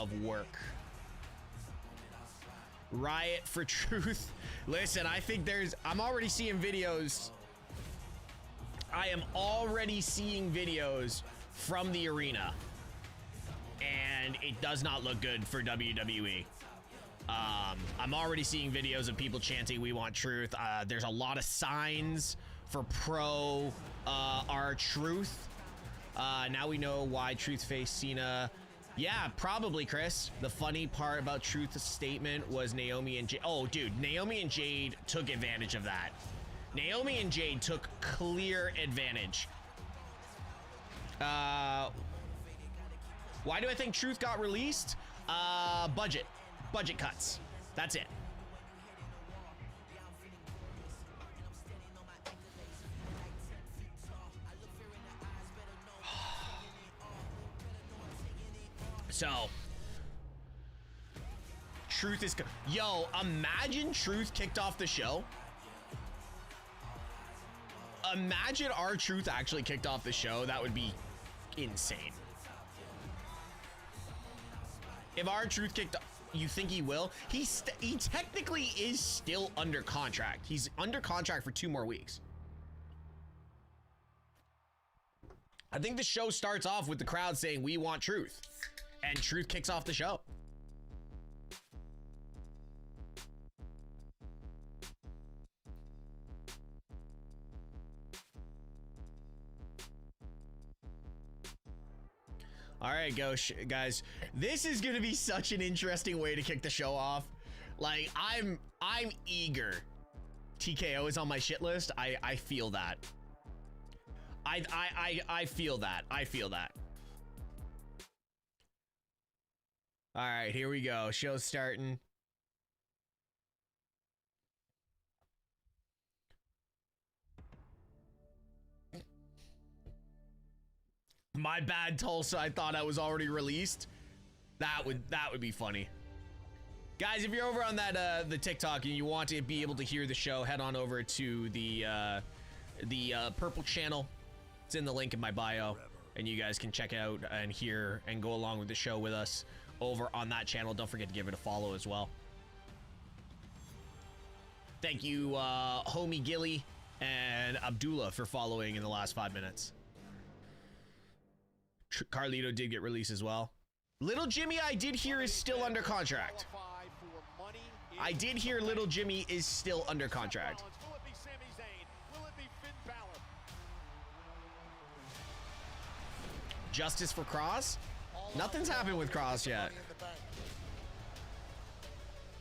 of work. Riot for truth. Listen, I think I'm already seeing videos. I am already seeing videos from the arena. And it does not look good for WWE. I'm already seeing videos of people chanting, "We want truth." There's a lot of signs for pro R-Truth. Now we know why Truth faced Cena. Yeah, probably, Chris. The funny part about Truth's statement was Naomi and Jade. Oh, dude, Naomi and Jade took advantage of that. Naomi and Jade took clear advantage. Why do I think Truth got released? Budget cuts. That's it. So, Truth is... Yo, imagine Truth kicked off the show. Imagine R-Truth actually kicked off the show. That would be insane. If R-Truth kicked... You think he will? He technically is still under contract. He's under contract for 2 more weeks. I think the show starts off with the crowd saying, "We want Truth." And Truth kicks off the show. All right, guys. This is gonna be such an interesting way to kick the show off. Like, I'm eager. TKO is on my shit list. I feel that. I feel that. I feel that. All right, here we go. Show's starting. My bad, Tulsa. I thought I was already released. That would be funny. Guys, if you're over on that the TikTok and you want to be able to hear the show, head on over to the purple channel. It's in the link in my bio, and you guys can check out and hear and go along with the show with us over on that channel. Don't forget to give it a follow as well. Thank you, Homie Gilly and Abdullah, for following in the last 5 minutes. Carlito did get released as well. Little Jimmy, I did hear, is still under contract. I did hear Little Jimmy is still under contract. Justice for Cross? Nothing's happened with Cross yet.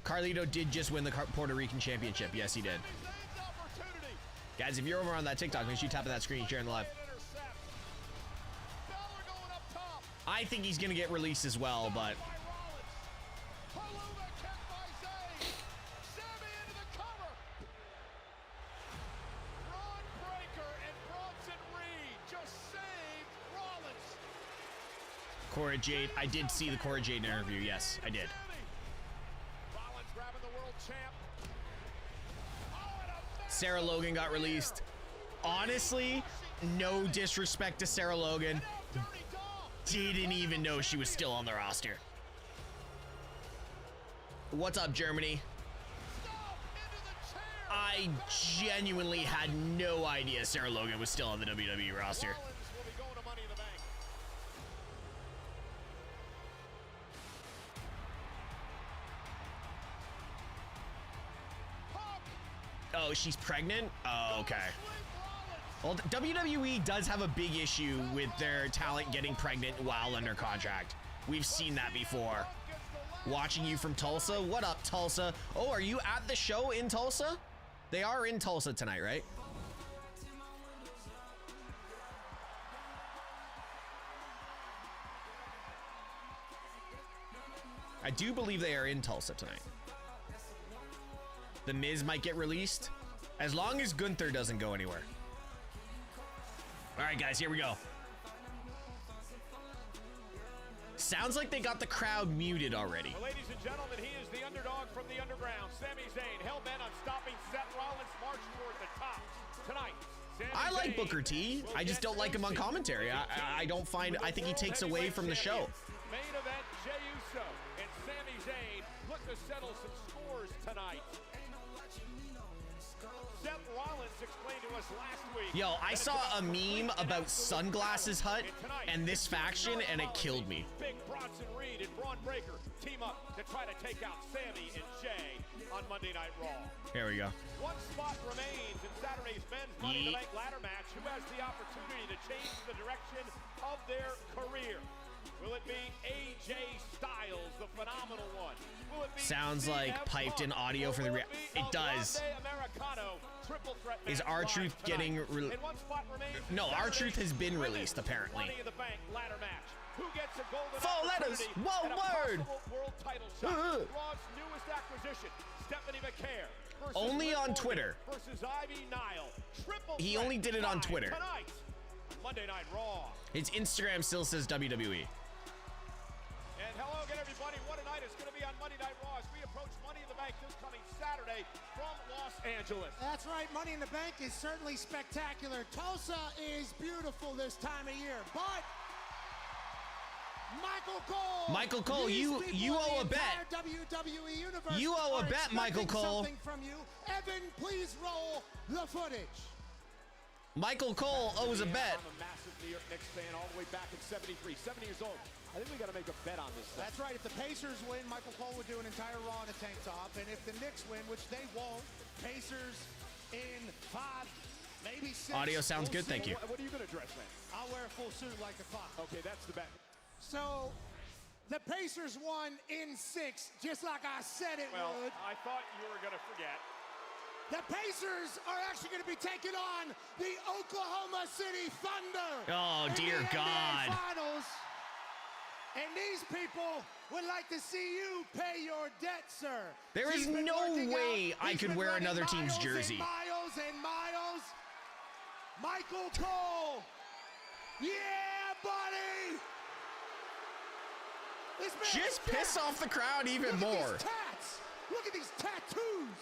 Carlito did just win the Puerto Rican Championship. Yes, he did. Guys, if you're over on that TikTok, make sure you tap on that screen, sharing live. I think he's going to get released as well, but... Cora Jade. I did see the Cora Jade interview. Yes, I did. Sarah Logan got released. Honestly, no disrespect to Sarah Logan. Didn't even know she was still on the roster. What's up, Germany? I genuinely had no idea Sarah Logan was still on the WWE roster. Oh, she's pregnant? Oh, okay. Well, WWE does have a big issue with their talent getting pregnant while under contract. We've seen that before. Watching you from Tulsa. What up, Tulsa? Oh, are you at the show in Tulsa? They are in Tulsa tonight, right? I do believe they are in Tulsa tonight. The Miz might get released, as long as Gunther doesn't go anywhere. All right, guys, here we go. Sounds like they got the crowd muted already. Well, ladies and gentlemen, he is the underdog from the underground. Sami Zayn, hell-bent on stopping Seth Rollins' march toward the top. Tonight, I like Booker T. I just don't like him on commentary. I don't find... I think he takes away from the show. Main event, Jey Uso to settle some scores tonight. Seth Rollins explained to us last week. Yo, I saw a meme about Sunglasses Hut and this faction, and it killed me. Big Bronson Reed and Braun Breaker team up to try to take out Sammy and Jay on Monday Night Raw. Here we go. One spot remains in Saturday's men's Money in the Bank ladder match. Who has the opportunity to change the direction of their career? Will it be AJ Styles, the phenomenal one? Will it be Sounds like piped in audio for the it does. Is R-Truth getting no, R-Truth has been released apparently. Money in the Bank ladder match. Who gets a golden 4 letters, 1 word. World title shot. Raw's newest acquisition, Stephanie McCare. Only on Twitter. Versus Ivy Nile. He only did it on Twitter. Tonight, Monday Night Raw. His Instagram still says WWE. And hello again, everybody. What a night it's going to be on Monday Night Raw as we approach Money in the Bank this coming Saturday from Los Angeles. That's right. Money in the Bank is certainly spectacular. Tulsa is beautiful this time of year, but Michael Cole, you owe a bet. WWE Universe you owe a bet, Michael Cole. Something from you. Evan, please roll the footage. Michael Cole owes a bet. I'm a massive New York Knicks fan all the way back in 73, 70 years old. I think we got to make a bet on this thing. That's right. If the Pacers win, Michael Cole would do an entire Raw in a tank top. And if the Knicks win, which they won't, Pacers in 5, maybe 6. Audio sounds good, thank you. What are you going to dress, man? I'll wear a full suit like the Fox. Okay, that's the bet. So, the Pacers won in 6, just like I said it would. I thought you were going to forget. The Pacers are actually going to be taking on the Oklahoma City Thunder. Oh, dear God. Finals. And these people would like to see you pay your debt, sir. There is no way I could wear another team's jersey. Miles and miles. Michael Cole. Yeah, buddy. Just piss off the crowd even more. Look at these tats. Look at these tattoos.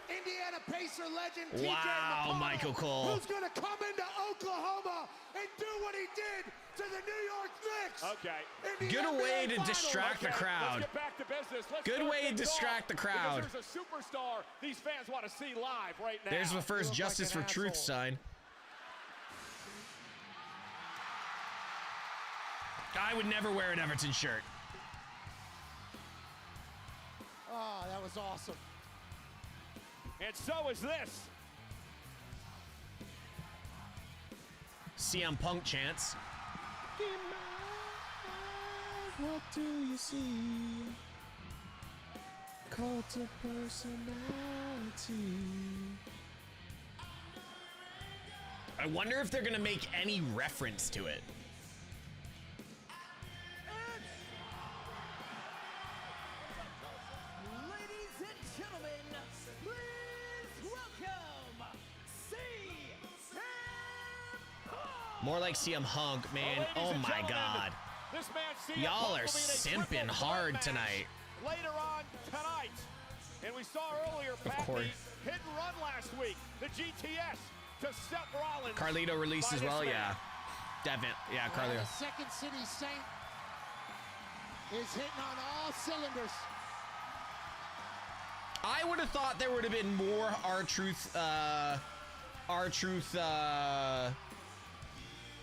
Indiana Pacer legend TJ Wow, McConnell, Michael Cole. who's going to come into Oklahoma and do what he did to the New York Knicks. Okay. Good way to distract the crowd. Let's get back to business. Good way to distract the crowd. Because there's a superstar these fans want to see live right now. There's the first Justice for Truth sign. I would never wear an Everton shirt. Oh, that was awesome. And so is this. CM Punk chants. What do you see? Cult of personality. I wonder if they're gonna make any reference to it. More like CM Hunk, man. Oh my God. Y'all are simping hard tonight. Later on tonight. And we saw earlier, Pat, the hit and run last week. The GTS to Seth Rollins. Carlito released as well, yeah. Definitely, yeah, Carlito. The Second City Saint is hitting on all cylinders. I would have thought there would have been more R-Truth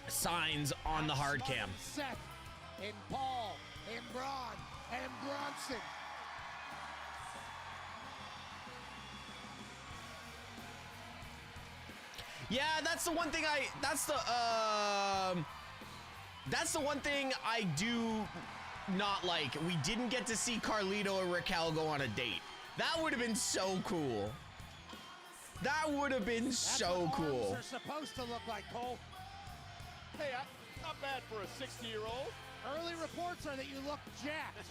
signs on the hard cam. Seth and Paul and Braun and Bronson. Yeah, that's the one thing that's the one thing I do not like. We didn't get to see Carlito and Raquel go on a date. That would have been so cool. That would have been so cool. That's what arms are supposed to look like, Cole. Hey, not bad for a 60-year-old. Early reports are that you look jacked.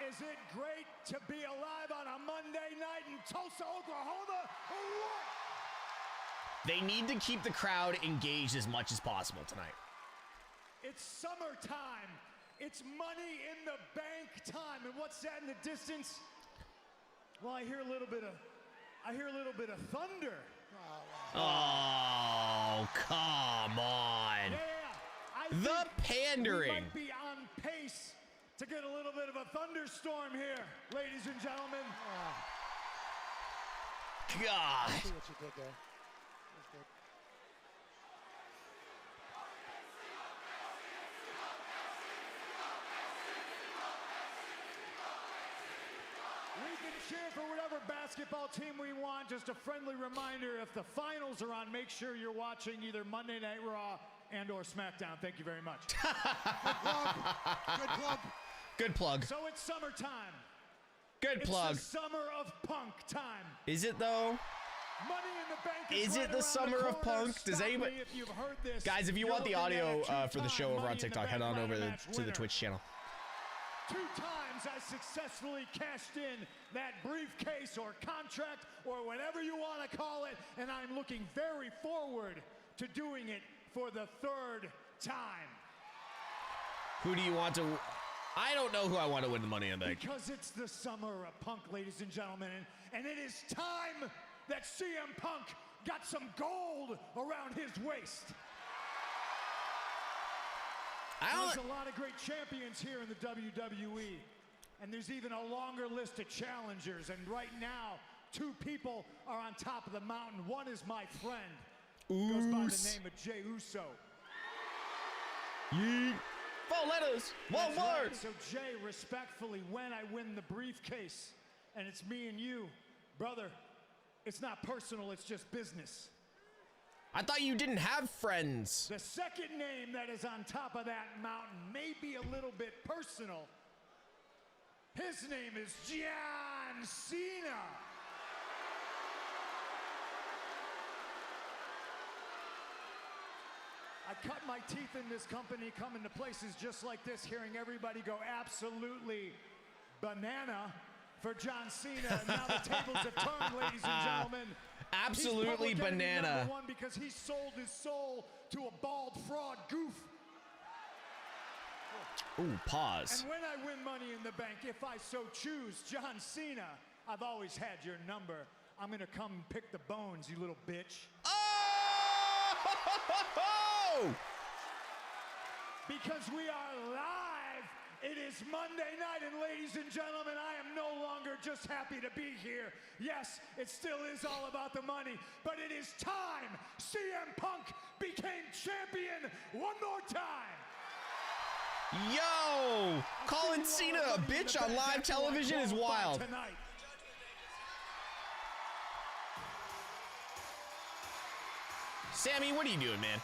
Is it great to be alive on a Monday night in Tulsa, Oklahoma, or what? They need to keep the crowd engaged as much as possible tonight. It's summertime It's Money in the Bank time. And what's that in the distance? Well, I hear a little bit of thunder. Oh, come on. Yeah, The pandering. We might be on pace to get a little bit of a thunderstorm here, ladies and gentlemen. God. See what you did there. That was good. We can cheer for whatever basketball team we want. Just a friendly reminder, if the finals are on, make sure you're watching either Monday Night Raw and or SmackDown. Thank you very much. Good plug. Good plug. So it's summertime. Good plug. It's the summer of punk time. Is it though? Money in the Bank Is right it the around summer of corner. punk? Does Stop anybody? me if you've heard this. Guys, if you want the You're looking audio at a for the show two-time over on Money in the TikTok, Bank head on ladder over match to the winner. Twitch channel. 2 times I successfully cashed in that briefcase or contract or whatever you want to call it, and I'm looking very forward to doing it for the 3rd time. Who do you want to? I don't know who I want to win the Money in the Bank. Because it's the summer of punk, ladies and gentlemen, and it is time that CM Punk got some gold around his waist. There's a lot of great champions here in the WWE, and there's even a longer list of challengers, and right now, 2 people are on top of the mountain. One is my friend, goes by the name of Jey Uso. Yeet. 4 letters, 1 That's word. right. So Jay, respectfully, when I win the briefcase, and it's me and you, brother, it's not personal, it's just business. I thought you didn't have friends. The second name that is on top of that mountain may be a little bit personal. His name is John Cena. I cut my teeth in this company, coming to places just like this, hearing everybody go absolutely banana for John Cena. And now the tables have turned, ladies and gentlemen. Absolutely He's public enemy banana. number 1 because he sold his soul to a bald fraud goof. Ooh, pause. And when I win Money in the Bank, if I so choose, John Cena, I've always had your number. I'm gonna come and pick the bones, you little bitch. Oh! Because we are live. It is Monday night, and ladies and gentlemen, I am no longer just happy to be here. Yes, it still is all about the money, but it is time CM Punk became champion one more time. Yo, calling Cena a bitch on live television is wild. Tonight. Sammy, what are you doing, man?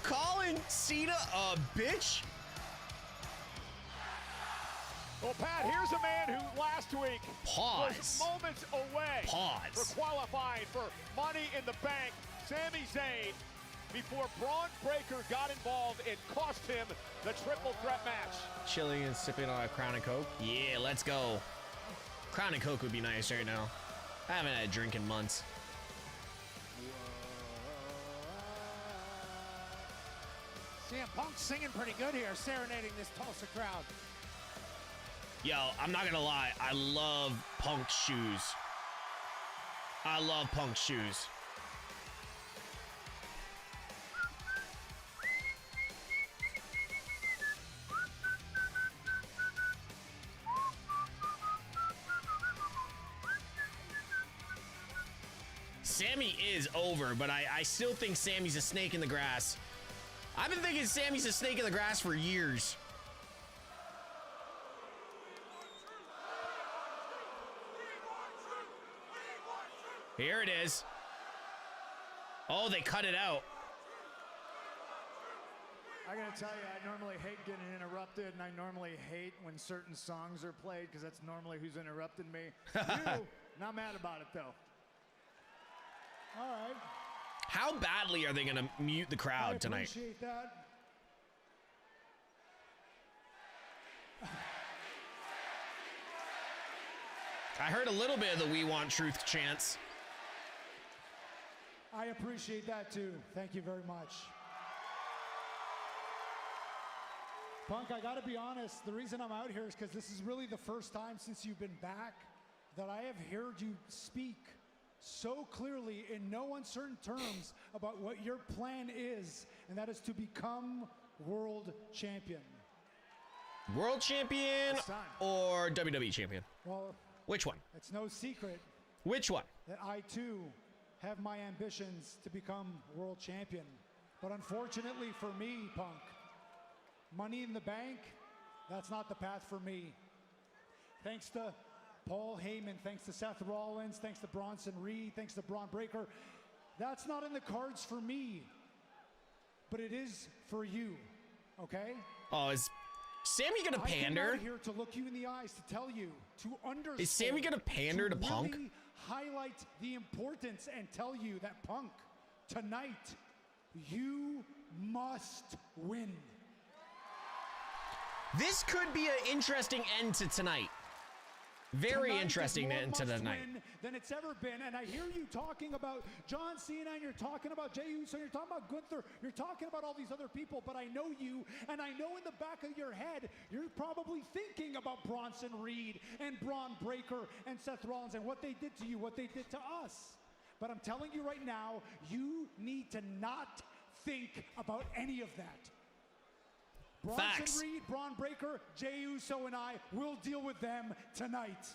Calling Cena a bitch? Well, Pat, here's a man who last week Pause. was moments away Pause. for qualifying for Money in the Bank. Sami Zayn, before Braun Breaker got involved, it cost him the triple threat match. Chilling and sipping on a Crown and Coke? Yeah, let's go. Crown and Coke would be nice right now. I haven't had a drink in months. CM Punk's singing pretty good here, serenading this Tulsa crowd. Yo, I'm not gonna lie, I love Punk shoes. I love Punk shoes. Sammy is over, but I still think Sammy's a snake in the grass. I've been thinking Sammy's a snake in the grass for years. Here it is. Oh, they cut it out. I gotta tell you, I normally hate getting interrupted, and I normally hate when certain songs are played, because that's normally who's interrupting me. You, not mad about it, though. All right. How badly are they gonna mute the crowd tonight? I appreciate that. I heard a little bit of the "We Want Truth" chants. I appreciate that, too. Thank you very much. Punk, I gotta be honest, the reason I'm out here is because this is really the first time since you've been back that I have heard you speak so clearly in no uncertain terms about what your plan is, and that is to become world champion. World champion or WWE champion? Well, which one? it's no secret Which one? that I too have my ambitions to become world champion. But unfortunately for me, Punk, Money in the Bank, that's not the path for me. Thanks to Paul Heyman, thanks to Seth Rollins, thanks to Bronson Reed, thanks to Braun Breaker, that's not in the cards for me. But it is for you, okay? Oh, is Sammy gonna pander? I'm here to look you in the eyes, to tell you, to understand. Is Sammy gonna pander to Punk? Really highlight the importance and tell you that Punk, tonight, you must win. This could be an interesting end to tonight. Very Tonight interesting is more end to the night. must-win than it's ever been, and I hear you talking about John Cena, and you're talking about Jey Uso, you're talking about Gunther, you're talking about all these other people, but I know you, and I know in the back of your head, you're probably thinking about Bronson Reed and Braun Breaker and Seth Rollins and what they did to you, what they did to us. But I'm telling you right now, you need to not think about any of that. Facts. Bronson Reed, Braun Breaker, Jey Uso, and I will deal with them tonight.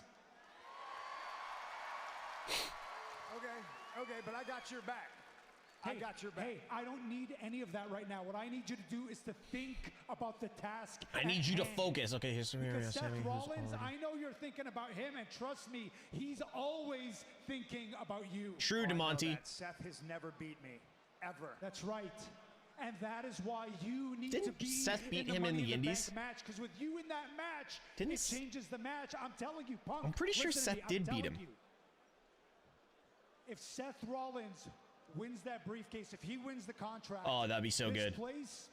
Okay, but I got your back. I got your back. Hey, I don't need any of that right now. What I need you to do is to think about the task. I need you to focus. Okay, here's Because Seth Sammy. Rollins, I know you're thinking about him, and trust me, he's always thinking about you. True, DeMonte. Seth has never beat me, ever. That's right. And that is why you need to Didn't be Seth beat in him in Money the Bank Indies? match. Because with you in that match, Didn't it changes the match. I'm telling you, Punk. I'm pretty sure listen to me, Seth did I'm beat telling him. you. If Seth Rollins wins that briefcase, if he wins the contract, Oh, that'd be so this good. place,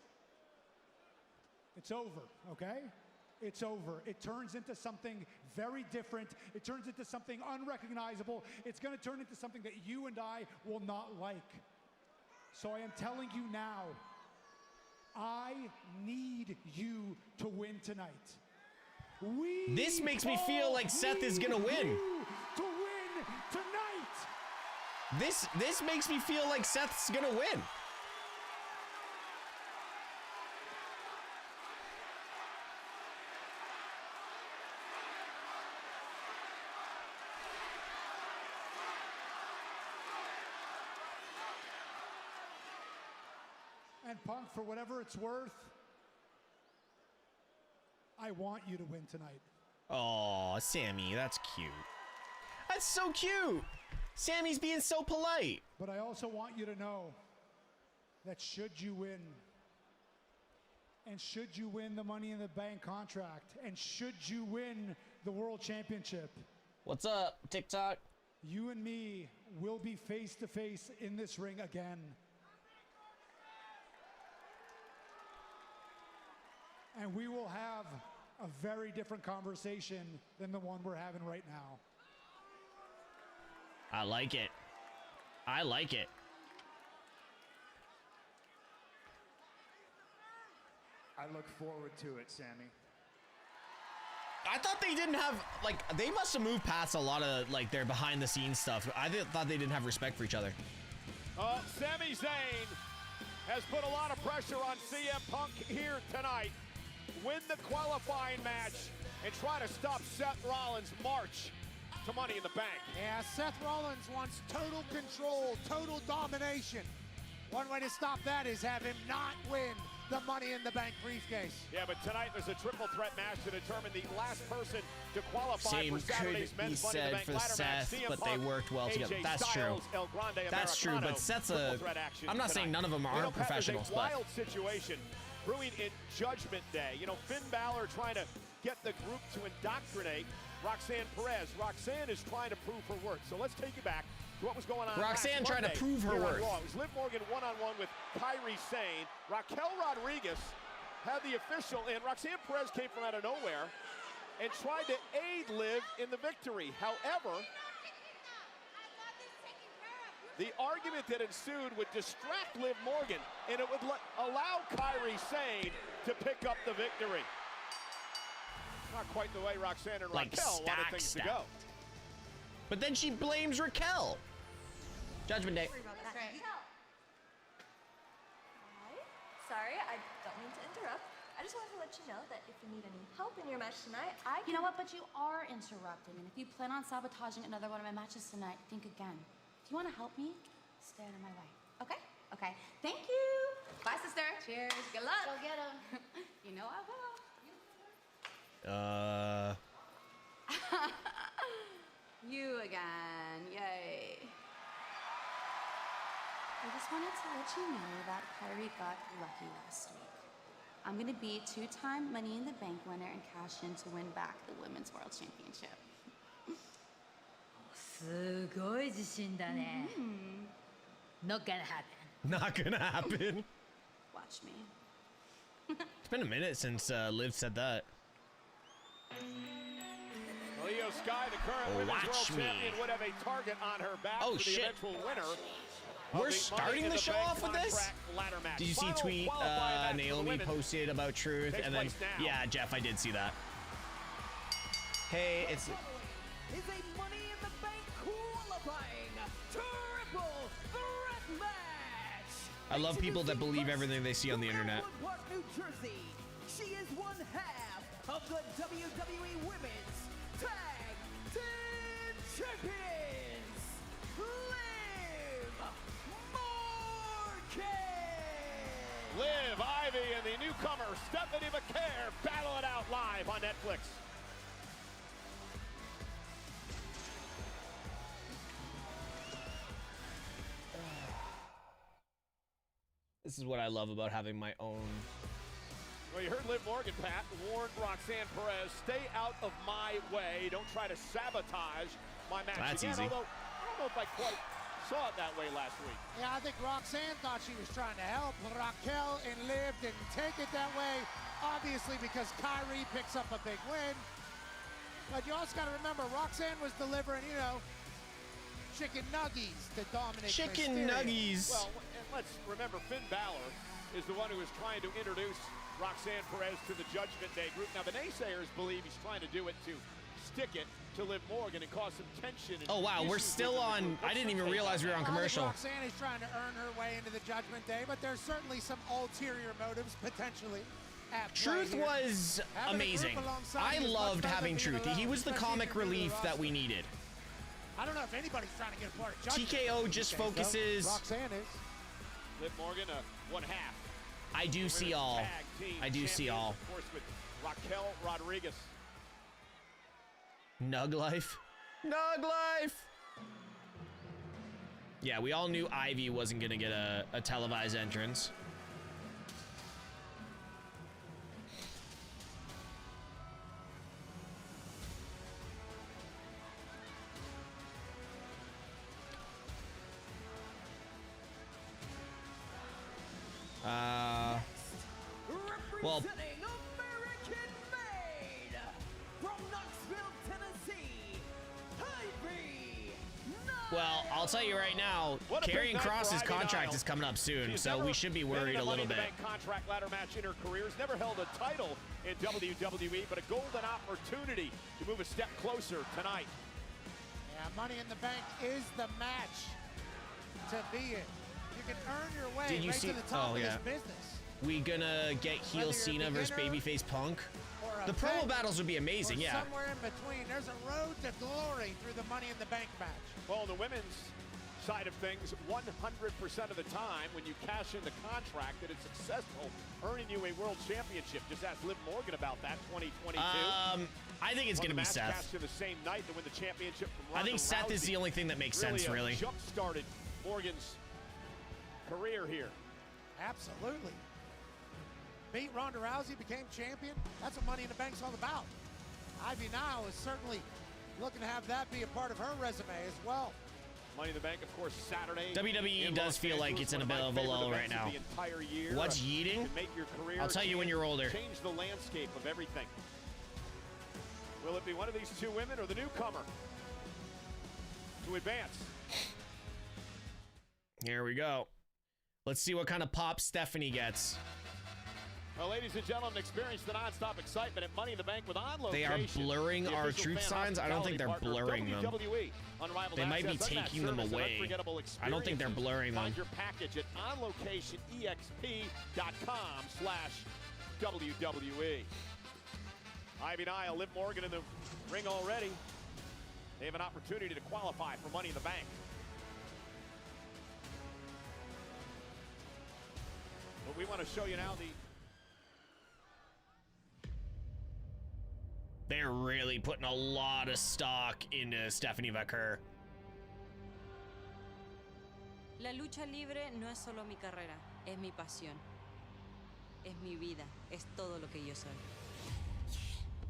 it's over, okay? It's over. It turns into something very different. It turns into something unrecognizable. It's going to turn into something that you and I will not like. So I am telling you now, I need you to win tonight. This makes me feel like Seth is gonna win. You to win tonight. This makes me feel like Seth's gonna win. And Punk, for whatever it's worth, I want you to win tonight. Oh, Sammy, that's cute. That's so cute. Sammy's being so polite. But I also want you to know that should you win, and should you win the Money in the Bank contract, and should you win the World Championship, What's up, TikTok? you and me will be face to face in this ring again. And we will have a very different conversation than the one we're having right now. I like it. I like it. I look forward to it, Sammy. I thought they didn't have, like, they must have moved past a lot of, like, their behind the scenes stuff. I thought they didn't have respect for each other. Sami Zayn has put a lot of pressure on CM Punk here tonight. Win the qualifying match and try to stop Seth Rollins' march to Money in the Bank. Yeah, Seth Rollins wants total control, total domination. One way to stop that is have him not win the Money in the Bank briefcase. Yeah, but tonight there's a triple threat match to determine the last person to qualify Same for Saturday's could be men's Money in the said Bank for ladder match. Seth, CM but Punk, they worked well together. AJ That's Styles, true. El Grande That's true, Americano, but Seth's triple a... threat action I'm not saying tonight. none of them aren't professionals, There's a but... wild situation brewing in Judgment Day. You know, Finn Balor trying to get the group to indoctrinate Roxanne Perez. Roxanne is trying to prove her worth. So let's take you back to what was going on Roxanne last trying to Monday prove her here on worth. Raw. It was Liv Morgan one-on-one with Kairi Sane. Raquel Rodriguez had the official in. Roxanne Perez came from out of nowhere and tried to aid Liv in the victory. However, the argument that ensued would distract Liv Morgan, and it would allow Kairi Sane to pick up the victory. Not quite the way Roxanne and Like Raquel wanted things to go. But then she blames Raquel. Judgment Day. That's right. Sorry, I don't mean to interrupt. I just wanted to let you know that if you need any help in your match tonight, I can... You know what, but you are interrupting, and if you plan on sabotaging another one of my matches tonight, think again. If you want to help me, stay out of my way. Okay? Okay. Thank you. Bye, sister. Cheers. Good luck. Go get him. You know I will. You again. Yay. I just wanted to let you know that Kyrie got lucky last week. I'm going to be two-time Money in the Bank winner and cash in to win back the Women's World Championship. すごい自信だね。Not gonna happen. Not gonna happen. Watch me. It's been a minute since Liv said that. Leo Sky, the current Women's World Champion, would have a target on her back for the eventual winner. We're starting the show off with this? Did you see tweet Naomi posted about Truth? And then, yeah, Jeff, I did see that. Hey, it's... Is a Money in the Bank qualifying triple threat match. I love people that believe everything they see on the internet. Park, New Jersey. She is one half of the WWE Women's Tag Team Champions. Liv, Ivy, and the newcomer Stephanie McCare battle it out live on Netflix. This is what I love about having my own. Well, you heard Liv Morgan, Pat, warned Roxanne Perez, stay out of my way. Don't try to sabotage my match. That's again, easy. Although, I don't know if I quite saw it that way last week. Yeah, I think Roxanne thought she was trying to help. Raquel and Liv didn't take it that way, obviously because Kyrie picks up a big win. But you also got to remember, Roxanne was delivering, you know, chicken nuggies to dominate. Chicken nuggies. Well, and let's remember, Finn Balor is the one who is trying to introduce Roxanne Perez to the Judgment Day group. Now, the naysayers believe he's trying to do it to stick it to Liv Morgan and cause some tension. Oh, wow, we're still on. I didn't even realize we were on commercial. Roxanne is trying to earn her way into the Judgment Day, but there's certainly some ulterior motives potentially. Truth was amazing. I loved having Truth. He was the comic relief that we needed. I don't know if anybody's trying to get a part of Judgment. TKO just focuses. Roxanne is. Liv Morgan, one half. I do see all. I do see all. Of course, with Raquel Rodriguez. Nug life. Nug life. Yeah, we all knew Ivy wasn't gonna get a televised entrance. Well, American made from Knoxville, Tennessee. well, I'll tell you right now, Karrion Kross's contract is coming up soon, so we should be worried a little bit. Contract ladder match in her career. Has never held a title in WWE, but a golden opportunity to move a step closer tonight. Yeah, Money in the Bank is the match to be in. You can earn your way right to the top of this business. We gonna get heel Cena versus babyface Punk? The promo battles would be amazing, yeah. Somewhere in between, there's a road to glory through the Money in the Bank match. Well, on the women's side of things, 100% of the time when you cash in the contract that it's successful, earning you a world championship. Just ask Liv Morgan about that, 2022. I think it's gonna be Seth. The same night to win the championship from I think Seth is the only thing that makes sense, really. Jump-started Morgan's career here. Absolutely. Beat Ronda Rousey, became champion. That's what Money in the Bank's all about. Ivy now is certainly looking to have that be a part of her resume as well. Money in the Bank, of course, Saturday. WWE does feel like it's in a bit of a lull right now. What's yeeting? I'll tell you when you're older. Change the landscape of everything. Will it be one of these two women or the newcomer to advance? Here we go. Let's see what kind of pop Stephanie gets. Well, ladies and gentlemen, experience the non-stop excitement at Money in the Bank with On Location. They are blurring our truth signs. I don't think they're blurring them. They might be taking them away. I don't think they're blurring them. Find your package at onlocationexp.com/WWE. Ivy Nile, Liv Morgan in the ring already. They have an opportunity to qualify for Money in the Bank. But we want to show you now They're really putting a lot of stock into Stephanie Vaquer. La lucha libre no es solo mi carrera, es mi pasión. Es mi vida, es todo lo que yo soy.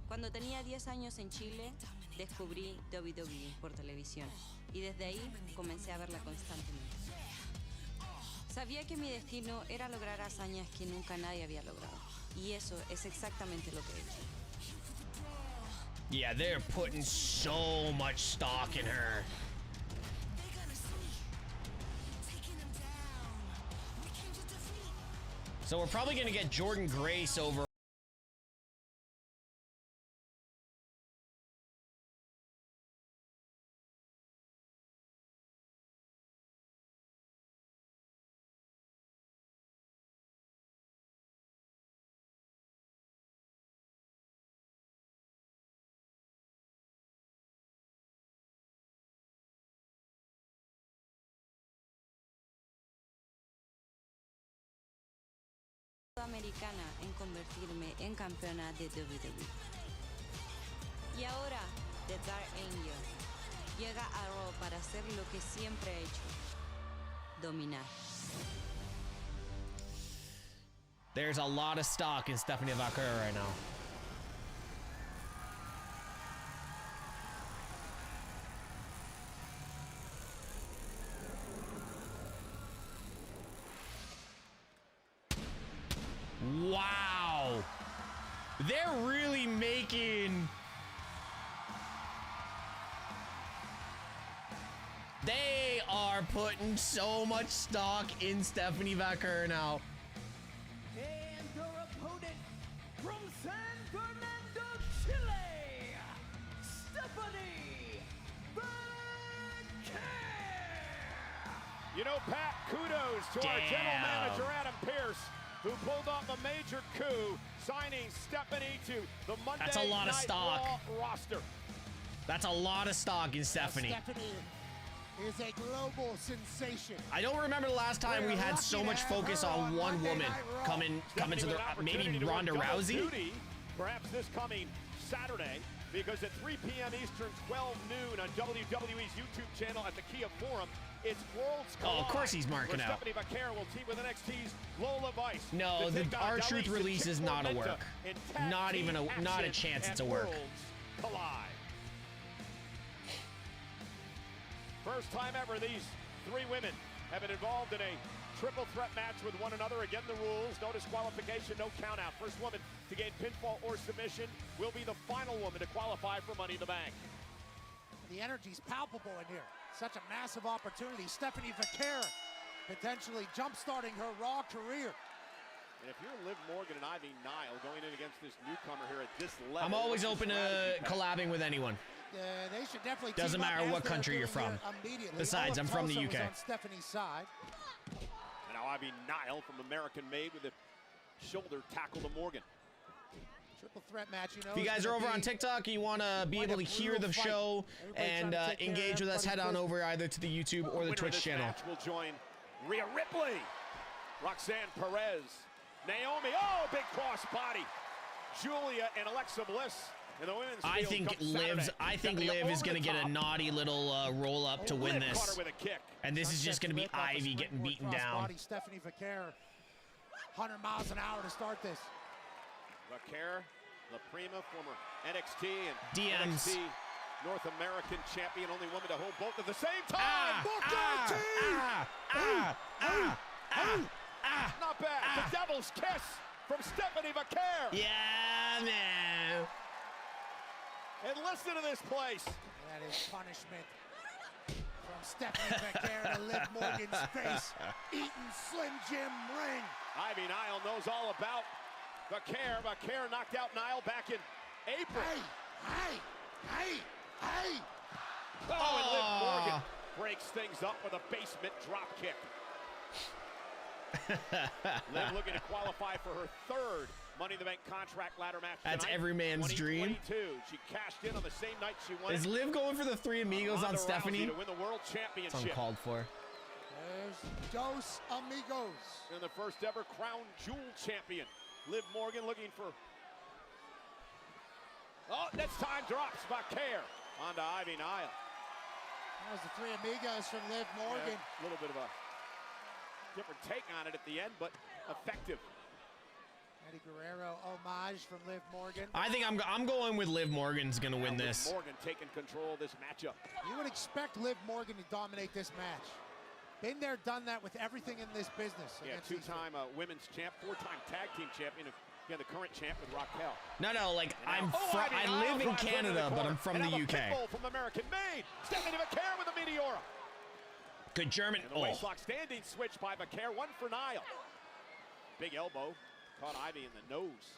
Cuando tenía 10 años en Chile, descubrí WWE por televisión y desde ahí comencé a verla constantemente. Sabía que mi destino era lograr hazañas que nunca nadie había logrado y eso es exactamente lo que he hecho. Yeah, they're putting so much stock in her. So we're probably gonna get Jordan Grace over. Americana en convertirme en campeona de WWE. Y ahora, The Dark Angel llega a Raw para hacer lo que siempre he hecho: dominar. There's a lot of stock in Stephanie Vaquer right now. Wow. They're really making... They are putting so much stock in Stephanie Vaquer now. And her opponent from San Fernando, Chile, Stephanie Vaquer. You know, Pat, kudos to our general manager, Adam Pearce, who pulled off a major coup, signing Stephanie to the Monday Night Raw roster. That's a lot of stock in Stephanie. Stephanie is a global sensation. I don't remember the last time we had so much focus on one woman coming to the maybe Ronda Rousey. Perhaps this coming Saturday, because at 3 p.m. Eastern, 12 noon on WWE's YouTube channel at the Kia Forum, it's Worlds Collide. Oh, of course he's marking out. Stephanie Vaquer will team with NXT's Lola Vice. No, the R-Truth release is not a work. Not a chance it's a work. Collide. First time ever these three women have been involved in a triple threat match with one another. Again, the rules: no disqualification, no count out. First woman to gain pinfall or submission will be the final woman to qualify for Money in the Bank. The energy's palpable in here. Such a massive opportunity. Stephanie Vaquer potentially jump-starting her Raw career. And if you're Liv Morgan and Ivy Nile going in against this newcomer here at this level, I'm always open to collabing with anyone. They should definitely doesn't matter what country you're from. Besides, I'm from the UK. On Stephanie's side. And now Ivy Nile from American Made with a shoulder tackle to Morgan. Triple threat match, you know. If you guys are over on TikTok, you want to be able to hear the show and engage with us, head on over either to the YouTube or the Twitch channel. Will join Rhea Ripley, Roxanne Perez, Naomi. Oh, big cross body. Julia and Alexa Bliss. In the women's I think Liv is going to get a naughty little roll up to win this. And this is just going to be Ivy getting beaten down. Stephanie Vaquer, 100 miles an hour to start this. Vaquer, La Prima, former NXT and DMs. NXT North American champion, only woman to hold both at the same time. Not bad. The devil's kiss from Stephanie Vaquer. Yeah, man. And listen to this place. That is punishment from Stephanie Vaquer to Liv Morgan's face. Eaton Slim Jim ring. Ivy Nile knows all about Vaquer knocked out Niall back in April. Hey! Oh, and Liv Morgan breaks things up with a basement drop kick. Liv looking to qualify for her third Money in the Bank contract ladder match tonight. That's every man's dream. She cashed in on the same night she won. Is Liv going for the Three Amigos on Stephanie? To win the world championship. It's uncalled for. There's Dos Amigos. And the first ever crown jewel champion. Liv Morgan looking for... Oh, next time drops Vaquer onto Ivy Nile. That was the Three Amigos from Liv Morgan. Yeah, a little bit of a different take on it at the end, but effective. Eddie Guerrero homage from Liv Morgan. I think I'm going with Liv Morgan's gonna win this. Morgan taking control of this matchup. You would expect Liv Morgan to dominate this match. Been there, done that with everything in this business. Yeah, two-time women's champ, four-time tag team champion. Again, the current champ with Raquel. No, like I live in Canada, but I'm from the UK. From American Made. Stepping to Vaquer with a Meteora. Good German. And the waistlock standing switch by Vaquer, one for Niall. Big elbow. Caught Ivy in the nose.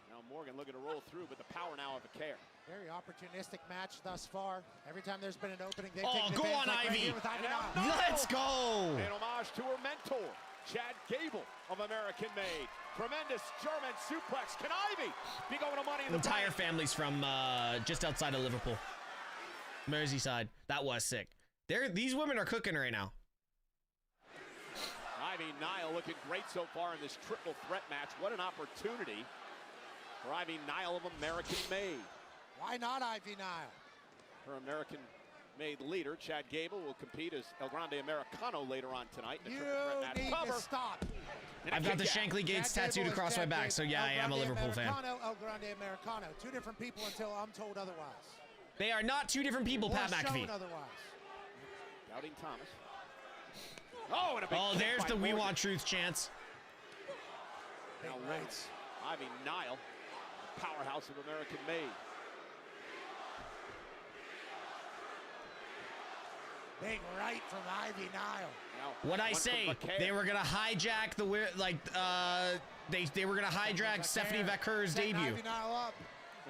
Now Morgan looking to roll through, but the power now of Vaquer. Very opportunistic match thus far. Every time there's been an opening, they've go taken on, like Ivy. Right with Ivy Let's go. An homage to her mentor, Chad Gable of American Made. Tremendous German suplex. Can Ivy be going to Money in the entire Bank? family's from just outside of Liverpool, Merseyside. That was sick. These women are cooking right now. Ivy Nile looking great so far in this triple threat match. What an opportunity for Ivy Nile of American Made. Why not Ivy Nile? Her American Made leader, Chad Gable, will compete as El Grande Americano later on tonight. In You a need cover. to stop. And I've got the Shankly Gates Chad tattooed Gable is across my Chad back, so Gable. yeah, I am a El Grande Liverpool fan. El Grande Americano. Two different people until I'm told otherwise. They are not two different people, Or Pat McAfee. shown otherwise. Doubting Thomas. Oh, and a big kick There's by the We Morgan. Want Truth chance. Big Now rights. Ivy Nile, the powerhouse of American Made. Big right from Ivy Nile. Now, What I one from say, Vaquer. they were gonna hijack the they were gonna hijack Stephanie Vaquer's Setting debut. Ivy Nile up.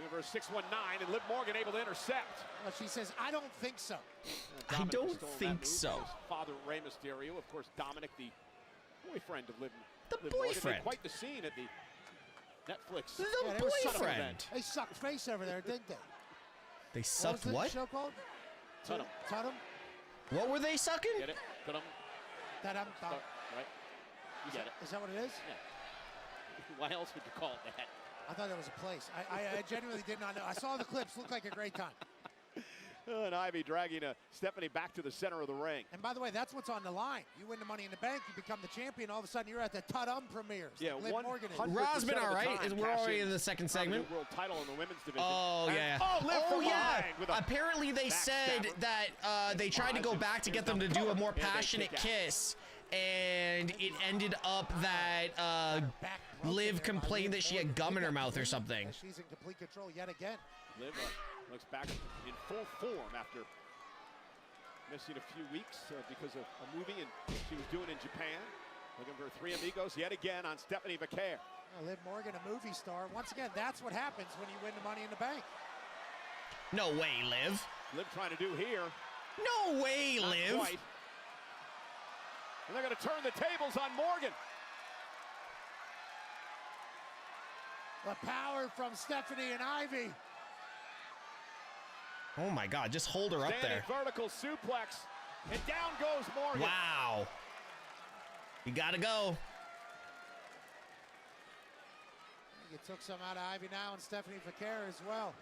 Number 619, and Liv Morgan able to intercept. Well, she says, I don't think so. I Dominic don't stole that think move. so. His father, Rey Mysterio, of course, Dominic, the boyfriend of Liv. The Liv Morgan, boyfriend. made quite the scene at the Netflix. The Yeah, they were sucking boyfriend. They sucked face over there, didn't they? They sucked What what? was the show called? Tudum. Tudum? Oh. What were they sucking? Get it? Tudum. Tudum. Right? You get it. Is that what it is? Yeah. Why else would you call it that? I thought that was a place. I genuinely did not know. I saw the clips. Looked like a great time. And Ivy dragging Stephanie back to the center of the ring. And by the way, that's what's on the line. You win the Money in the Bank, you become the champion. All of a sudden, you're at the Tudum premieres. Yeah, like Liv Morgan is. 100% Ra's been of the all right. time We're already cashing in the second on the new segment. world title in the women's division. Oh, And- yeah. Oh, Liv from yeah. behind with a Apparently they said backstabber. that they tried to go back to get them to do a more Yeah, they passionate kick out. kiss, and it ended up that Back broken Liv there by complained Liv that she had Morgan. gum in her Kick out mouth or clean, something. as she's in complete control yet again. Liv looks back in full form after missing a few weeks because of a movie she was doing in Japan. Looking for Three Amigos yet again on Stephanie Vaquer. Liv Morgan, a movie star. Once again, that's what happens when you win the Money in the Bank. No way, Liv. Liv trying to do here. No way, Not Liv. quite. And they're going to turn the tables on Morgan. The power from Stephanie and Ivy. Oh my God, just hold her up Standing there. vertical suplex. And down goes Morgan. Wow. You gotta go. You took some out of Ivy now and Stephanie Vaquer as well.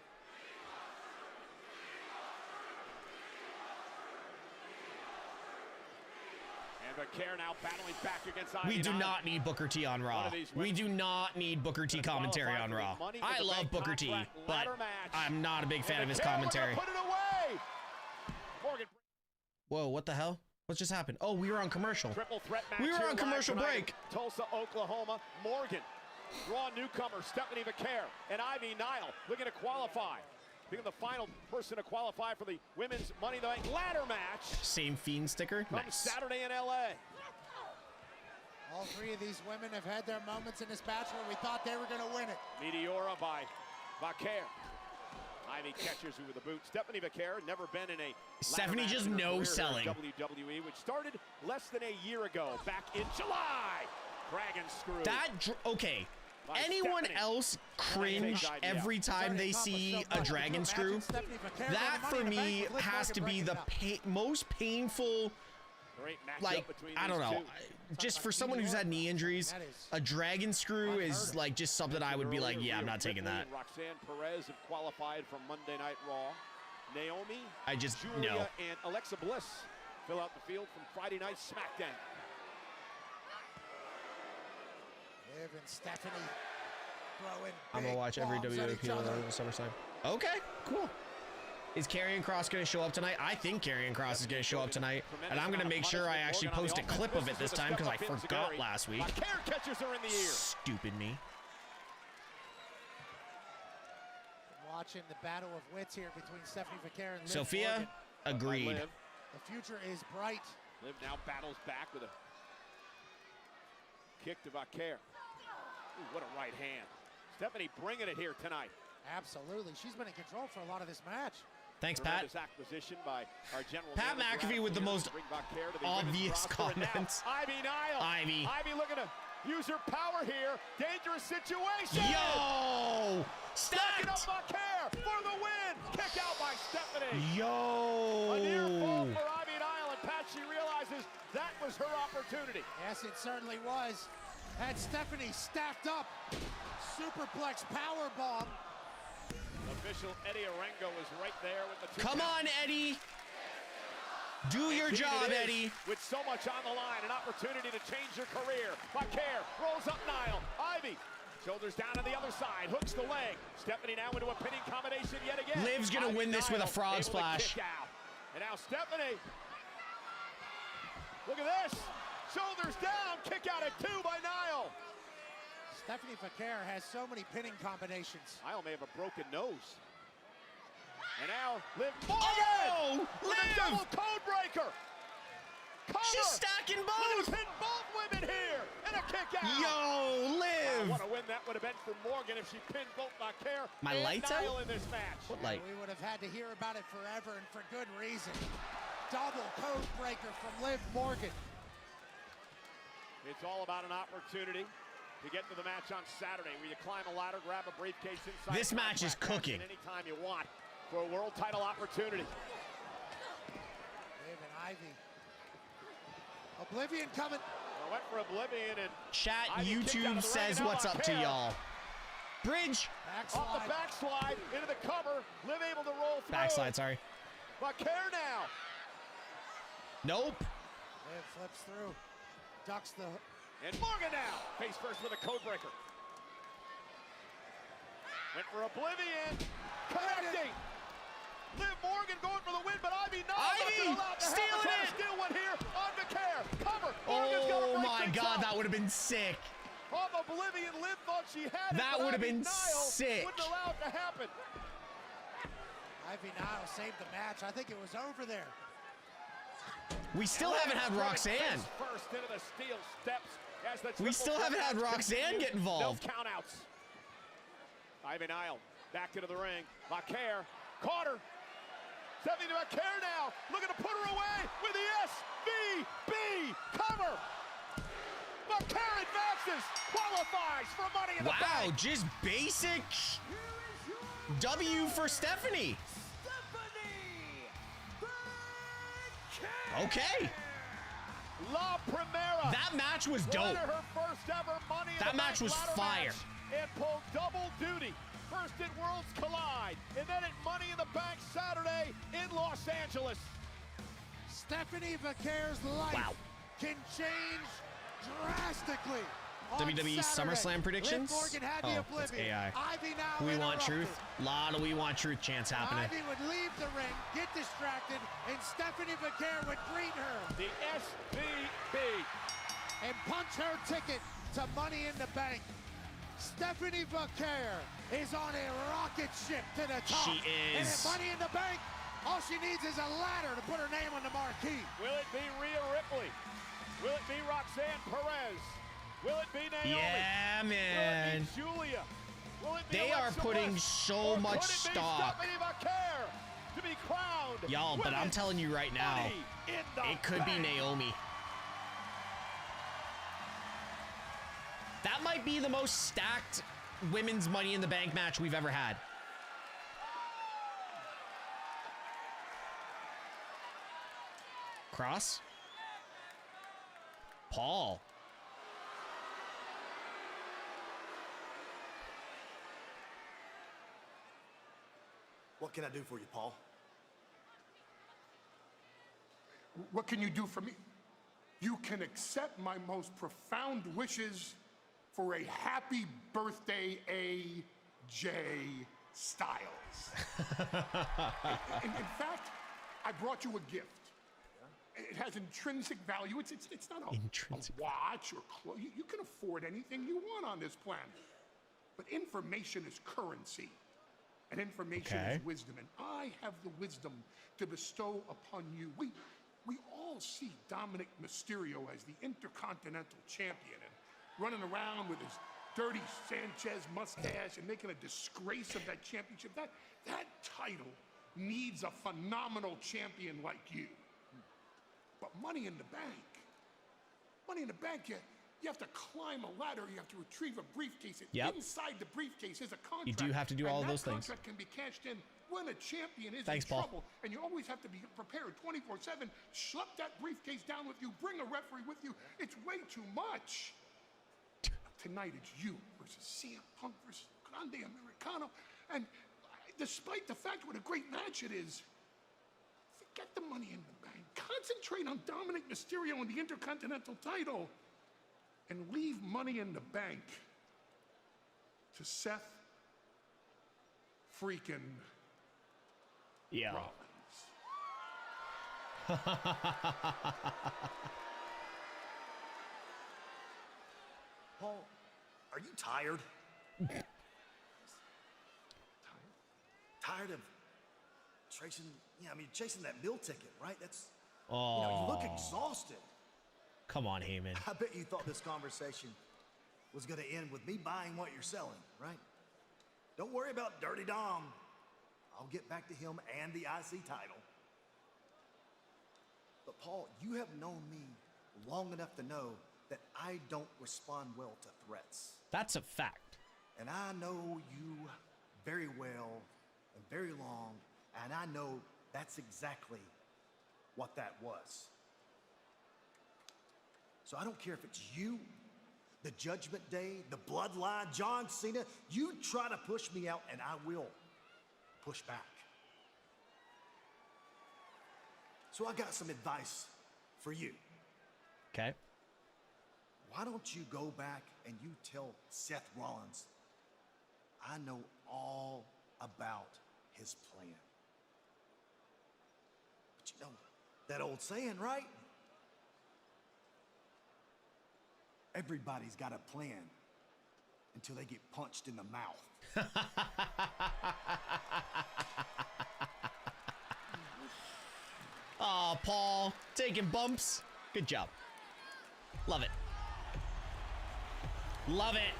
And Vaquer now battling back against Ivy. We do Nile. not need Booker T on Raw. One of these We women- do not need Booker T commentary on Raw. I love Booker T, but I'm not a big fan of his commentary. Put it away. Morgan. Whoa, what the hell? What just happened? Oh, we were on commercial. Triple threat match. We were here on live commercial tonight break. in Tulsa, Oklahoma. Morgan, Raw newcomer Stephanie Vaquer, and Ivy Nile looking to qualify. Being the final person to qualify for the women's Money in the Bank ladder match. Same Fiend sticker. Comes Nice. Saturday in LA. All three of these women have had their moments in this match where we thought they were going to win it. Meteora by Vaquer. Ivy catches her with a boot. Stephanie Vaquer never been in a Stephanie just no selling. WWE, which started less than a year ago, back in July. Dragon screw. Okay. Anyone else cringe every time they see a dragon screw? That for me has to be the most painful. Like, I don't know. Just for someone who's had knee injuries, a dragon screw is like just something I would be like, yeah, I'm not taking that. Roxanne Perez have qualified from Monday Night Raw. Naomi, Julia, no. And Alexa Bliss fill out the field from Friday Night SmackDown. Liv and Stephanie throwing. I'm gonna watch every WWE SummerSlam. Okay, cool. Is Karrion Kross going to show up tonight? I think Karrion Kross is going to show up tonight, and I'm going to make sure I actually post a clip of it this time because I forgot last week. Stupid me. Watching the battle of wits here between Stephanie Vaquer and Liv Sophia, Morgan. agreed. The future is bright. Liv now battles back with a kick to Vaquer. Ooh, what a right hand. Stephanie bringing it here tonight. Absolutely. She's been in control for a lot of this match. Thanks, Pat. Acquisition by our general Pat McAfee with the most obvious comments. Ivy Nile. Ivy looking to use her power here. Dangerous situation. Yo! Stacked up Vaquer for the win. Kick out by Stephanie. Yo! A near fall for Ivy Nile, and Pat, she realizes that was her opportunity. Yes, it certainly was. Had Stephanie stacked up. Superplex power bomb. Official Eddie Arango is right there with the two. Come on, Eddie. Do your job, Eddie. With so much on the line, an opportunity to change your career. Vaquer rolls up Nile. Ivy, shoulders down on the other side, hooks the leg. Stephanie now into a pinning combination yet again. Liv's gonna win this with a frog splash. And now Stephanie. Look at this. Shoulders down, kick out at 2 by Nile. Stephanie Vaquer has so many pinning combinations. Nile may have a broken nose. And now Liv Morgan! Oh! Liv! Double code breaker! Cover. She's stacking both! Liv hit both women here! And a kick out! Yo, Liv! What a win that would have been for Morgan if she pinned both Vaquer My and lights Nile out? in this match. What light? We would have had to hear about it forever and for good reason. Double code breaker from Liv Morgan. It's all about an opportunity to get to the match on Saturday, where you climb a ladder, grab a briefcase inside. This match is cooking. Anytime you want for a world title opportunity. Liv and Ivy. Oblivion coming. I went for Oblivion and chat. Ivy YouTube says what's up to y'all. Bridge. Backslide. Off the backslide into the cover. Liv able to roll through. Backslide, sorry. Vaquer now. Nope. Liv flips through. Ducks the. And Morgan now, face first with a code breaker. Went for Oblivion, connecting. Liv Morgan going for the win, but Ivy not allowed to stealing it. Steal one here on Vaquer. Cover. Morgan's Oh my God, that would have been sick. Off Oblivion, Liv thought she had it. That would have been sick. Wouldn't allow it to happen. Ivy Nile saved the match. I think it was over there. We still haven't had Roxanne. First into the steel steps. We still haven't had Roxanne get involved. No countouts. Ivy Nile back into the ring. Vaquer caught her. Stephanie Vaquer now looking to put her away with the SVB cover. Vaquer advances, qualifies for Money in the Bank. Wow, just basic W for Stephanie. Okay. La Primera. That match was dope. Her first ever Money in the That match Bank was ladder fire. match and pulled double duty. First at Worlds Collide, and then at Money in the Bank Saturday in Los Angeles. Stephanie Vaquer's life can change drastically. WWE SummerSlam predictions? Liv Morgan had the Oh, that's Oblivion. AI. Ivy now We want interrupted. truth. A lot of we want truth chants happening. Ivy would leave the ring, get distracted, and Stephanie Vaquer would greet her. The SVB. And punch her ticket to Money in the Bank. Stephanie Vaquer is on a rocket ship to the top. She And is. at Money in the Bank, all she needs is a ladder to put her name on the marquee. Will it be Rhea Ripley? Will it be Roxanne Perez? Will it be Naomi? Yeah, man. Will it be Julia? Will it be They are Alexa putting Bliss? so Or much could it be stock. Stephanie McCare to be crowned Y'all, but I'm Women's telling you right now, Money in the it could be Bank? Naomi. That might be the most stacked women's Money in the Bank match we've ever had. Cross. Paul. What can I do for you, Paul? What can you do for me? You can accept my most profound wishes for a happy birthday, AJ Styles. in fact, I brought you a gift. It has intrinsic value. It's not a watch or clothes. You can afford anything you want on this planet. But information is currency. And information is wisdom. And I have the wisdom to bestow upon you. We all see Dominic Mysterio as the Intercontinental Champion and running around with his dirty Sanchez mustache and making a disgrace of that championship. That title needs a phenomenal champion like you. But Money in the Bank, you have to climb a ladder, you have to retrieve a briefcase. Inside the briefcase is a contract. You do have to do all of those things. That contract can be cashed in when a champion is Thanks, in Paul. trouble. And you always have to be prepared 24/7. Schlep that briefcase down with you, bring a referee with you. It's way too much. Tonight it's you versus CM Punk versus Grande Americano. And despite the fact what a great match it is, forget the Money in the Bank. Concentrate on Dominic Mysterio and the Intercontinental title. And leave Money in the Bank to Seth freaking Rollins. Paul, are you tired? Tired of chasing that meal ticket, right? That's, you look exhausted. Come on, Heyman. I bet you thought this conversation was going to end with me buying what you're selling, right? Don't worry about Dirty Dom. I'll get back to him and the IC title. But Paul, you have known me long enough to know that I don't respond well to threats. That's a fact. And I know you very well and very long, and I know that's exactly what that was. So I don't care if it's you, the Judgment Day, the Bloodline, John Cena. You try to push me out, and I will push back. So I got some advice for you. Okay. Why don't you go back and you tell Seth Rollins, I know all about his plan. But you know that old saying, right? Everybody's got a plan until they get punched in the mouth. Aw, Paul, taking bumps. Good job. Love it. Love it.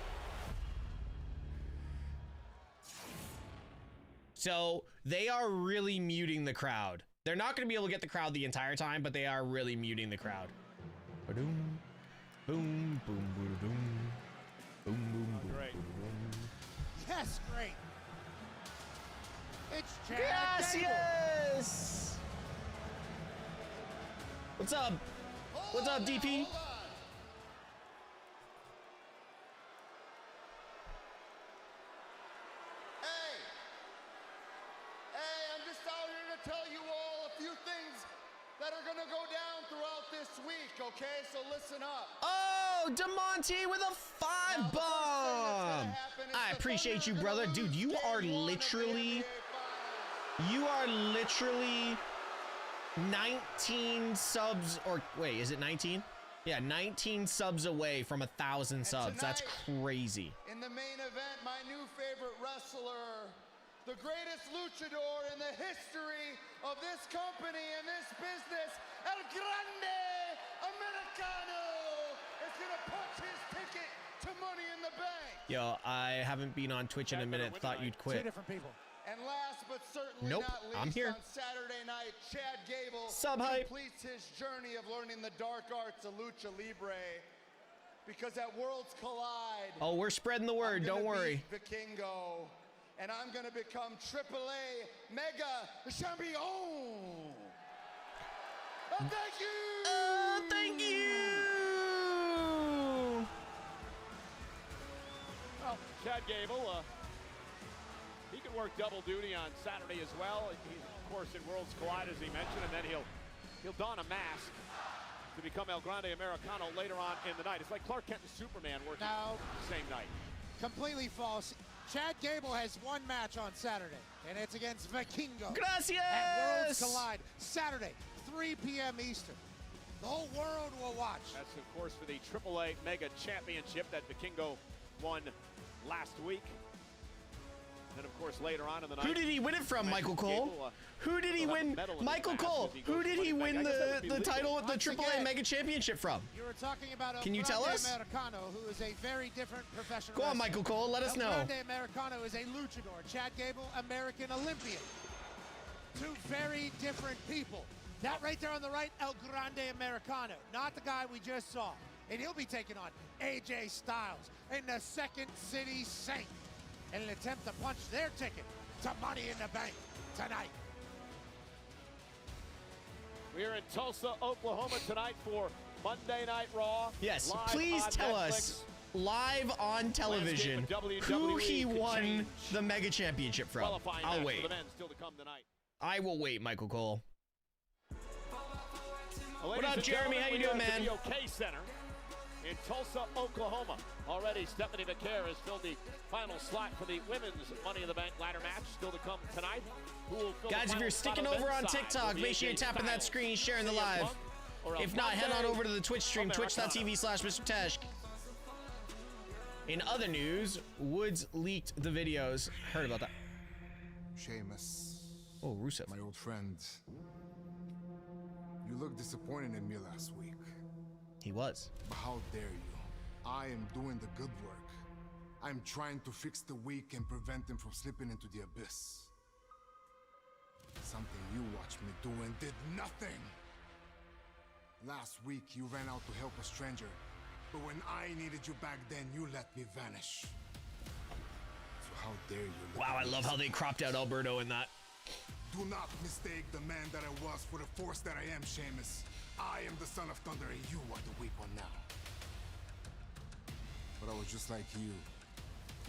So they are really muting the crowd. They're not going to be able to get the crowd the entire time, but they are really muting the crowd. Ba-doom. Boom, boom, boom, boom. Boom, boom, boom. Great. Yes, great. It's Chad Gracias! What's up? What's up, DP? Hey, I'm just out here to tell you all a few things that are gonna go down throughout this week, okay? So listen up. Oh, DeMonte with a 5-bomb! I appreciate you, brother. Dude, you are literally 19 subs, or wait, is it 19? Yeah, 19 subs away from 1,000 subs. That's crazy. In the main event, my new favorite wrestler, the greatest luchador in the history of this company and this business, El Grande Americano. It's gonna punch his ticket to Money in the Bank. Yo, I haven't been on Twitch in a minute. Thought you'd quit. Two different people. And last but certainly Nope, not least, I'm here. on Saturday night, Chad Gable Sub-hype. completes his journey of learning the dark arts of Lucha Libre. Because at Worlds Collide, Oh, we're spreading the word. Don't worry. Vikingo, and I'm gonna become AAA Mega Champion. Thank you. Thank you. Well, Chad Gable, he can work double duty on Saturday as well. He's, of course, in Worlds Collide, as he mentioned, and then he'll don a mask to become El Grande Americano later on in the night. It's like Clark Kent and Superman working the same night. Completely false. Chad Gable has one match on Saturday, and it's against Vikingo. Gracias! At Worlds Collide, Saturday, 3 p.m. Eastern. The whole world will watch. That's, of course, for the AAA Mega Championship that Vikingo won last week. And, of course, later on in the night... Who did he win it from, Michael Cole? Who did he win? Michael Cole, who did he win the title of the AAA Mega Championship from? You were talking about Can you tell us? Americano, who is a very different professional Go on, wrestler. Michael Cole, let us know. El Grande Americano is a luchador. Chad Gable, American Olympian. Two very different people. That right there on the right, El Grande Americano, not the guy we just saw. And he'll be taking on AJ Styles in the Second City Saint in an attempt to punch their ticket to Money in the Bank tonight. We are in Tulsa, Oklahoma tonight for Monday Night Raw. Yes, live please on tell Netflix. us live on television Landscape of who WWE he could won change. the Mega Championship from. Qualifying I'll match wait. for the men still to come tonight. I will wait, Michael Cole. Well, What ladies up, and Jeremy? gentlemen, How you we doing, are at man? the PEACOCK Center in Tulsa, Oklahoma. Already, Stephanie McCare has filled the final slot for the women's Money in the Bank ladder match. Still to come tonight. Who will fill Guys, the if you're final sticking spot over men's on side? TikTok, Will be make sure you're AJ tapping that Styles, screen, sharing the CM live. Punk, or El If not, head on Grande over to the Twitch stream, Americano. twitch.tv/MrTeshk. In other news, Woods leaked the videos. Heard about that. Sheamus. Oh, Rusev. My old friend. You looked disappointed in me last week. He was. But how dare you? I am doing the good work. I'm trying to fix the weak and prevent them from slipping into the abyss. Something you watched me do and did nothing. Last week, you ran out to help a stranger. But when I needed you back then, you let me vanish. So how dare you look Wow, at I me love this how they way? cropped out Alberto in that. Do not mistake the man that I was for the force that I am, Sheamus. I am the son of thunder and you are the weak one now. But I was just like you.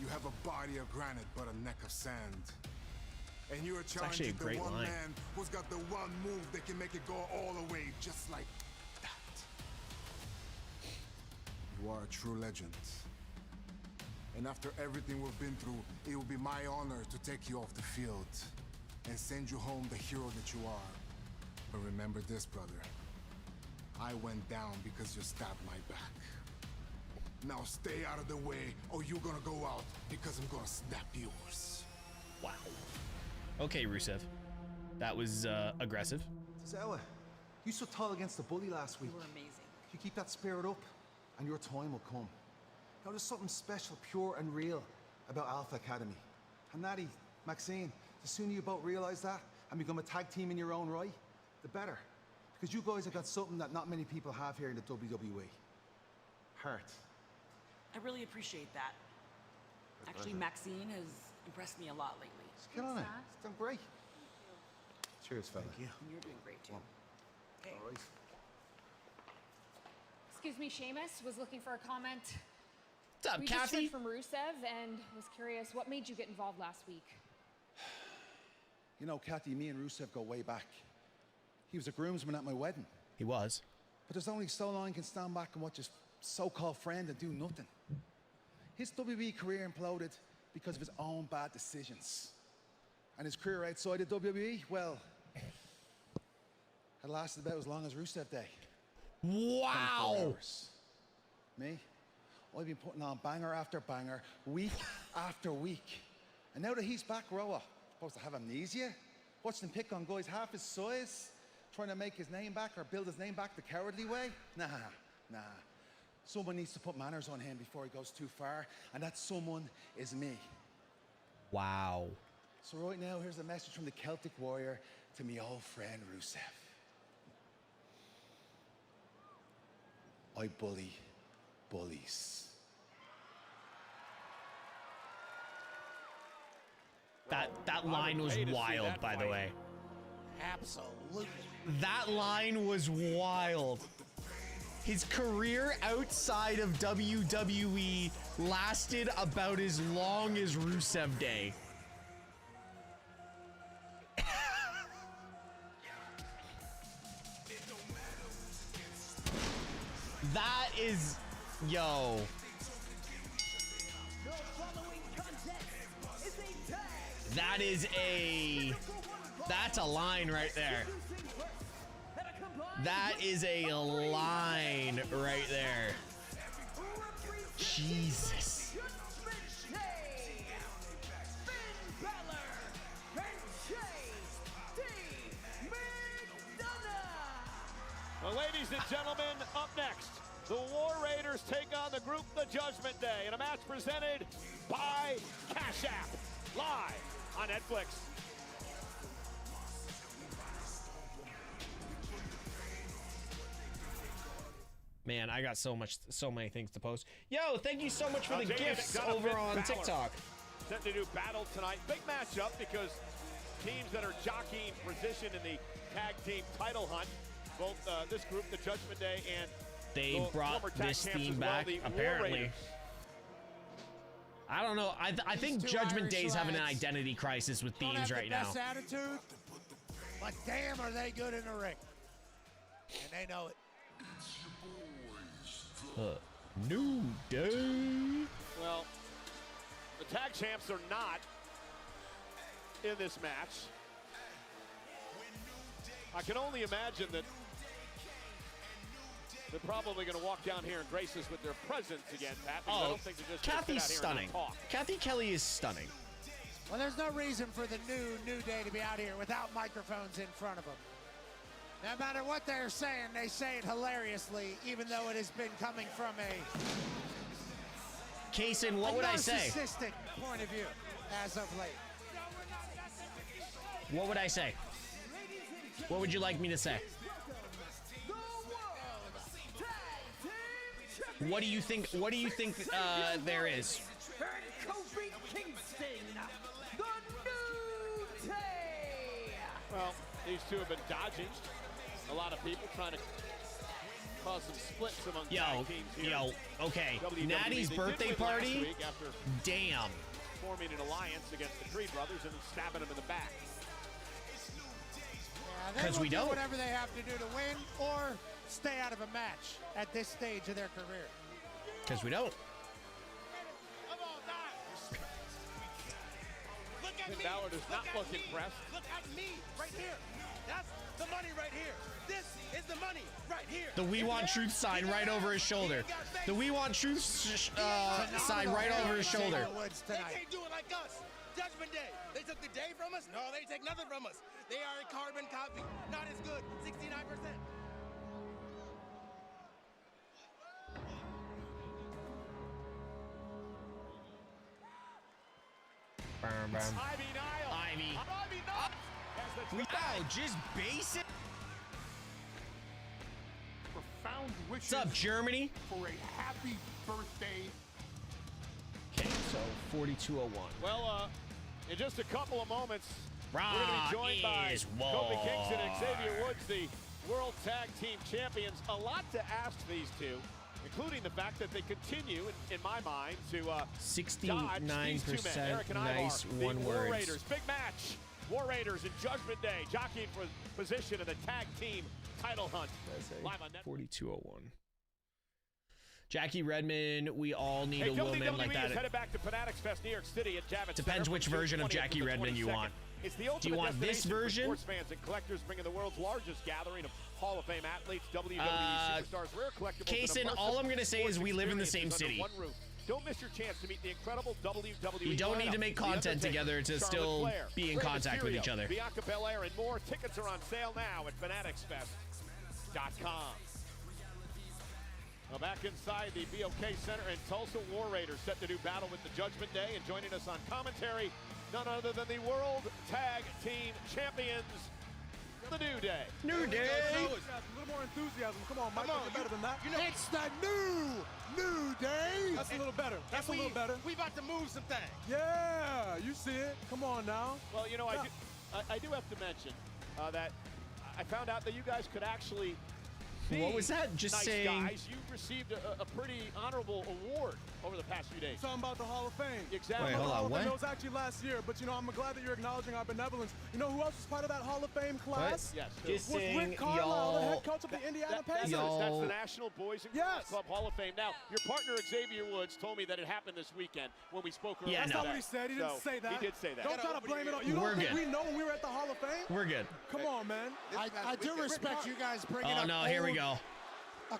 You have a body of granite but a neck of sand. And you're actually a challenging the great one line. man who's got the one move that can make it go all the way, just like that. You are a true legend. And after everything we've been through, it will be my honor to take you off the field and send you home the hero that you are. But remember this, brother. I went down because you stabbed my back. Now stay out of the way, or you're gonna go out because I'm gonna snap yours. Wow. Okay, Rusev. That was aggressive. Zella, you stood tall against the bully last week. You were amazing. You keep that spirit up, and your time will come. Now, there's something special, pure and real about Alpha Academy. And Natty, Maxine, the sooner you both realize that and become a tag team in your own right, the better. Because you guys have got something that not many people have here in the WWE. Heart. I really appreciate that. Actually, Maxine has impressed me a lot lately. Just get on it. It's done great. Cheers, fella. And you're doing great, too. Okay. All right. Excuse me, Sheamus was looking for a comment. What's up, we Kathy? just heard from Rusev and was curious, what made you get involved last week? You know, Kathy, me and Rusev go way back. He was a groomsman at my wedding. He was. But there's only so long you can stand back and watch his so-called friend and do nothing. His WWE career imploded because of his own bad decisions. And his career outside of WWE, well, had lasted about as long as Rusev Day. Wow! 24 hours. Me? I've been putting on banger after banger, week after week. And now that he's back, Roa, supposed to have amnesia? Watching him pick on guys half his size? Trying to make his name back or build his name back the cowardly way? Nah. Someone needs to put manners on him before he goes too far, and that someone is me. Wow. So right now, here's a message from the Celtic Warrior to me old friend Rusev. I bully bullies. That line was wild, by the way. Absolutely. That line was wild. His career outside of WWE lasted about as long as Rusev Day. That is, yo. That is that's a line right there. That is a line right there. Jesus. Well, ladies and gentlemen, up next, the War Raiders take on the group The Judgment Day in a match presented by Cash App, live on Netflix. Man, I got so many things to post. Yo, thank you so much for the gifts over on TikTok. Set to do battle tonight. Big matchup because teams that are jockeying position in the tag team title hunt. Both this group, the Judgment Day, and they brought this theme back, apparently. I don't know. I think Judgment Day's having an identity crisis with themes right now. Best attitude, but damn, are they good in the ring? And they know it. New Day. Well, the tag champs are not in this match. I can only imagine that they're probably going to walk down here and grace us with their presence again, Pat. I don't think they're just Kathy's stunning. Kathy Kelly is stunning. Well, there's no reason for the New Day to be out here without microphones in front of them. No matter what they're saying, they say it hilariously, even though it has been coming from a Kaysen, what would I say? Narcissistic point of view as of late. What would I say? What would you like me to say? What do you think? What do you think there is? Well, these two have been dodging a lot of people, trying to cause some splits among tag teams here. Okay. WWE. Natty's birthday party. After damn. Forming an alliance against the Creed brothers and stabbing them in the back. Because we don't. Whatever they have to do to win or stay out of a match at this stage of their career. Because we don't. Finn Balor does not look impressed. Look at me right here. That's the money right here. This is the money right here. The We Want Truth sign right over his shoulder. The We Want Truth sign right over his shoulder. They can't do it like us. Judgment Day. They took the day from us? No, they take nothing from us. They are a carbon copy. Not as good. 69%. Ivy Nile. Ivy. Wow, just basic. Profound wishes. What's up, Germany? For a happy birthday. Okay, so 4201. Well, in just a couple of moments, Raw we're going to be joined by is Kofi war. Kingston and Xavier Woods, the World Tag Team Champions. A lot to ask these two, including the fact that they continue, in my mind, to 69% Eric and nice Ivar, one the War words. Raiders. Big match. War Raiders and Judgment Day jockeying for position in the tag team title hunt. Live on Netflix. 4201. Jackie Redmond, we all need a woman WWE like that. is headed back to Fanatics Fest New York City at Javits Depends Center which from June version of 20th Jackie to the Redmond you 22nd. want. It's the Do you ultimate want this destination for version? sports fans and collectors, bringing the world's largest gathering of Hall of Fame athletes, WWE superstars, rare collectibles. Kaysen, all I'm going to say is we live in the same city. One roof. Don't miss your chance to meet the incredible WWE. You don't need to make content together to still be in contact with each other. Bianca Belair and more. Tickets are on sale now at fanaticsfest.com. Well, back inside the BOK Center in Tulsa, War Raiders set to do battle with the Judgment Day, and joining us on commentary, none other than the World Tag Team Champions, the New Day. New Day. A little more enthusiasm. Come on, Mike. You're better than that. You know, it's the New Day. That's a little better. That's a little better. We about to move some things. Yeah, you see it. Come on now. Well, you know, I do have to mention that I found out that you guys could actually be what was that? Just nice saying. guys. You received a pretty honorable award over the past few days. Talking about the Hall of Fame. Exactly. Wait, hold on, what? It was actually last year, but you know, I'm glad that you're acknowledging our benevolence. You know who else was part of that Hall of Fame class? Yes. Just was saying, Rick Carlisle, the head coach of the Indiana Pacers. That's the National Boys and Girls Club Hall of Fame. Now, your partner Xavier Woods told me that it happened this weekend when we spoke earlier. Yeah, That's not what he said. He didn't say that. He did say that. Don't try to blame it on you. Don't think we know when we were at the Hall of Fame? We're good. Come on, man. I do respect you guys bringing up. Oh no, here we go.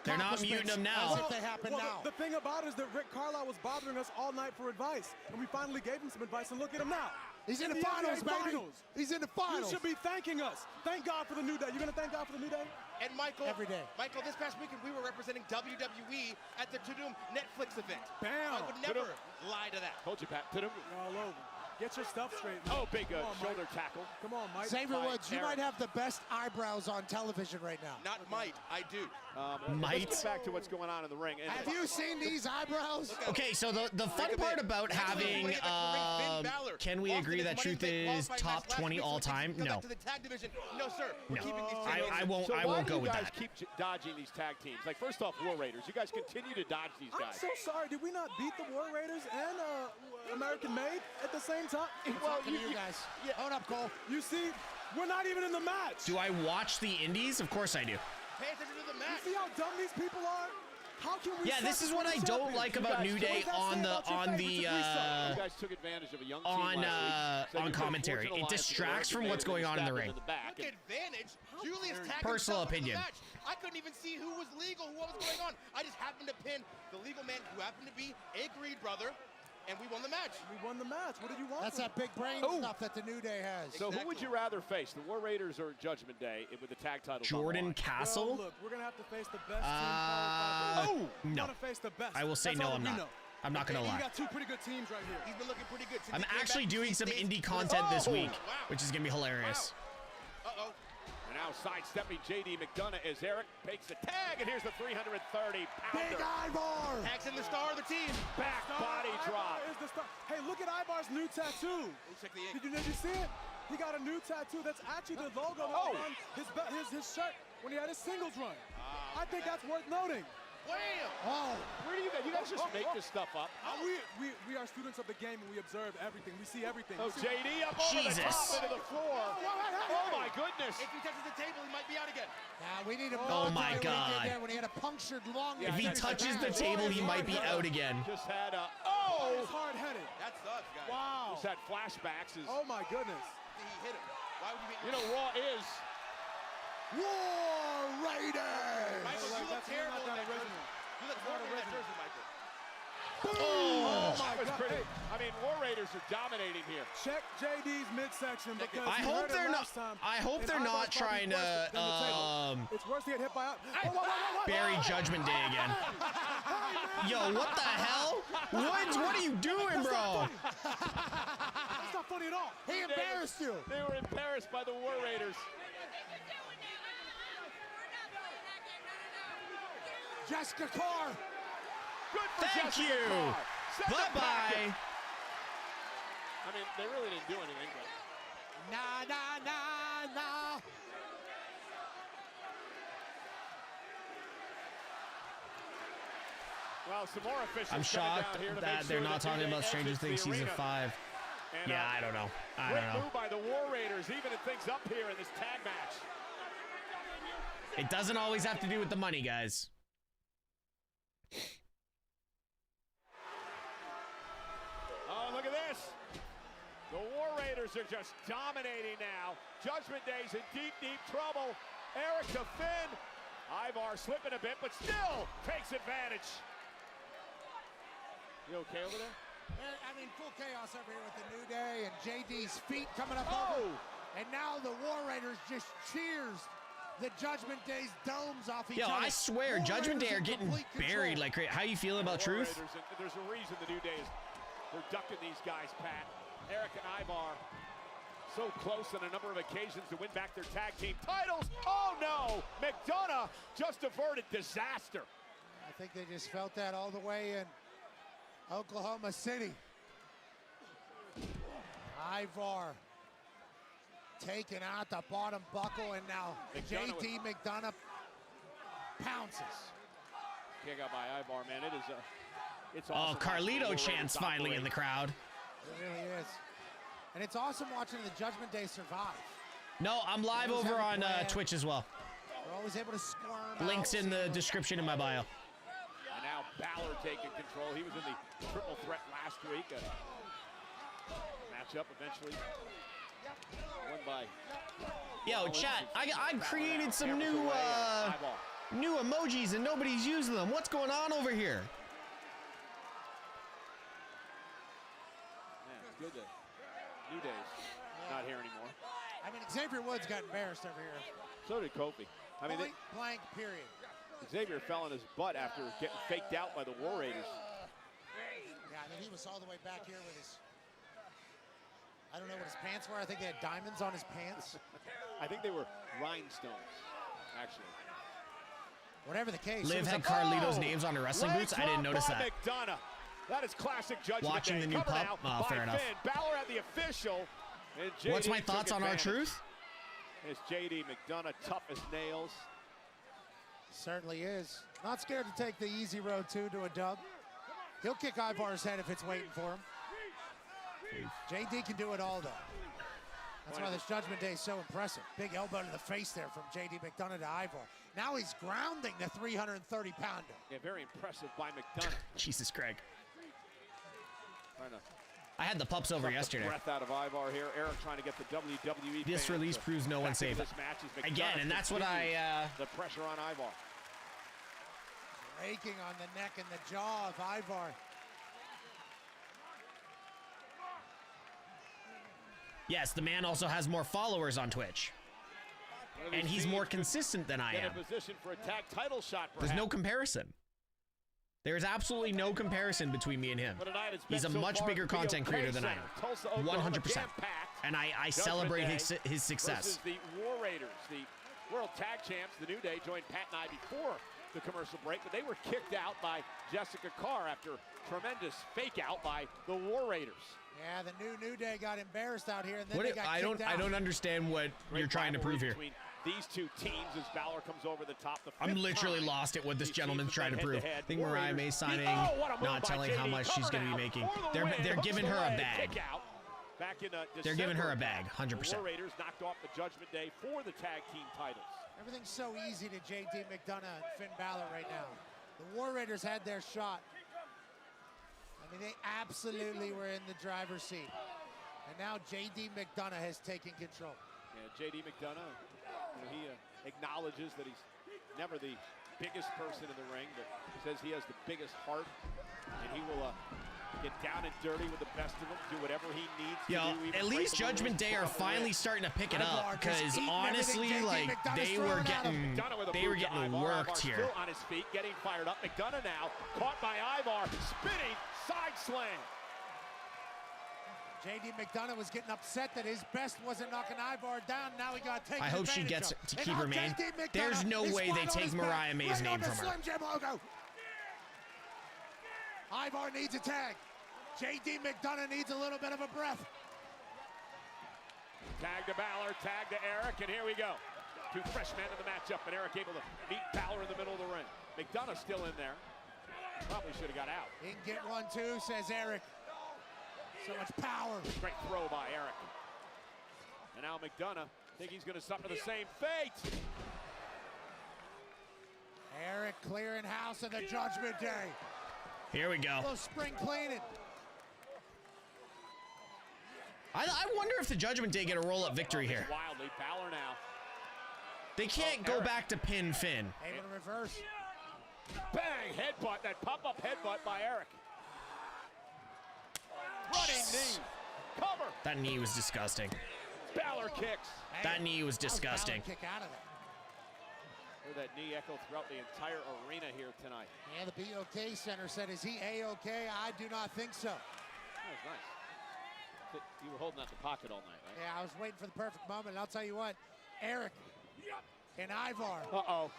They're not muting them now. As if they happen now. The thing about it is that Rick Carlisle was bothering us all night for advice, and we finally gave him some advice, and look at him now. He's in the finals, baby. He's in the finals. You should be thanking us. Thank God for the New Day. You're going to thank God for the New Day? And Michael, every day. Michael, this past weekend we were representing WWE at the Tudum Netflix event. Bam! I would never lie to that. Told you, Pat. Tudum. All over. Get your stuff straight. Oh, big shoulder tackle. Come on, Mike. Xavier Woods, you might have the best eyebrows on television right now. Not might, I do. Might. Let's get back to what's going on in the ring. Have you seen these eyebrows? Okay, so the fun part about having, can we agree that Truth is top 20 all time? No. To the tag division. No, sir. No. I won't go with that. Keep dodging these tag teams? Like, first off, War Raiders. You guys continue to dodge these guys. I'm so sorry. Did we not beat the War Raiders and American Made at the same time? Well, you guys. Yeah. Hold up, Cole. You see, we're not even in the match. Do I watch the indies? Of course I do. Pay attention to the match. You see how dumb these people are? How can we? Yeah, this is what I don't like about New Day on you guys took advantage of a young team on commentary. It distracts from what's going on in the ring. Took advantage. Julius tagged Personal himself into the opinion. match. I couldn't even see who was legal, what was going on. I just happened to pin the legal man who happened to be a Greed brother. And we won the match. We won the match. What did you want? That's that big brain stuff that the New Day has. So who would you rather face, the War Raiders or Judgment Day with the tag titles? Jordan Castle? Well, look, we're gonna have to face the best team. No. Face the best. I will say no. I'm not. I'm not gonna lie. You got two pretty good teams right here. He's been looking pretty good. I'm actually doing some indie content this week, which is gonna be hilarious. Uh-oh. And now sidestepping JD McDonough as Eric makes the tag, and here's the 330-pounder. Big Ivar! Tags in the star of the team. Back body drop. Is the star. Hey, look at Ivar's new tattoo. Check the ink. Did you see it? He got a new tattoo that's actually the logo that was on his shirt when he had his singles run. I think that's worth noting. Wham! Oh! Where do you guys just make this stuff up? We are students of the game and we observe everything. We see everything. Oh, JD up over the top into the floor. Oh my goodness! If he touches the table, he might be out again. We need him. Oh my God! When he had a punctured lung. If he touches the table, he might be out again. Just had a He's hard-headed. That sucks, guys. Wow. Just had flashbacks. Oh my goodness. He hit him. Why would you know, Raw is War Raiders. Michael, you look terrible in that jersey. You look horrible in that jersey, Michael. Oh my God. Pretty, I mean, War Raiders are dominating here. Check JD's midsection because I hope they're not. I hope they're not trying to It's worse to get hit by bury Judgment Day again. Yo, what the hell? Woods, what are you doing, bro? That's not funny at all. He embarrassed you. They were embarrassed by the War Raiders. Jessica Carr. Good for Thank Jessica you. Carr. Bye-bye. I mean, they really didn't do anything, but. Nah. Well, some more officials. I'm shocked that they're not talking about Stranger Things Season 5. Yeah, I don't know. I don't know. Move by the War Raiders, even things up here in this tag match. It doesn't always have to do with the money, guys. Oh, look at this. The War Raiders are just dominating now. Judgment Day's in deep, deep trouble. Eric to Finn. Ivar slipping a bit, but still takes advantage. You okay over there? I mean, full chaos over here with the New Day and JD's feet coming up over. And now the War Raiders just cheers the Judgment Day's domes off each Yo, other. I swear, Judgment Day are getting buried like crazy. How you feeling about Truth? There's a reason the New Day is they're ducking these guys, Pat. Eric and Ivar so close on a number of occasions to win back their tag team titles. Oh no! McDonough just averted disaster. I think they just felt that all the way in Oklahoma City. Ivar taking out the bottom buckle, and now JD McDonough pounces. Kick out by Ivar, man. It is it's awesome. Oh, Carlito chants finally in the crowd. It really is. And it's awesome watching the Judgment Day survive. No, I'm live over on Twitch as well. They're always able to squirm. Links in the description in my bio. And now Balor taking control. He was in the triple threat last week. Match up eventually. Won by. Yo, chat, I created some new emojis and nobody's using them. What's going on over here? Man, it's good that New Day's not here anymore. I mean, Xavier Woods got embarrassed over here. So did Kofi. I mean, Point blank, period. Xavier fell on his butt after getting faked out by the War Raiders. Yeah, I mean, he was all the way back here with his, I don't know what his pants were. I think they had diamonds on his pants. I think they were rhinestones, actually. Whatever the case. Liv had Carlito's names on her wrestling boots. I didn't notice that. McDonough. That is classic Judgment Watching Day. the new Covered pup? now Oh, fair by enough. Finn. Balor at the official. And JD What's my took thoughts on advantage. R-Truth? It's JD McDonough, tough as nails. Certainly is. Not scared to take the easy road, too, to a dub. He'll kick Ivar's head if it's waiting for him. JD can do it all, though. That's why this Judgment Day is so impressive. Big elbow to the face there from JD McDonough to Ivar. Now he's grounding the 330-pounder. Yeah, very impressive by McDonough. Jesus, Craig. Trying to I had the pups over suck yesterday. the breath out of Ivar here. Eric trying to get the WWE This fans release to proves no back one's into safe. this match as Again, McDonough and that's what continues the pressure on Ivar. Raking on the neck and the jaw of Ivar. Yes, the man also has more followers on Twitch. And he's more consistent than I Get am. in position for a tag title shot, There's no perhaps. comparison. There's absolutely no comparison between me and him. But tonight it's He's a been so much far bigger at the content creator than I am. Tulsa, Oklahoma, 100%. jam-packed. And I Judgment celebrate Day his success. Versus the War Raiders, the World Tag Champs, the New Day, joined Pat and I before the commercial break, but they were kicked out by Jessica Carr after tremendous fake out by the War Raiders. Yeah, the New Day got embarrassed out here, and then What they got I kicked out. don't understand what you're trying to prove here. Between these two teams as Balor comes over the top. I'm literally lost at what this gentleman's trying to prove. I think Mariah May signing, what a move not by telling how JD. much she's going to be Cover now making. for the They're win. giving her a bag. Kick out. Back in They're giving her a December, bag, 100%. The War Raiders knocked off the Judgment Day for the tag team titles. Everything's so easy to JD McDonough and Finn Balor right now. The War Raiders had their shot. I mean, they absolutely were in the driver's seat. And now JD McDonough has taken control. Yeah, JD McDonough, he acknowledges that he's never the biggest person in the ring, but says he has the biggest heart, and he will get down and dirty with the best of them, do whatever he needs to Yo, do. even at break least the rules, Judgment Day put are up a finally win. starting to pick it up, because honestly, like, they were getting worked here. Still on his feet, getting fired up. McDonough now caught by Ivar, spinning side slam. JD McDonough was getting upset that his best wasn't knocking Ivar down. Now he got taken I hope she advantage gets of. to And keep now her name. JD McDonough There's no is way flat they on take his Mariah back, May's right name on the from her. Slim Jim logo. Ivar needs a tag. JD McDonough needs a little bit of a breath. Tag to Balor, tag to Eric, and here we go. Two fresh men in the matchup, and Eric able to meet Balor in the middle of the ring. McDonough still in there. Probably should have got out. He can get one too, says Eric. So much power. Great throw by Eric. And now McDonough think he's going to suffer the same fate. Eric clearing house of the Judgment Day. Here we go. A little spring cleaning. I wonder if the Judgment Day get a roll-up victory here. Wildly, Balor now. They can't go back to pin Finn. Able to reverse. Bang, headbutt, that pop-up headbutt by Eric. Running knee, cover. That knee was disgusting. Balor kicks. That knee was disgusting. Kick out of there. Heard that knee echo throughout the entire arena here tonight. And the PEACOCK Center said, is he A-OK? I do not think so. That was nice. You were holding that in the pocket all night, right? Yeah, I was waiting for the perfect moment. And I'll tell you what, Eric and Ivar. Uh-oh.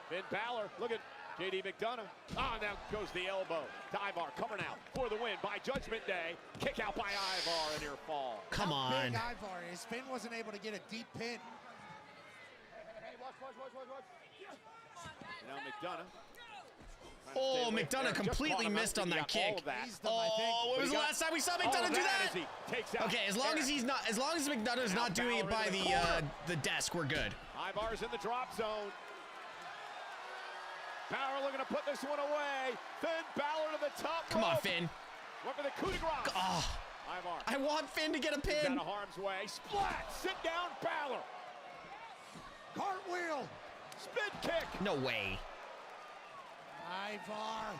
Finn Balor, look at JD McDonough. Ah, now goes the elbow. To Ivar, coming out for the win by Judgment Day. Kick out by Ivar, a near fall. Come on. Big Ivar is. Finn wasn't able to get a deep pin. Hey, watch. Now McDonough. Oh, McDonough completely missed on that kick. Oh, when was the last time we saw McDonough do that? Okay, as long as McDonough's not doing it by the desk, we're good. Ivar's in the drop zone. Balor looking to put this one away. Finn Balor to the top. Come on, Finn. Went for the coup de grace. Oh, Ivar. I want Finn to get a pin. Out of harm's way. Splat. Sit down, Balor. Cartwheel. Spin kick. No way. Ivar.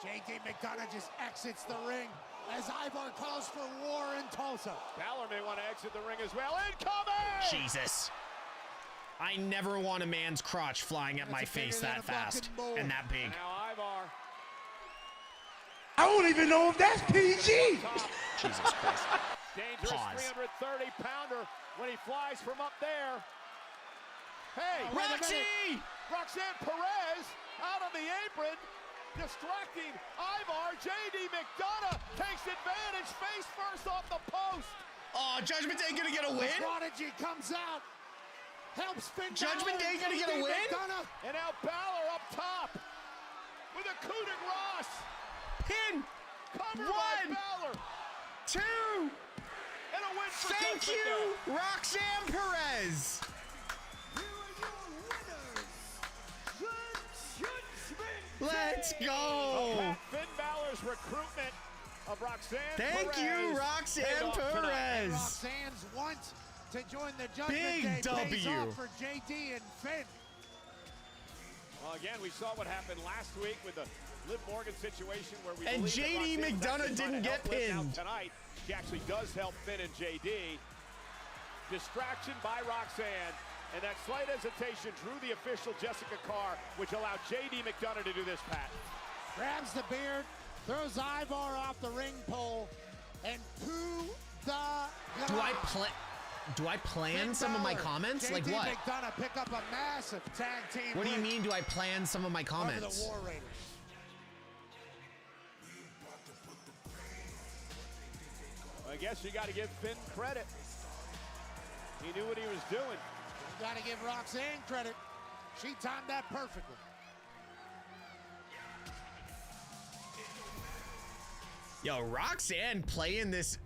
JD McDonough just exits the ring as Ivar calls for war in Tulsa. Balor may want to exit the ring as well. Incoming! Jesus. I never want a man's crotch flying at my face that fast and that big. Now Ivar. I don't even know if that's PG. Jesus Christ. Dangerous Pause. 330-pounder when he flies from up there. Hey, Roxanne Perez out on the apron, distracting Ivar. JD McDonough takes advantage, face first off the post. Oh, Judgment Day gonna get a win? Prodigy comes out, helps Finn. Judgment Day gonna get a win? McDonough. And now Balor up top with a coup de grace. Pin. Covered by Balor. 2. And a win for Thank Judgment you, Day. Roxanne Perez. Let's go. Finn Balor's recruitment of Roxanne Thank Perez. you, Roxanne Perez. Roxanne's want to join the Judgment Big Day W. pays off for JD and Finn. Well, again, we saw what happened last week with the Liv Morgan situation where we And believe that JD Roxanne was McDonough actually trying didn't to get help Liv. Now pinned. tonight, she actually does help Finn and JD. Distraction by Roxanne. And that slight hesitation drew the official Jessica Carr, which allowed JD McDonough to do this, Pat. Grabs the beard, throws Ivar off the ring pole, and to the Do I plan some of my comments? JD Like what? McDonough pick up a massive tag team. What do you win mean, do I plan some of my over comments? the War Raiders. I guess you got to give Finn credit. He knew what he was doing. You got to give Roxanne credit. She timed that perfectly. Yo, Roxanne playing this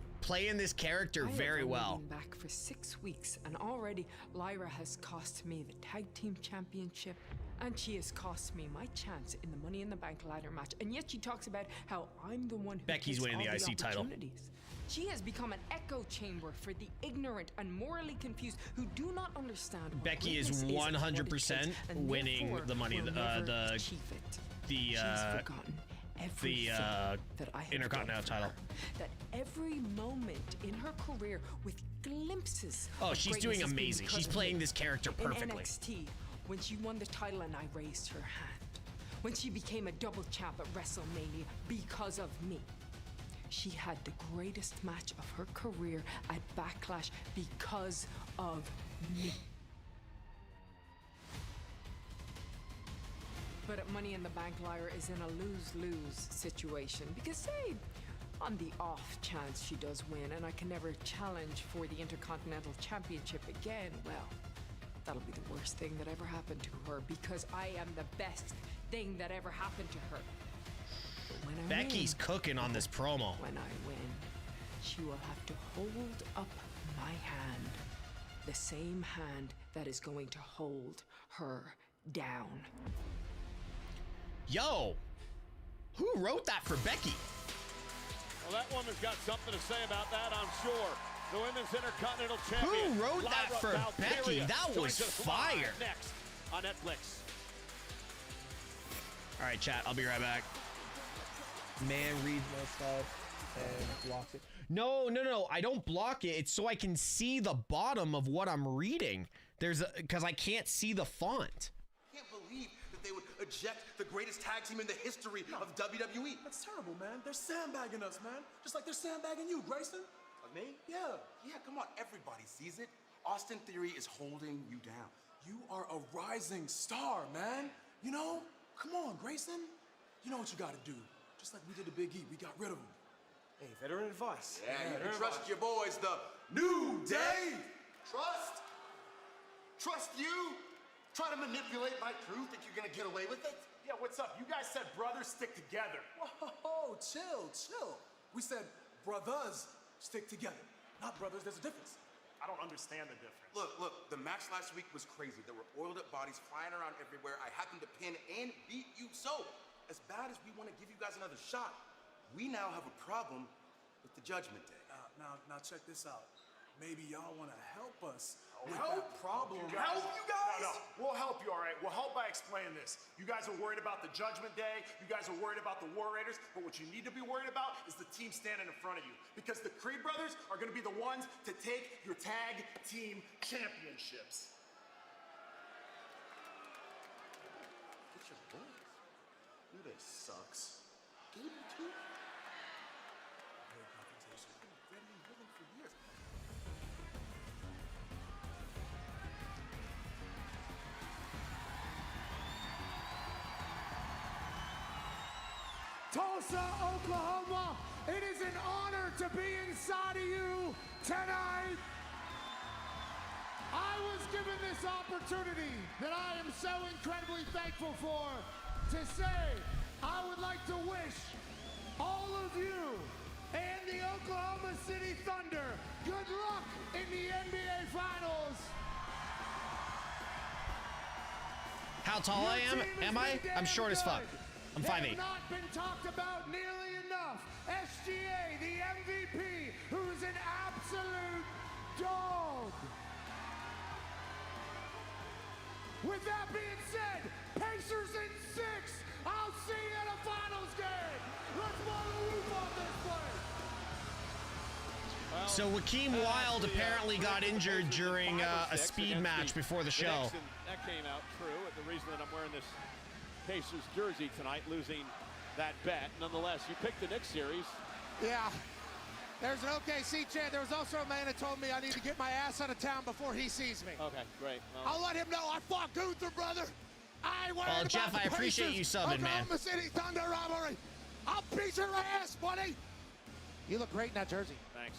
character very well. I've been back for 6 weeks, and already Lyra has cost me the tag team championship, and she has cost me my chance in the Money in the Bank ladder match. And yet she talks about how I'm the one who Becky's takes winning all the IC title. opportunities. She has become an echo chamber for the ignorant and morally confused who do not understand what Becky is greatness and what it 100% takes, and winning therefore the money, will never achieve it. She's forgotten everything that I have Intercontinental done for title. her. That every moment in her career with glimpses Oh, of she's greatness doing has been amazing. because She's of playing me. this character perfectly. In NXT, when she won the title and I raised her hand. When she became a double champ at WrestleMania because of me. She had the greatest match of her career at Backlash because of me. But at Money in the Bank, Lyra is in a lose-lose situation because, say, on the off chance she does win and I can never challenge for the Intercontinental Championship again, well, that'll be the worst thing that ever happened to her because I am the best thing that ever happened to her. But when I Becky's win, cooking on this promo. when I win, she will have to hold up my hand. The same hand that is going to hold her down. Yo, who wrote that for Becky? Well, that woman's got something to say about that, I'm sure. The Women's Intercontinental Champion. Who wrote that Lyra for Valkyria Becky? That was joins us fire. live next on Netflix. All right, chat, I'll be right back. Man reads my stuff and blocks it. No, I don't block it. It's so I can see the bottom of what I'm reading. because I can't see the font. Can't believe that they would eject the greatest tag team in the history of WWE. That's terrible, man. They're sandbagging us, man. Just like they're sandbagging you, Grayson. Like me? Yeah. Yeah, come on. Everybody sees it. Austin Theory is holding you down. You are a rising star, man. You know? Come on, Grayson. You know what you gotta do. Just like we did to Big E. We got rid of him. Hey, veteran advice. Yeah, you can trust your boys, the New Day. Trust? Trust you? Try to manipulate my truth? Think you're gonna get away with it? Yeah, what's up? You guys said brothers stick together. Whoa, chill. We said brothers stick together. Not brothers, there's a difference. I don't understand the difference. Look, the match last week was crazy. There were oiled up bodies flying around everywhere. I happened to pin and beat you. So, as bad as we want to give you guys another shot, we now have a problem with the Judgment Day. Now check this out. Maybe y'all want to help us with Help? that problem. Help you guys? No, we'll help you, all right? We'll help by explaining this. You guys are worried about the Judgment Day. You guys are worried about the War Raiders. But what you need to be worried about is the team standing in front of you. Because the Creed brothers are going to be the ones to take your tag team championships. Get your boys. New Day sucks. Gable too? Great confrontation. I've been ready and willing for years. Tulsa, Oklahoma, it is an honor to be inside of you tonight. I was given this opportunity that I am so incredibly thankful for to say I would like to wish all of you and the Oklahoma City Thunder good luck in the NBA Finals. How tall I am? Am I? I'm short as fuck. I'm 5'8". Have not been talked about nearly enough. SGA, the MVP, who's an absolute dog. With that being said, Pacers in 6. I'll see you at a finals game. Let's blow the roof off this place. So Joaquin Wilde apparently got injured during a speed match before the show. That came out true. The reason that I'm wearing this Pacers jersey tonight, losing that bet. Nonetheless, you picked the Knicks series. Yeah. There's an OKC chant. There was also a man that told me I need to get my ass out of town before he sees me. Okay, great. I'll let him know I fought Gunther, brother. I worried about Jeff, the I appreciate you Pacers, subbing, man. Oklahoma City Thunder rivalry. I'll beat your ass, buddy. You look great in that jersey. Thanks.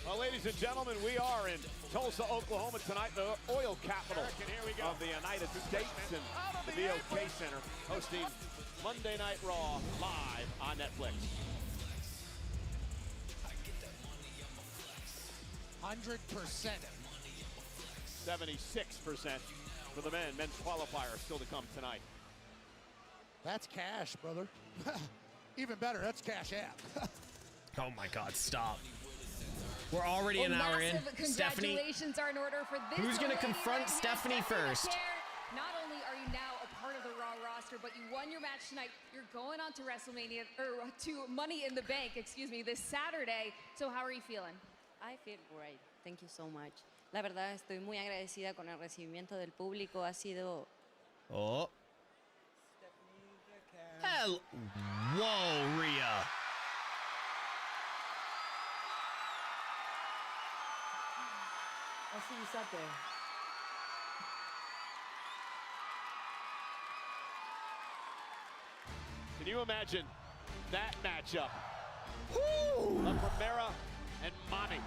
Well, ladies and gentlemen, we are in Tulsa, Oklahoma tonight, the oil capital of the United States, and the BOK Center hosting Monday Night Raw live on Netflix. 100%. 76% for the men. Men's qualifier still to come tonight. That's cash, brother. Even better, that's cash app. Oh my God, stop. We're already an hour in. Stephanie, Congratulations are in order for this. who's going to confront Stephanie first? Not only are you now a part of the Raw roster, but you won your match tonight. You're going on to WrestleMania, or to Money in the Bank, excuse me, this Saturday. So how are you feeling? I feel great. Thank you so much. La verdad, estoy muy agradecida con el recibimiento del público. Ha sido... Oh. Hell. Whoa, Rhea. I'll see you Saturday. Can you imagine that matchup? La Primera and Mommy.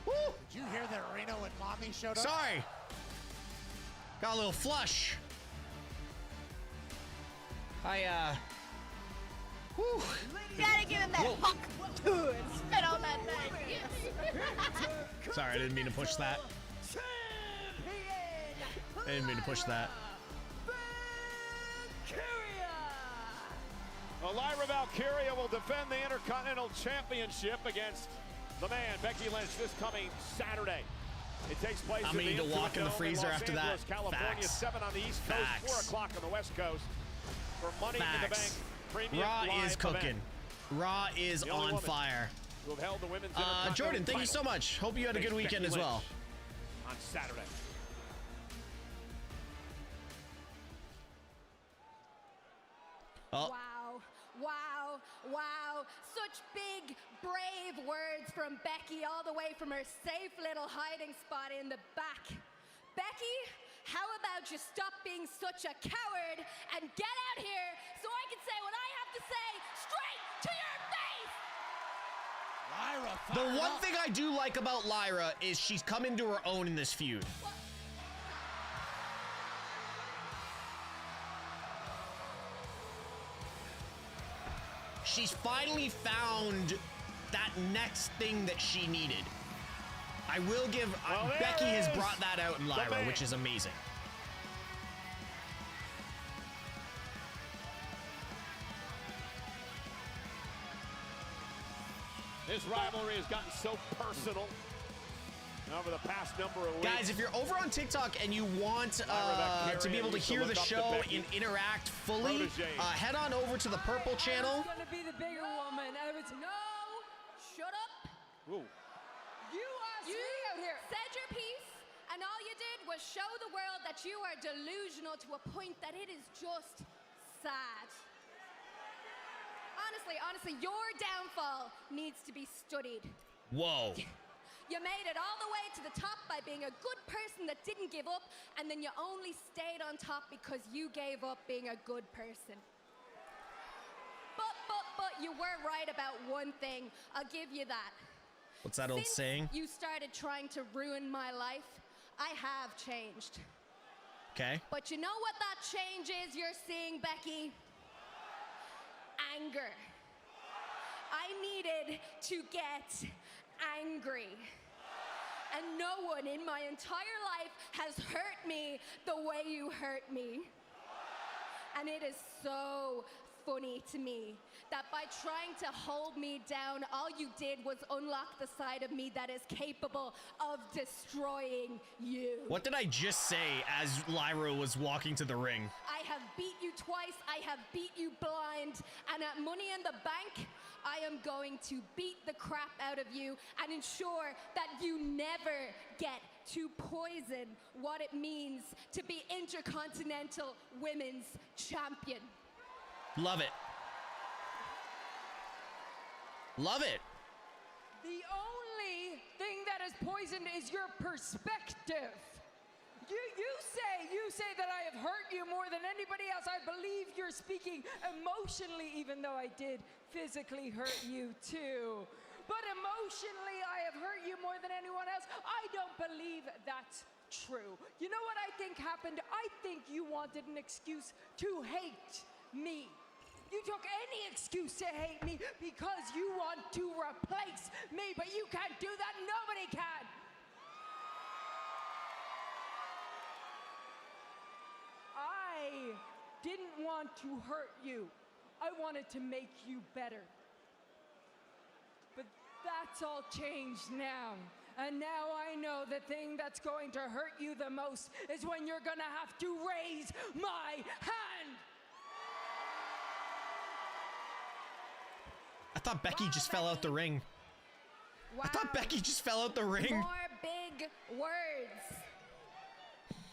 Did you hear that Reno and Mommy showed up? Sorry. Got a little flush. You gotta give him that huck to it. Spit on that thing. Sorry, I didn't mean to push that. I didn't mean to push that. Lyra Valkyria will defend the Intercontinental Championship against the man, Becky Lynch, this coming Saturday. It takes place I'm gonna need to walk in the freezer after that. Angeles, California, Facts. 7 on the East Coast, 4 o'clock on the West Coast. For Money in the Bank Facts. Premium Raw Live is cooking. event. Raw is The only on woman fire. who have held the women's Jordan, thank you so much. Hope you had a good weekend as well. On Saturday. Oh. Wow, wow, wow. Such big, brave words from Becky all the way from her safe little hiding spot in the back. Becky, how about you stop being such a coward and get out here so I can say what I have to say straight to your face? Lyra, The one thing I do like about Lyra is she's come into her own in this feud. She's finally found that next thing that she needed. I will give Becky has brought that out in Lyra, which is amazing. This rivalry has gotten so personal over the past number of weeks. Guys, if you're over on TikTok and you want to be able to hear the show and interact fully, head on over to the Purple channel. I was gonna be the bigger woman. No, shut up. Ooh. You out here said your piece, and all you did was show the world that you are delusional to a point that it is just sad. Honestly, your downfall needs to be studied. Whoa. You made it all the way to the top by being a good person that didn't give up, and then you only stayed on top because you gave up being a good person. But you were right about one thing. I'll give you that. What's that old saying? You started trying to ruin my life. I have changed. Okay. But you know what that change is you're seeing, Becky? Anger. I needed to get angry. And no one in my entire life has hurt me the way you hurt me. And it is so funny to me that by trying to hold me down, all you did was unlock the side of me that is capable of destroying you. What did I just say as Lyra was walking to the ring? I have beat you twice, I have beat you blind, and at Money in the Bank, I am going to beat the crap out of you and ensure that you never get to poison what it means to be Intercontinental Women's Champion. Love it. Love it. The only thing that is poisoned is your perspective. You say that I have hurt you more than anybody else. I believe you're speaking emotionally, even though I did physically hurt you too. But emotionally, I have hurt you more than anyone else. I don't believe that's true. You know what I think happened? I think you wanted an excuse to hate me. You took any excuse to hate me because you want to replace me, but you can't do that. Nobody can. I didn't want to hurt you. I wanted to make you better. But that's all changed now. And now I know the thing that's going to hurt you the most is when you're gonna have to raise my hand. I thought Becky just fell out the ring. Wow. I thought Becky just fell out the ring. More big words.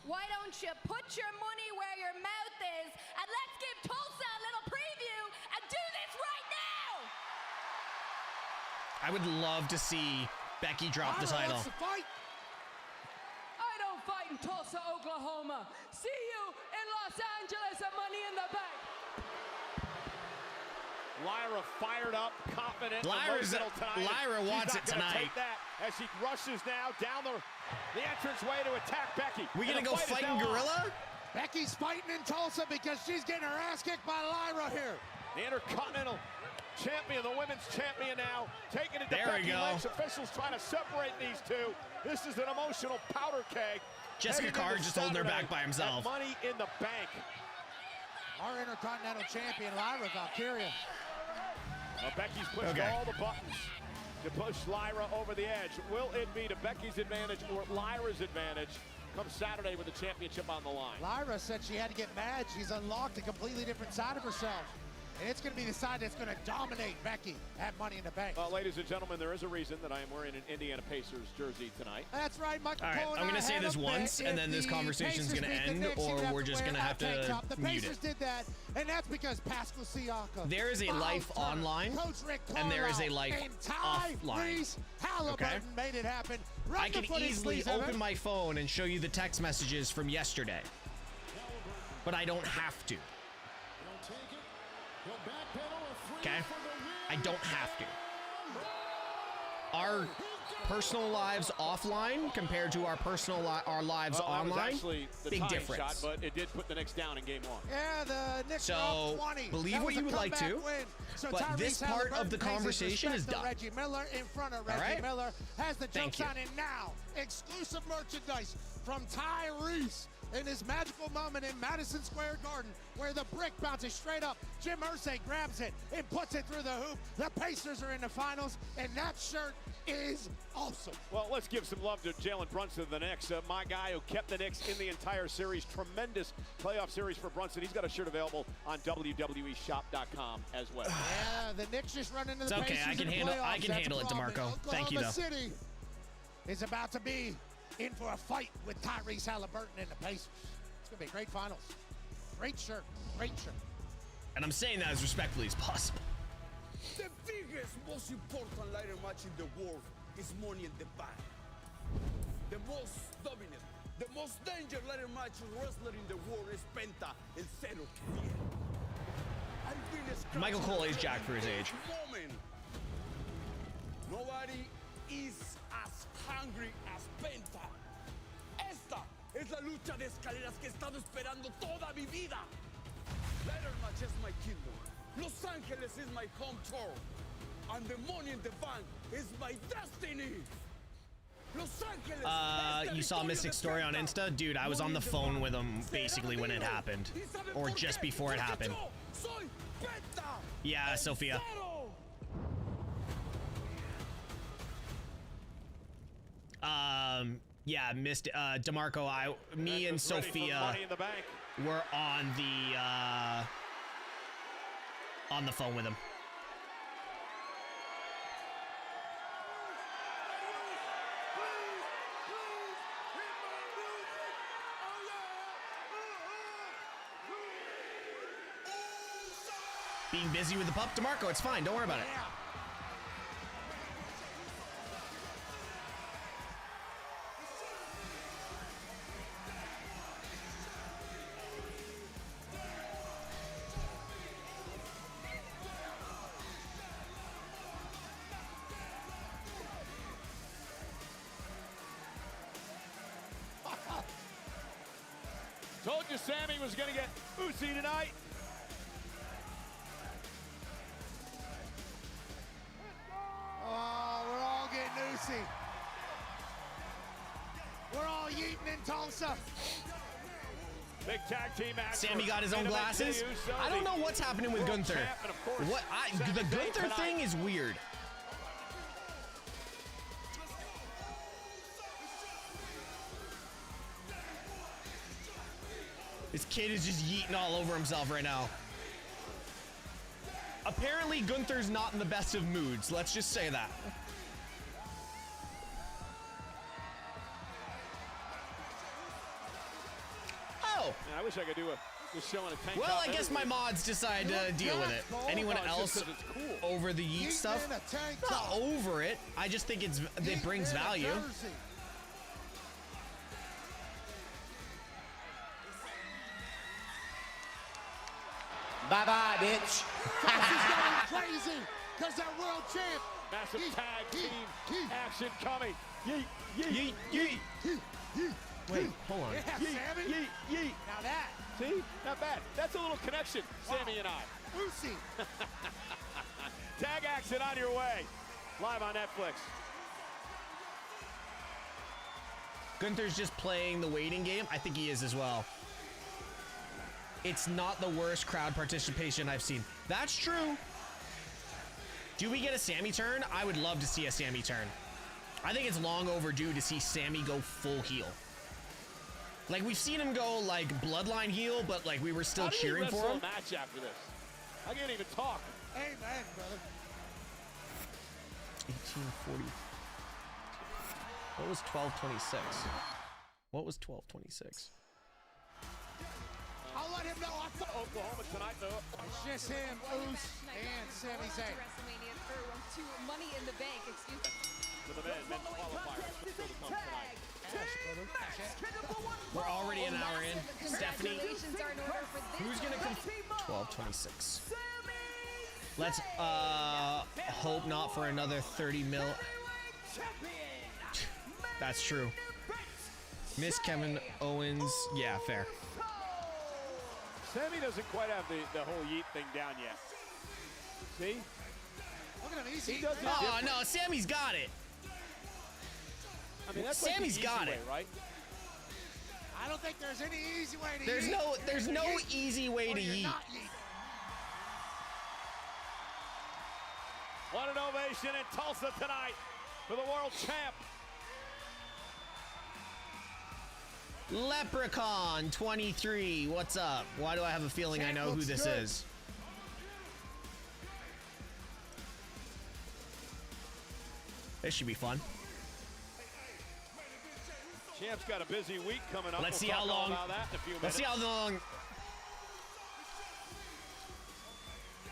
Why don't you put your money where your mouth is and let's give Tulsa a little preview and do this right now! I would love to see Becky drop the title. I don't fight in Tulsa, Oklahoma. See you in Los Angeles at Money in the Bank. Lyra fired up, confident. Lyra wants it tonight. Take that as she rushes now down the entranceway to attack Becky. We gonna go fighting Gorilla? Becky's fighting in Tulsa because she's getting her ass kicked by Lyra here. The Intercontinental Champion, the women's champion now, taking it to There Becky we go. Lynch. Officials trying to separate these two. This is an emotional powder keg. Jessica Carr just holding her back by himself. Money in the Bank. Our Intercontinental Champion, Lyra Valkyria. Well, Becky's pushed all the buttons to push Lyra over the edge. Will it be to Becky's advantage or Lyra's advantage come Saturday with the championship on the line? Lyra said she had to get mad. She's unlocked a completely different side of herself. And it's going to be the side that's going to dominate Becky at Money in the Bank. Well, ladies and gentlemen, there is a reason that I am wearing an Indiana Pacers jersey tonight. That's right, Michael. All right, Cole and I'm going I to say had this a once, bet and then if this the conversation's Pacers going to beat the end, Knicks, or you'd we're just wear going to a have tank to top. The mute Pacers it. did that, and that's because Pascal Siakam, There is a Miles life Turner, online, Coach Rick and there is a Carlisle, life and offline. Tyrese Halliburton Okay? made it happen. I Run can the footage, easily please, Evan. open my phone and show you the text messages from yesterday, but I don't have to. Okay? I don't have to. Our personal lives offline compared to our our lives Well, that was online, actually the big tying difference. shot, but it did put the Knicks down in game one. Yeah, the Knicks So, are up 20. believe That what was you a would like to, comeback win. So but Tyrese this part of Halliburton the pays his conversation is respect to done. Reggie Miller in front of All Reggie right? Miller has the jump Thank you. shot in now. Exclusive merchandise from Tyrese in his magical moment in Madison Square Garden where the brick bounces straight up. Jim Irsay grabs it and puts it through the hoop. The Pacers are in the finals, and that shirt is awesome. Well, let's give some love to Jalen Brunson of the Knicks, my guy who kept the Knicks in the entire series. Tremendous playoff series for Brunson. He's got a shirt available on www.shop.com as well. Yeah, the Knicks just run into the It's okay, Pacers I can in the handle- playoffs. I can That's handle a it, problem. DeMarco. Thank you, though. Oklahoma City is about to be in for a fight with Tyrese Halliburton and the Pacers. It's going to be a great finals. Great shirt. Great shirt. And I'm saying that as respectfully as possible. The biggest, most important ladder match in the world is Money in the Bank. The most dominant, the most dangerous ladder match wrestler in the world is Penta El Cero Kier. Michael Cole is Jack for his age. Moment. Nobody is as hungry as Penta. Esta es la lucha de escaleras que he estado esperando toda mi vida. Ladder match is my kingdom. Los Angeles is my home turf. And the Money in the Bank is my destiny. Los Angeles. You saw Mystic's story on Insta? Dude, I was on the phone with him basically when it happened. Or just before it happened. Yeah, Sophia. Yeah, missed DeMarco, me and Sophia were on the phone with him. Being busy with the pup, DeMarco, it's fine. Don't worry about it. Told you Sammy was going to get Uzi tonight. Oh, we're all getting Uzi. We're all yeeting in Tulsa. Big tag team match. Sammy got his own glasses. I don't know what's happening with Gunther. The Gunther thing is weird. This kid is just yeeting all over himself right now. Apparently, Gunther's not in the best of moods. Let's just say that. Oh. Yeah, I wish I could do a show in a tank Well, top I guess every my week. mods decide to deal with it. Anyone No, it's just else 'cause it's cool. over the yeet stuff? Not over it. I just think it brings value. Bye-bye, bitch. Texas going crazy because they're world champ. Massive tag team action coming. Yeet, yeet, yeet, yeet. Wait, hold on. Yeah, Sammy. Yeet, yeet. Now that. See? Not bad. That's a little connection, Sammy and I. Lucy. Tag action on your way. Live on Netflix. Gunther's just playing the waiting game. I think he is as well. It's not the worst crowd participation I've seen. That's true. Do we get a Sammy turn? I would love to see a Sammy turn. I think it's long overdue to see Sammy go full heel. Like, we've seen him go, like, bloodline heel, but, like, we were still cheering for him. Match after this? I can't even talk. Amen, brother. 1840. What was 1226? What was 1226? I'll let him know. Oklahoma tonight, though. It's just him, Oos, and Sami Zayn. WrestleMania to Money in the Bank, excuse me. For the men's qualifiers still to come tonight. We're already an hour in. Stephanie, Congratulations are in order for this who's gonna come? 1226. Let's hope not for another 30 mil. That's true. Miss Kevin Owens. Yeah, fair. Sami doesn't quite have the whole yeet thing down yet. See? Look at him, he's he does it Oh different. no, Sammy's got it. I mean, that's Sammy's like the got easy it. way, right? I don't think there's any easy way to There's yeet. there's no easy way to yeet. What an ovation in Tulsa tonight for the world champ. Leprechaun 23, what's up? Why do I have a feeling I know who this is? This should be fun. Champ's got a busy week coming up. Let's We'll see how talk all long. about that in a few minutes. Let's see how long.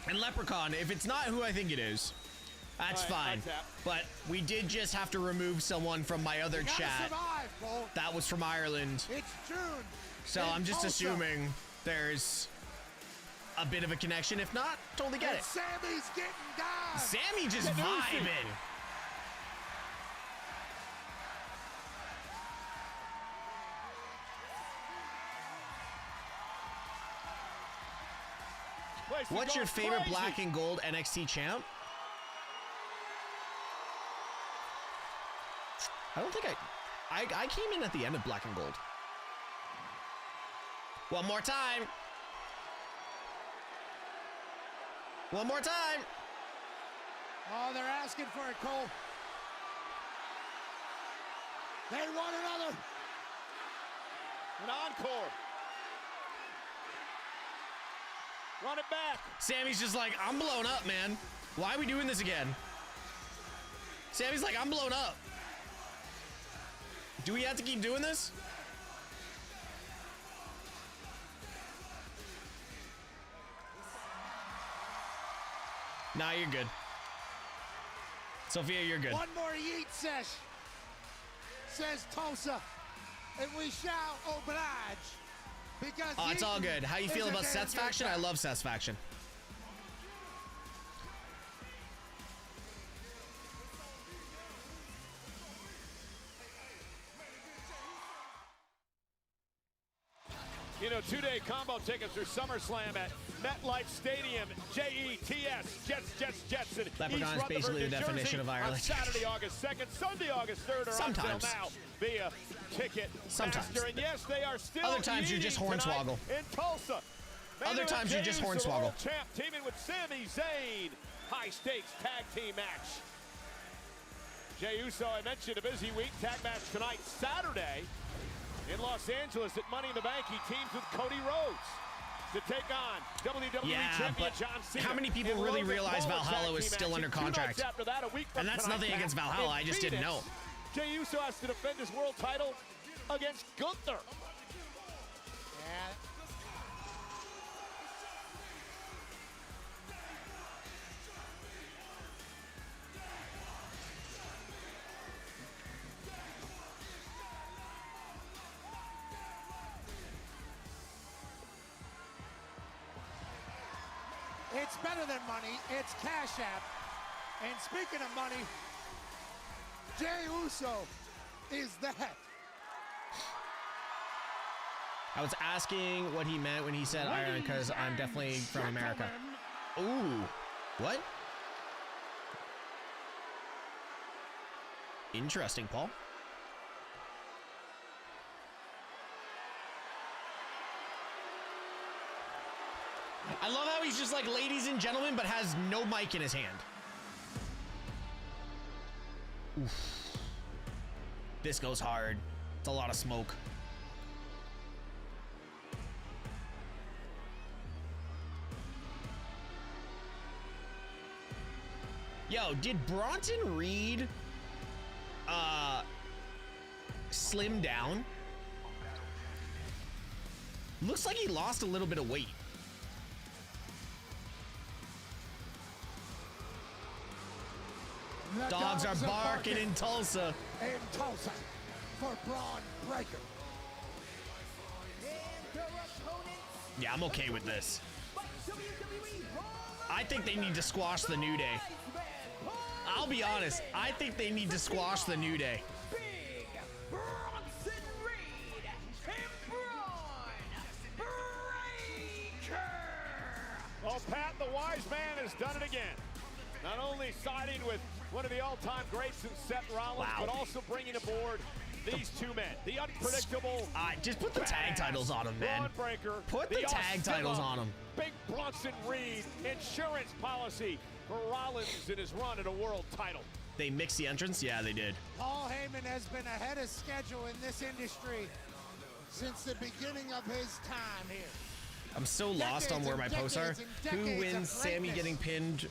And Leprechaun, if it's not who I think it is, that's fine. But we did just have to remove someone from my other chat. Survive, Cole. That was from Ireland. It's June. So I'm just assuming there's a bit of a connection. If not, totally get And it. Sammy's getting down. Sammy just vibing. What's your favorite black and gold NXT champ? I don't think I came in at the end of black and gold. One more time. One more time. Oh, they're asking for it, Cole. They want another. An encore. Run it back. Sammy's just like, I'm blown up, man. Why are we doing this again? Sammy's like, I'm blown up. Do we have to keep doing this? Nah, you're good. Sophia, you're good. One more yeet sesh, says Tulsa, and we shall oblige. Because Oh, it's all good. How you feel is a about damn Seth's good faction? I time. love Seth's faction. You know, two-day combo tickets for SummerSlam at MetLife Stadium. Jets, Jets in Leprechaun is East basically Rutherford, the New definition Jersey of Ireland. On Saturday, August 2nd, Sunday, August 3rd, are Sometimes. on sale now via Sometimes. Ticketmaster. And yes, they are still Other times you're just eating tonight hornswoggle. in Tulsa. Other times you're just Jey Uso, the hornswoggle. world champ, teaming with Sami Zayn. High-stakes tag team match. Jey Uso, I mentioned a busy week. Tag match tonight, Saturday. In Los Angeles at Money in the Bank, he teams with Cody Rhodes to take on WWE Yeah, Champion but John Cena. how many people in really Logan realize Paul Valhalla tag is team still action. under 2 nights contract? after that, a week from And that's tonight, nothing Pat, against Valhalla, in I just didn't Phoenix, know. Jey Uso has to defend his world title against Gunther. It's better than money. It's Cash App. And speaking of money, Jey Uso is that. I was asking what he meant when he said Ireland because I'm definitely from America. Ooh, what? Interesting, Paul. I love how he's just like, ladies and gentlemen, but has no mic in his hand. Oof. This goes hard. It's a lot of smoke. Yo, did Bronson Reed slim down? Looks like he lost a little bit of weight. The Dogs are barking in Tulsa. In Tulsa for Braun Breaker. Yeah, I'm okay with this. I think they need to squash the New Day. I'll be honest. I think they need to squash the New Day. Well, Pat, the wise man has done it again. Not only siding with one of the all-time greats in Seth Rollins, but also bringing aboard these two men. The unpredictable. Just put the tag titles on them, man. Braun Breaker. Put the tag titles on them. Big Bronson Reed insurance policy for Rollins in his run at a world title. They mixed the entrance? Yeah, they did. Paul Heyman has been ahead of schedule in this industry since the beginning of his time here. I'm so lost on where my posts are. Who wins? Sammy getting pinned.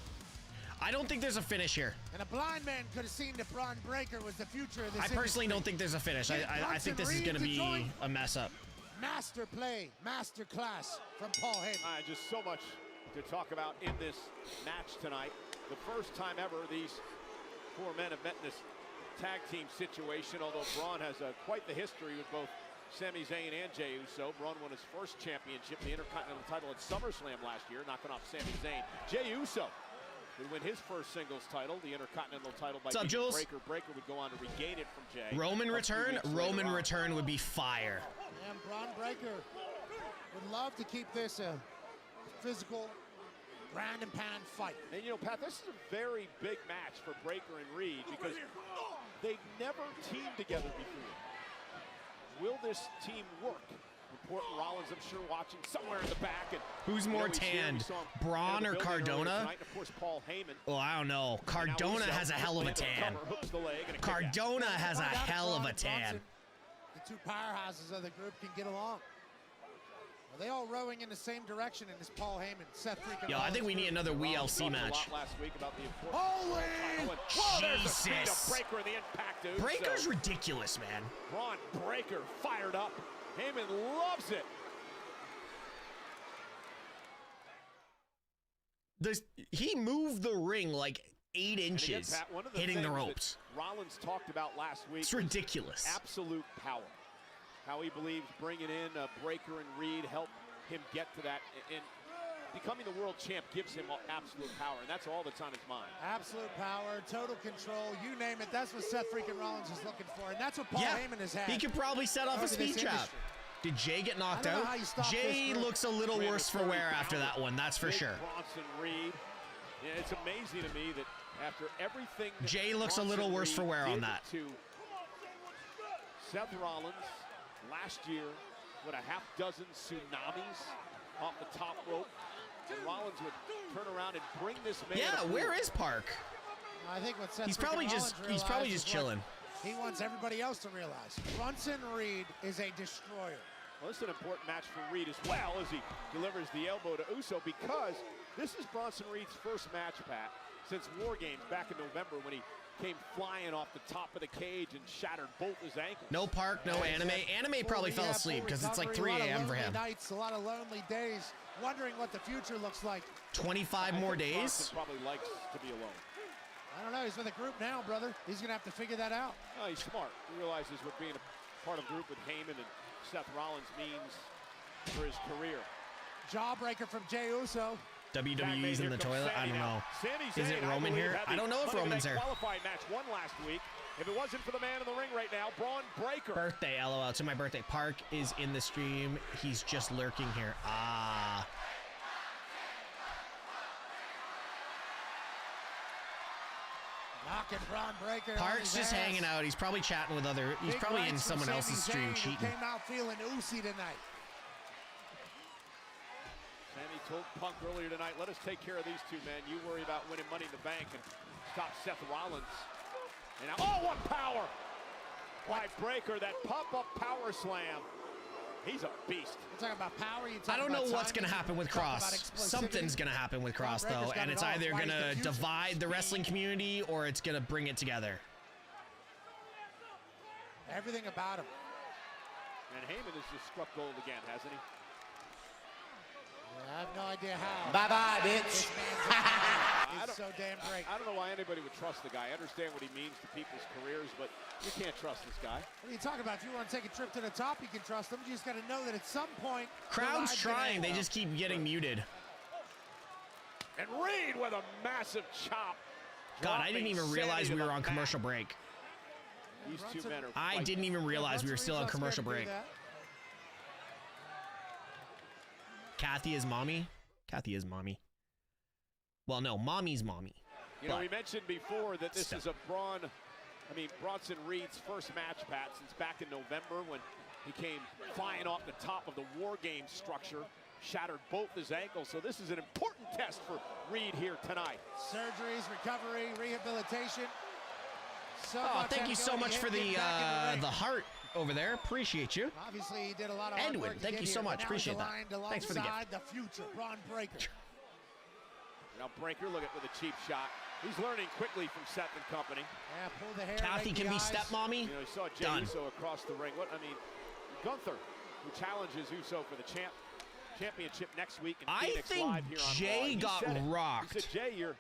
I don't think there's a finish here. And a blind man could have seen that Braun Breaker was the future of this I personally don't think there's a finish. I think this is going to be a mess up. Master play, master class from Paul Heyman. Just so much to talk about in this match tonight. The first time ever these four men have met in this tag team situation, although Braun has quite the history with both Sami Zayn and Jey Uso. Braun won his first championship, the Intercontinental title at SummerSlam last year, knocking off Sami Zayn. Jey Uso would win his first singles title, the Intercontinental title, by beating Breaker. Breaker would go on to regain it from Jey. Roman return? Roman return would be fire. And Braun Breaker would love to keep this a physical, ground and pound fight. And you know, Pat, this is a very big match for Breaker and Reed because they never teamed together before. Will this team work? Important Rollins, I'm sure, watching somewhere in the back. And who's more tanned, Braun or Cardona? And of course, Paul Heyman. Well, I don't know. Cardona has a hell of a tan. Cardona has a hell of a tan. The two powerhouses of the group can get along. Are they all rowing in the same direction in this Paul Heyman, Seth freaking Yo, I think we need another WLC match. Holy! Jesus! Breaker in the impact, dude. Breaker's ridiculous, man. Braun Breaker fired up. Heyman loves it. He moved the ring like 8 inches, again, Pat, one of the hitting the things ropes. that Rollins talked about last week. It's ridiculous. Absolute power. How he believes bringing in Breaker and Reed helped him get to that. And becoming the world champ gives him absolute power, and that's all that's on his mind. Absolute power, total control, you name it. That's what Seth freaking Rollins is looking for, and that's what Paul Heyman has had. He could probably set off a speed trap. Did Jey get knocked out? Jey looks a little worse for wear after that one, that's for sure. Bronson Reed. Yeah, it's amazing to me that after everything that Jey looks a little worse for wear on that. To Seth Rollins last year, what, a half dozen tsunamis off the top rope, and Rollins would turn around and bring this man. Yeah, where is Park? I think what Seth he's probably just chilling. He wants everybody else to realize Bronson Reed is a destroyer. Well, this is an important match for Reed as well as he delivers the elbow to Uso, because this is Bronson Reed's first match, Pat, since War Games back in November when he came flying off the top of the cage and shattered both his ankles. No Park, no Anime. Anime probably fell asleep because it's like 3 a.m. for him. Nights, a lot of lonely days, wondering what the future looks like. 25 more days? Bronson probably likes to be alone. I don't know. He's with a group now, brother. He's going to have to figure that out. Oh, he's smart. He realizes what being a part of a group with Heyman and Seth Rollins means for his career. Jawbreaker from Jey Uso. WWE's in the toilet? I don't know. Is it Roman here? I don't know if Roman's here. Qualified match won last week. If it wasn't for the man in the ring right now, Braun Breaker. Birthday, LOL. It's my birthday. Park is in the stream. He's just lurking here. Ah. Knocking Braun Breaker. Park's just hanging out. He's probably chatting with other. He's probably in someone else's stream cheating. Came out feeling oozy tonight. Sammy told Punk earlier tonight, let us take care of these two men. You worry about winning Money in the Bank and stop Seth Rollins. And now, oh, what power by Breaker, that pop-up power slam. He's a beast. You talk about power. You talk I don't know about what's going to timing, happen with you talk about Cross. explosivity. Something's going to happen with Cross, Braun Breaker's though, got and it it's all. either Why going he's the to future. divide the wrestling community or it's going to bring it together. Everything about him. And Heyman has just struck gold again, hasn't he? I have no idea how. Bye-bye, bitch. He's so damn great. I don't know why anybody would trust the guy. I understand what he means to people's careers, but you can't trust this guy. What are you talking about? If you want to take a trip to the top, you can trust him. You just got to know that at some point... Crowd's trying. They just keep getting muted. And Reed with a massive chop. God, I didn't even realize we were on commercial break. These two men are I didn't even realize we were still on commercial break. Kathy is mommy? Kathy is mommy. Well, no, mommy's mommy. You know, we mentioned before that this is a Bronson Reed's first match, Pat, since back in November when he came flying off the top of the War Games structure, shattered both his ankles. So this is an important test for Reed here tonight. Surgeries, recovery, rehabilitation. So thank you so much for the heart over there. Appreciate you. Obviously, he did a lot of hard Edwin, work to thank get you here, so but much. now Appreciate he's that. aligned Thanks for the gift. alongside the future, Braun Breaker. Now Breaker, look at with a cheap shot. He's learning quickly from Seth and company. Yeah, pull the hair. Kathy rake can the be eyes. stepmommy. You know, you saw Jey Uso across the ring. Gunther, who challenges Uso for the championship next week in Phoenix think Live here on Jay Raw. He got said it. rocked. He said, Jay, you're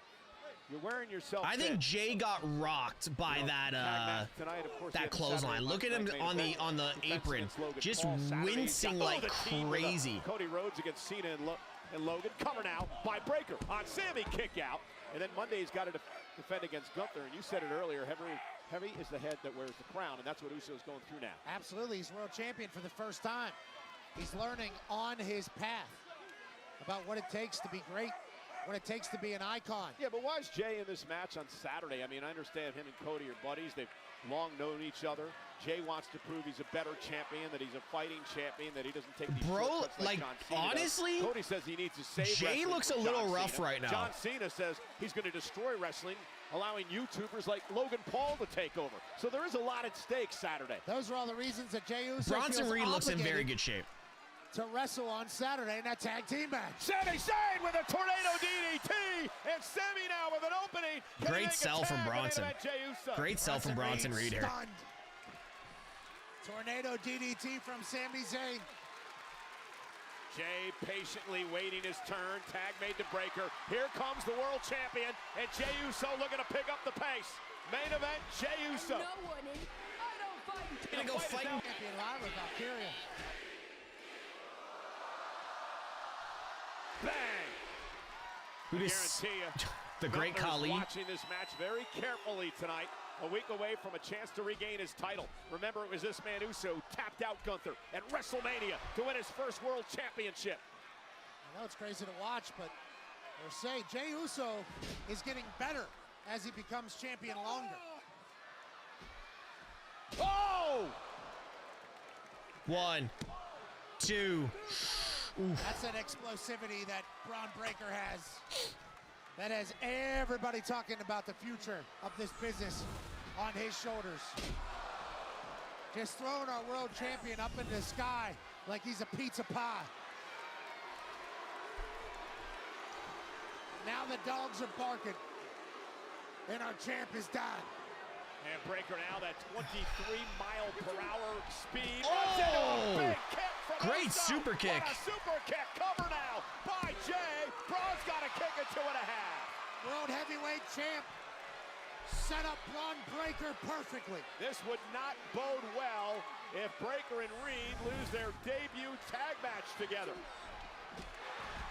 wearing yourself I think thin. Jay got rocked by that clothesline. Look at him on the apron, just wincing like crazy. Cody Rhodes against Cena and Logan. Cover now by Breaker on Sammy, kick out. And then Monday's got to defend against Gunther. And you said it earlier, heavy is the head that wears the crown, and that's what Uso's going through now. Absolutely, he's world champion for the first time. He's learning on his path about what it takes to be great, what it takes to be an icon. Yeah, but why is Jay in this match on Saturday? I mean, I understand him and Cody are buddies. They've long known each other. Jay wants to prove he's a better champion, that he's a fighting champion, that he doesn't take these shortcuts like John Cena honestly, does. Cody says he needs to save Jay wrestling looks a from little John rough Cena. right now. John Cena says he's going to destroy wrestling, allowing YouTubers like Logan Paul to take over. So there is a lot at stake Saturday. Those are all the reasons that Jey Uso Bronson feels Reed looks in very obligated good shape to wrestle on Saturday in that tag team match. Sami Zayn with a tornado DDT, and Sami now with an opening. Great sell from Bronson. Great sell from Bronson Reed here. Stunned. Tornado DDT from Sami Zayn. Jay patiently waiting his turn. Tag made to Breaker. Here comes the world champion, and Jey Uso looking to pick up the pace. Main event, Jey Uso. No one in Idol Fight. Gonna go fight. Champion live with Valkyria. Bang! Who I does guarantee you, the great Gunther's Khali? watching this match very carefully tonight. A week away from a chance to regain his title. Remember, it was this man Uso tapped out Gunther at WrestleMania to win his first world championship. I know it's crazy to watch, but they're saying Jey Uso is getting better as he becomes champion longer. Oh! 1, 2. Oof. That's that explosivity that Braun Breaker has. That has everybody talking about the future of this business on his shoulders. Just throwing our world champion up in the sky like he's a pizza pie. Now the dogs are barking, and our champ is dying. And Breaker now, that 23-mile-per-hour speed. Oh! Big kick from Great Uso. super kick. What a super kick. Cover now by Jay. Braun's got to kick it 2.5. World heavyweight champ set up Braun Breaker perfectly. This would not bode well if Breaker and Reed lose their debut tag match together.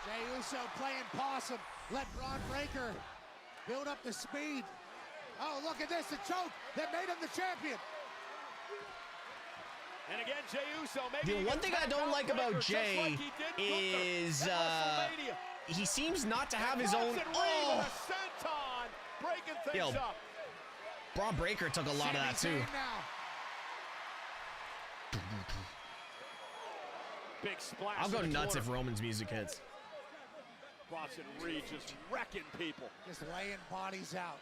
Jey Uso playing possum. Let Braun Breaker build up the speed. Oh, look at this, the choke that made him the champion. And again, Jey Uso The one thing I don't like about Jay is he seems not to have his own. Oh, breaking yo, things up. Braun Breaker took a lot of that too. Big splash. I'll go in the nuts corner. if Roman's music hits. Bronson Reed just wrecking people. Just laying bodies out.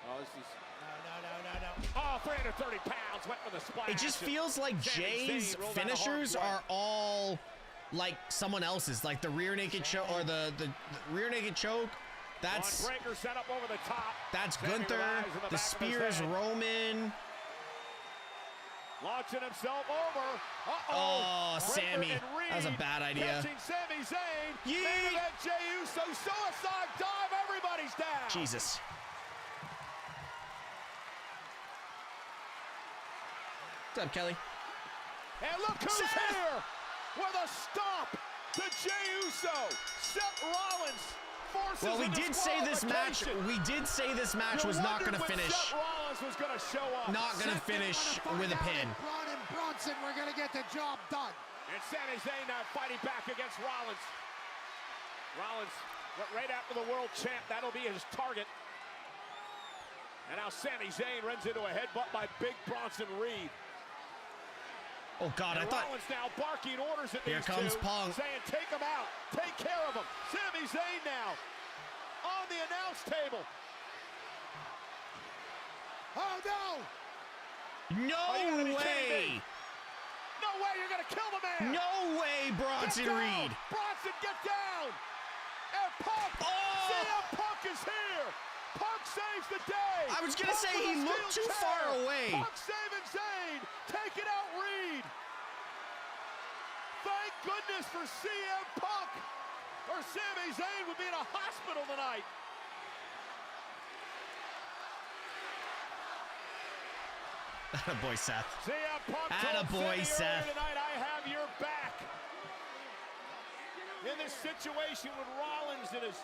Oh, this is... No. Oh, 330 pounds, went for the splash. It just feels like Jay's finishers are all like someone else's, like the rear naked choke or the rear naked choke. That's breaker set up over the top. That's Gunther. The spears Roman. Launching himself over. Oh, Sammy. That was a bad idea. Catching Sami Zayn. Yeet. Main event Jey Uso. Suicide dive. Everybody's down. Jesus. What's up, Kelly? And look who's here with a stomp to Jey Uso. Seth Rollins forces Well, we did say this match. We did say this match was not going to finish. Seth Rollins was going to show up. Not going to finish with a pin. Braun and Bronson were going to get the job done. And Sami Zayn now fighting back against Rollins. Rollins went right after the world champ. That'll be his target. And now Sami Zayn runs into a headbutt by Big Bronson Reed. Oh, God, and I thought... Rollins now barking orders at Here these comes two, Punk. saying, take him out, take care of him. Sami Zayn now on the announce table. Oh, no! No way! No way, you're going to kill the man! No way, Bronson Reed! Bronson, get down! And Punk! CM Punk is here! Punk saves the day! I was going to say, he looked too far away. Punk saving Zayn, taking out Reed. Thank goodness for CM Punk, or Sami Zayn would be in a hospital tonight. Attaboy, Seth. CM Punk Attaboy, Seth. Tonight, I have your back. In this situation with Rollins and his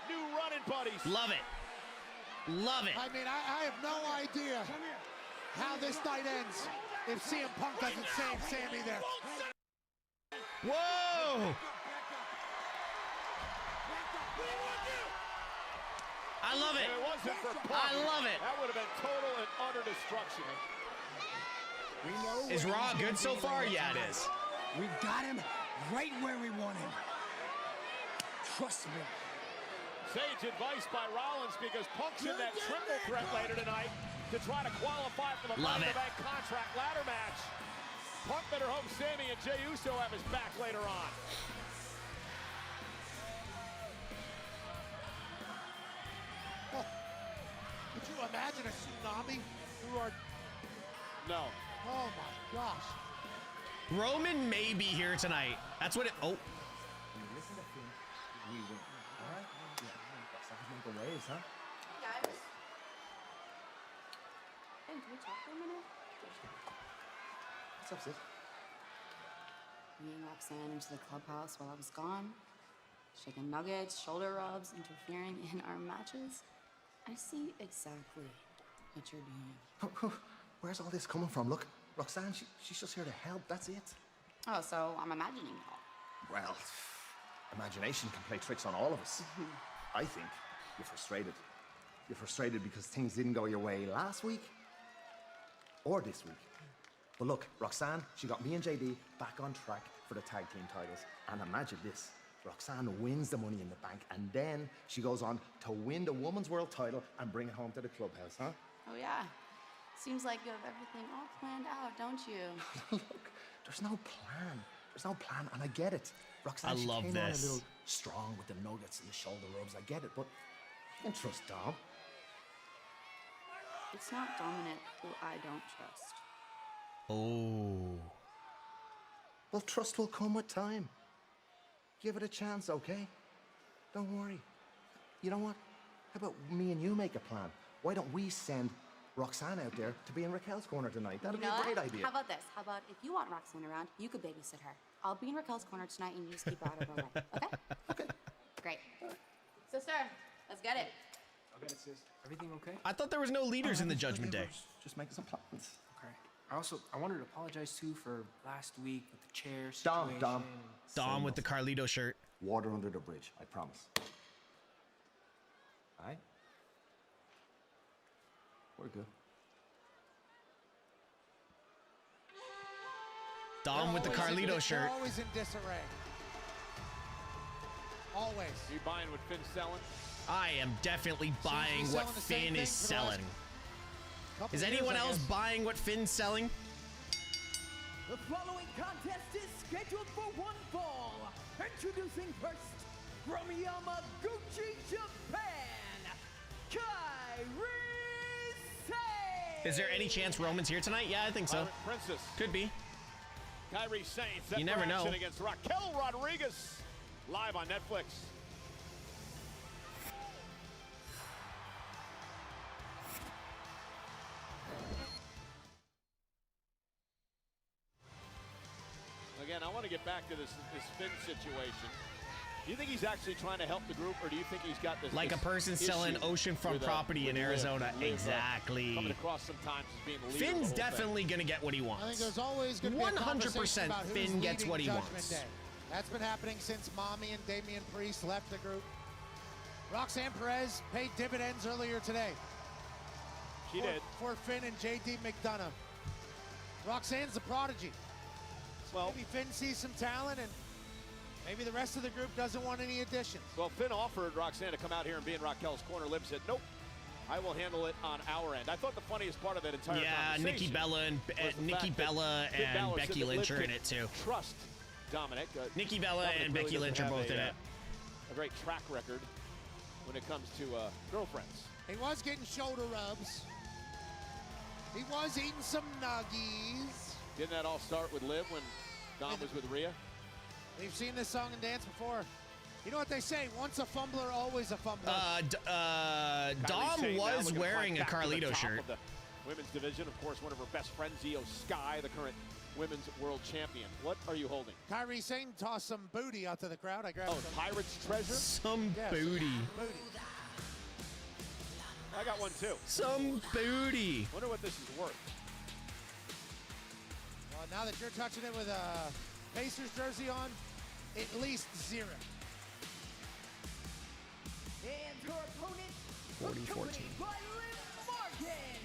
new running buddies. Love it. Love it. I mean, I have no idea how this night ends if CM Punk doesn't save Sammy there. Whoa! I love it. If it wasn't for Punk, I love it. That would have been total and utter destruction. Is Raw good so far? Yeah, it is. We've got him right where we want him. Trust me. Sage advice by Rollins because Punk's in that triple threat later tonight to try to qualify for the Money in the Bank contract ladder match. Punk better hope Sammy and Jey Uso have his back later on. Oh, could you imagine a tsunami through our... No. Oh my gosh. Roman may be here tonight. That's what it... Oh. Listen to him. We win. All right? Yeah. Sounds like the waves, huh? Hey, guys. Hey, can we talk for a minute? What's up, sis? Me and Roxanne into the clubhouse while I was gone. Chicken nuggets, shoulder rubs, interfering in our matches. I see exactly what you're doing. Where's all this coming from? Look, Roxanne, she's just here to help, that's it. Oh, so I'm imagining it all. Well, imagination can play tricks on all of us. I think you're frustrated. You're frustrated because things didn't go your way last week or this week. But look, Roxanne, she got me and JD back on track for the tag team titles. And imagine this, Roxanne wins the Money in the Bank and then she goes on to win the Women's World title and bring it home to the clubhouse, huh? Oh, yeah. Seems like you have everything all planned out, don't you? Look, there's no plan. There's no plan, and I get it. Roxanne, I she love came on a this. little strong with the nuggets and the shoulder rubs. I get it, but you can trust Dom. It's not Dominic who I don't trust. Oh. Well, trust will come with time. Give it a chance, okay? Don't worry. You know what? How about me and you make a plan? Why don't we send Roxanne out there to be in Raquel's corner tonight? That'd be a great idea. How about this? How about if you want Roxanne around, you could babysit her. I'll be in Raquel's corner tonight and you just keep her out of her way. Okay? Okay. Great. Sister, let's get it. I'll get it, sis. Everything okay? I thought there was no leaders in the Judgment Day. Just making some plans. Okay. I wanted to apologize too for last week with the chair Dom, situation. Dom with the Carlito shirt. Water under the bridge, I promise. All right? We're good. Dom with the Carlito shirt. They're always in disarray. Always. You buying what Finn's selling? I am definitely buying what selling the same Finn thing is for the last selling. couple Is of anyone years, I else guess. buying what Finn's selling? The following contest is scheduled for one fall. Introducing first, from Yamaguchi, Japan, Kairi Sane. Is there any chance Roman's here tonight? Yeah, I think so. Princess. Could be. Kairi Sane set You for never action know. against Raquel Rodriguez. Live on Netflix. Again, I want to get back to this Finn situation. Do you think he's actually trying to help the group, or do you think he's got this Like a this person selling issue oceanfront with, property in with Arizona? Liv, Exactly. coming across sometimes as being the leader Finn's of the whole definitely thing. going to get what he wants. I think there's always going to be a 100% conversation about who's Finn gets leading what he Judgment wants. Day. That's been happening since Mommy and Damian Priest left the group. Roxanne Perez paid dividends earlier today. She did. For Finn and JD McDonough. Roxanne's the prodigy. Well, maybe Finn sees some talent, and maybe the rest of the group doesn't want any additions. Well, Finn offered Roxanne to come out here and be in Raquel's corner. Liv said, nope, I will handle it on our end. I thought the funniest part of that entire conversation Nikki Bella and was the Nikki fact that Bella Finn and Balor said Becky that Liv Lynch are in could it too. Trust Dominic. Nikki Bella Dominic and really Becky doesn't Lynch are have both in it. A great track record when it comes to girlfriends. He was getting shoulder rubs. He was eating some nuggies. Didn't that all start with Liv when Dom was with Rhea? We've seen this song and dance before. You know what they say, once a fumbler, always a fumbler. Dom was wearing a Carlito shirt. Of the women's division, of course, one of her best friends, Io Sky, the current women's world champion. What are you holding? Kairi Sane tossed some booty out to the crowd. I grabbed some. Pirate's Treasure? Some Yes, booty. I got one too. Some booty. Wonder what this is worth. Well, now that you're touching it with a Pacers jersey on, at least 0. And her opponent, 40-14. accompanied by Liv Morgan,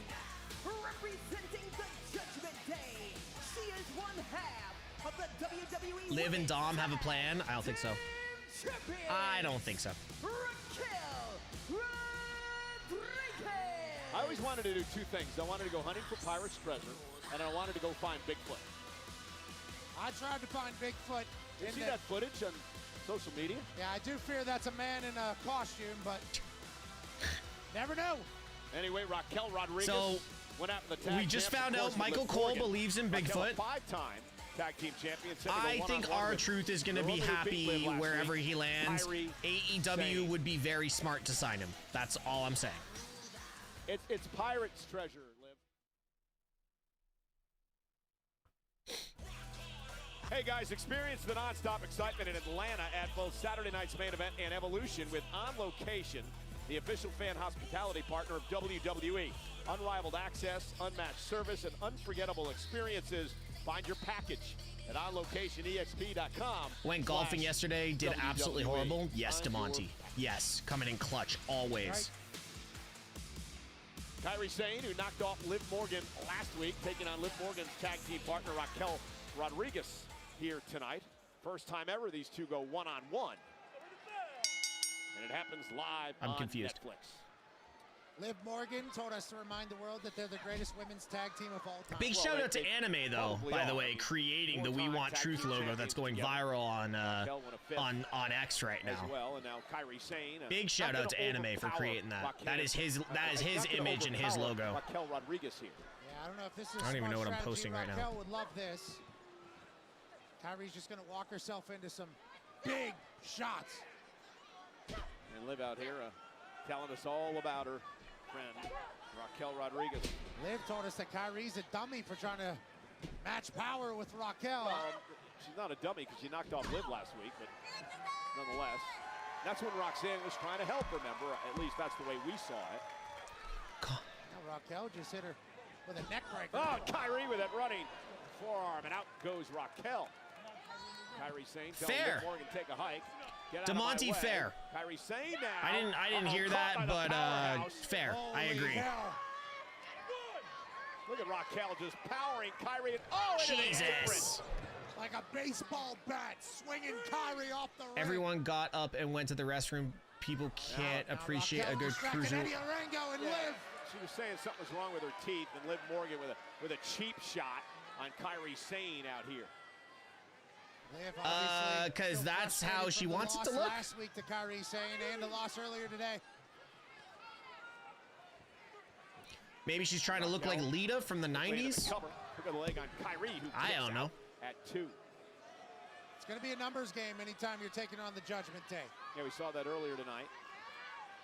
representing the Judgment Day. She is one half of the WWE Liv and Dom have a plan? I don't think so. Champion, I don't think so. Raquel Rodriguez. I always wanted to do two things. I wanted to go hunting for Pirate's Treasure, and I wanted to go find Bigfoot. I tried to find Bigfoot. Did you see that footage on social media? Yeah, I do fear that's a man in a costume, but never know. Anyway, Raquel Rodriguez So, went out in the tag we just champs, found of course, out with Michael Liv Cole Morgan. believes in Raquel, Bigfoot. a 5-time tag team champion. Said to go I think one-on-one with R-Truth is going to the be woman who beat Liv happy last wherever week, he lands. Kairi AEW Sane. would be very smart to sign him. That's all I'm saying. It's Pirate's Treasure, Liv. Hey guys, experience the non-stop excitement in Atlanta at both Saturday night's main event and Evolution with On Location, the official fan hospitality partner of WWE. Unrivaled access, unmatched service, and unforgettable experiences. Find your package at onlocationexp.com. Went golfing yesterday, did absolutely WWE. horrible. Yes, Find your DeMonte. Yes, coming in clutch, always. Kairi Sane, who knocked off Liv Morgan last week, taking on Liv Morgan's tag team partner Raquel Rodriguez here tonight. First time ever these two go one-on-one. And it happens live I'm on confused. Netflix. Liv Morgan told us to remind the world that they're the greatest women's tag team of all time. Big shout out to Anime though, by the way, creating the We Want Truth logo that's going viral on X right now. As well, and now Kairi Sane. Big shout out to Anime for creating that. That is his image and his logo. Raquel Rodriguez here. Yeah, I don't know if this is I don't even know what I'm strategy. posting right now. Raquel would love this. Kairi's just going to walk herself into some big shots. And Liv out here telling us all about her friend, Raquel Rodriguez. Liv told us that Kairi's a dummy for trying to match power with Raquel. Well, she's not a dummy because she knocked off Liv last week, but nonetheless, that's when Roxanne was trying to help, remember? At least that's the way we saw it. Now Raquel just hit her with a neck breaker. Oh, Kairi with that running forearm, and out goes Raquel. Kairi Sane telling Fair. Liv Morgan take a hike. Get out of my DeMonte, way. fair. Kairi Sane now. I didn't hear Caught by that, the but powerhouse. fair. I Holy agree. hell. Look at Raquel just powering Kairi. Into the apron. Jesus. Like a baseball bat, swinging Kairi off the ring. Everyone got up and went to the restroom. people can't appreciate a good distracted cruiser. Eddie Orango and Liv. She was saying something was wrong with her teeth, and Liv Morgan with a cheap shot on Kairi Sane out here. Because that's how she wants it to look. Last week to Kairi Sane and the loss earlier today. Maybe she's trying to look like Lita from the 90s. Look at the leg on Kairi, who I don't know. At 2. It's going to be a numbers game anytime you're taking on the Judgment Day. Yeah, we saw that earlier tonight.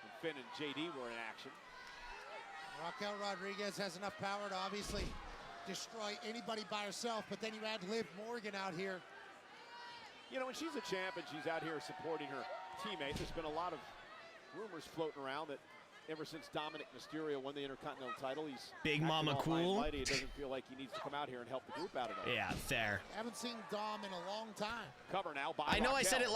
When Finn and JD were in action. Raquel Rodriguez has enough power to obviously destroy anybody by herself, but then you add Liv Morgan out here. You know, when she's a champ and she's out here supporting her teammate, there's been a lot of rumors floating around that ever since Dominic Mysterio won the Intercontinental title, he's Big Mama Cool. Mighty. It doesn't feel like he needs to come out here and help the group out of it. Yeah, fair. Haven't seen Dom in a long time. Cover now by I know Raquel. I said it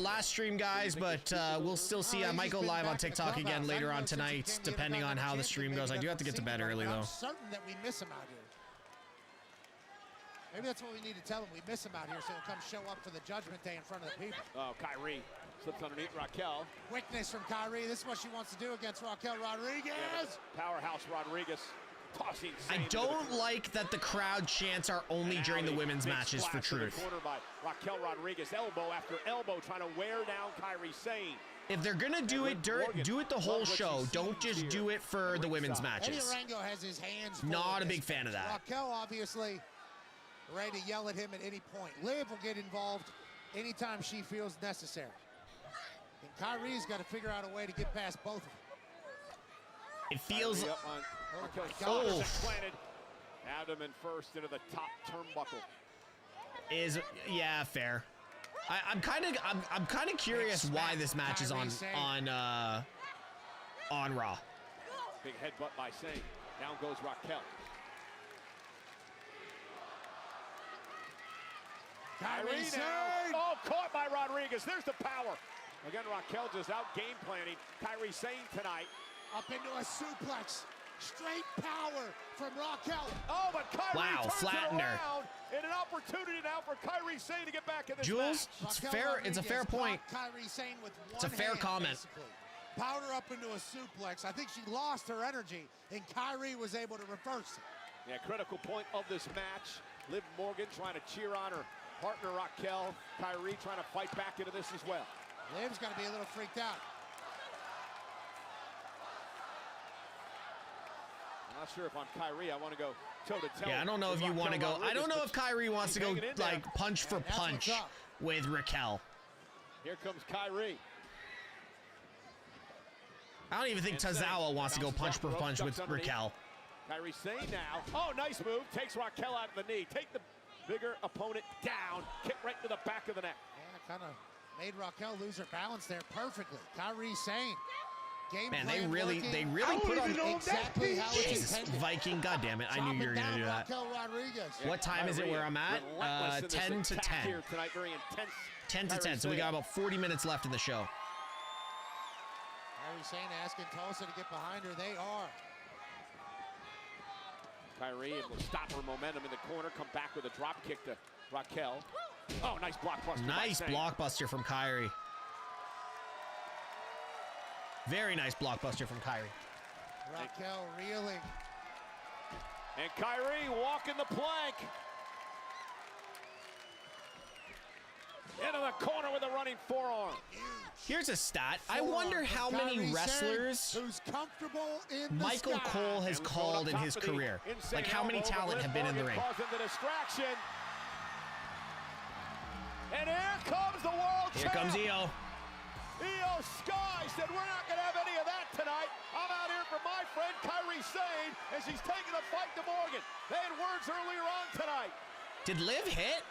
last stream, guys, but we'll still see. I might go live on TikTok again later on tonight, depending on how the stream goes. I do have to get to bed early, though. I'm certain that we miss him out here. Maybe that's what we need to tell him. We miss him out here, so he'll come show up for the Judgment Day in front of the people. Oh, Kairi slips underneath Raquel. Quickness from Kairi. This is what she wants to do against Raquel Rodriguez. Yeah, powerhouse Rodriguez tossing. I don't like that the crowd chants are only during the women's matches for truth. Corner by Raquel Rodriguez, elbow after elbow, trying to wear down Kairi Sane. If they're gonna do it, do it the whole show. Don't just do it for the women's matches. Eddie Orango has his hands full. Not a big fan of that. Raquel obviously ready to yell at him at any point. Liv will get involved anytime she feels necessary. And Kairi's got to figure out a way to get past both of them. It feels. Oh, planted. Abdomen first into the top turnbuckle. Yeah, fair. I'm kind of curious why this match is on Raw. Big headbutt by Sane. Down goes Raquel. Kairi Sane. Oh, caught by Rodriguez. There's the power. Again, Raquel just out game planning Kairi Sane tonight. Up into a suplex. Straight power from Raquel. Oh, but Kairi turns flatten it her. around. And an opportunity now for Kairi Sane to get back in this Jules, match. it's fair. It's a fair point. Kairi Sane with one It's a fair hand, comment. basically. Powered her up into a suplex. I think she lost her energy, and Kairi was able to reverse it. Yeah, critical point of this match. Liv Morgan trying to cheer on her partner Raquel. Kairi trying to fight back into this as well. Liv's got to be a little freaked out. I'm not sure if I'm Kairi. I want to go toe-to-toe. Yeah, I don't know if you want to go. I don't know if Kairi wants to go like punch for punch with Raquel. Here comes Kairi. I don't even think Tozawa wants to go punch for punch with Raquel. Kairi Sane now. Oh, nice move. Takes Raquel out of the knee. Take the bigger opponent down. Kick right to the back of the neck. Yeah, kind of made Raquel lose her balance there perfectly. Kairi Sane. Man, they really put on exactly how it's Jesus, intended. Viking, goddammit, I knew you were gonna do that. Raquel Rodriguez. What time is it where I'm at? 10 to 10. Here tonight, very intense. 10 to 10, so we got about 40 minutes left in the show. Kairi Sane asking Tulsa to get behind her. They are. Kairi able to stop her momentum in the corner, come back with a drop kick to Raquel. Oh, nice blockbuster. Nice blockbuster from Kairi. Very nice blockbuster from Kairi. Raquel reeling. And Kairi walking the plank. Into the corner with a running forearm. Here's a stat. I wonder how many wrestlers who's comfortable in the Michael sky. Cole has called in his career. Like how many talent have been in the ring. Causing the distraction. And here comes the world Here comes Io. Io Sky said, we're not going to have any of that tonight. I'm out here for my friend Kairi Sane, and she's taking the fight to Morgan. They had words earlier on tonight. Did Liv hit?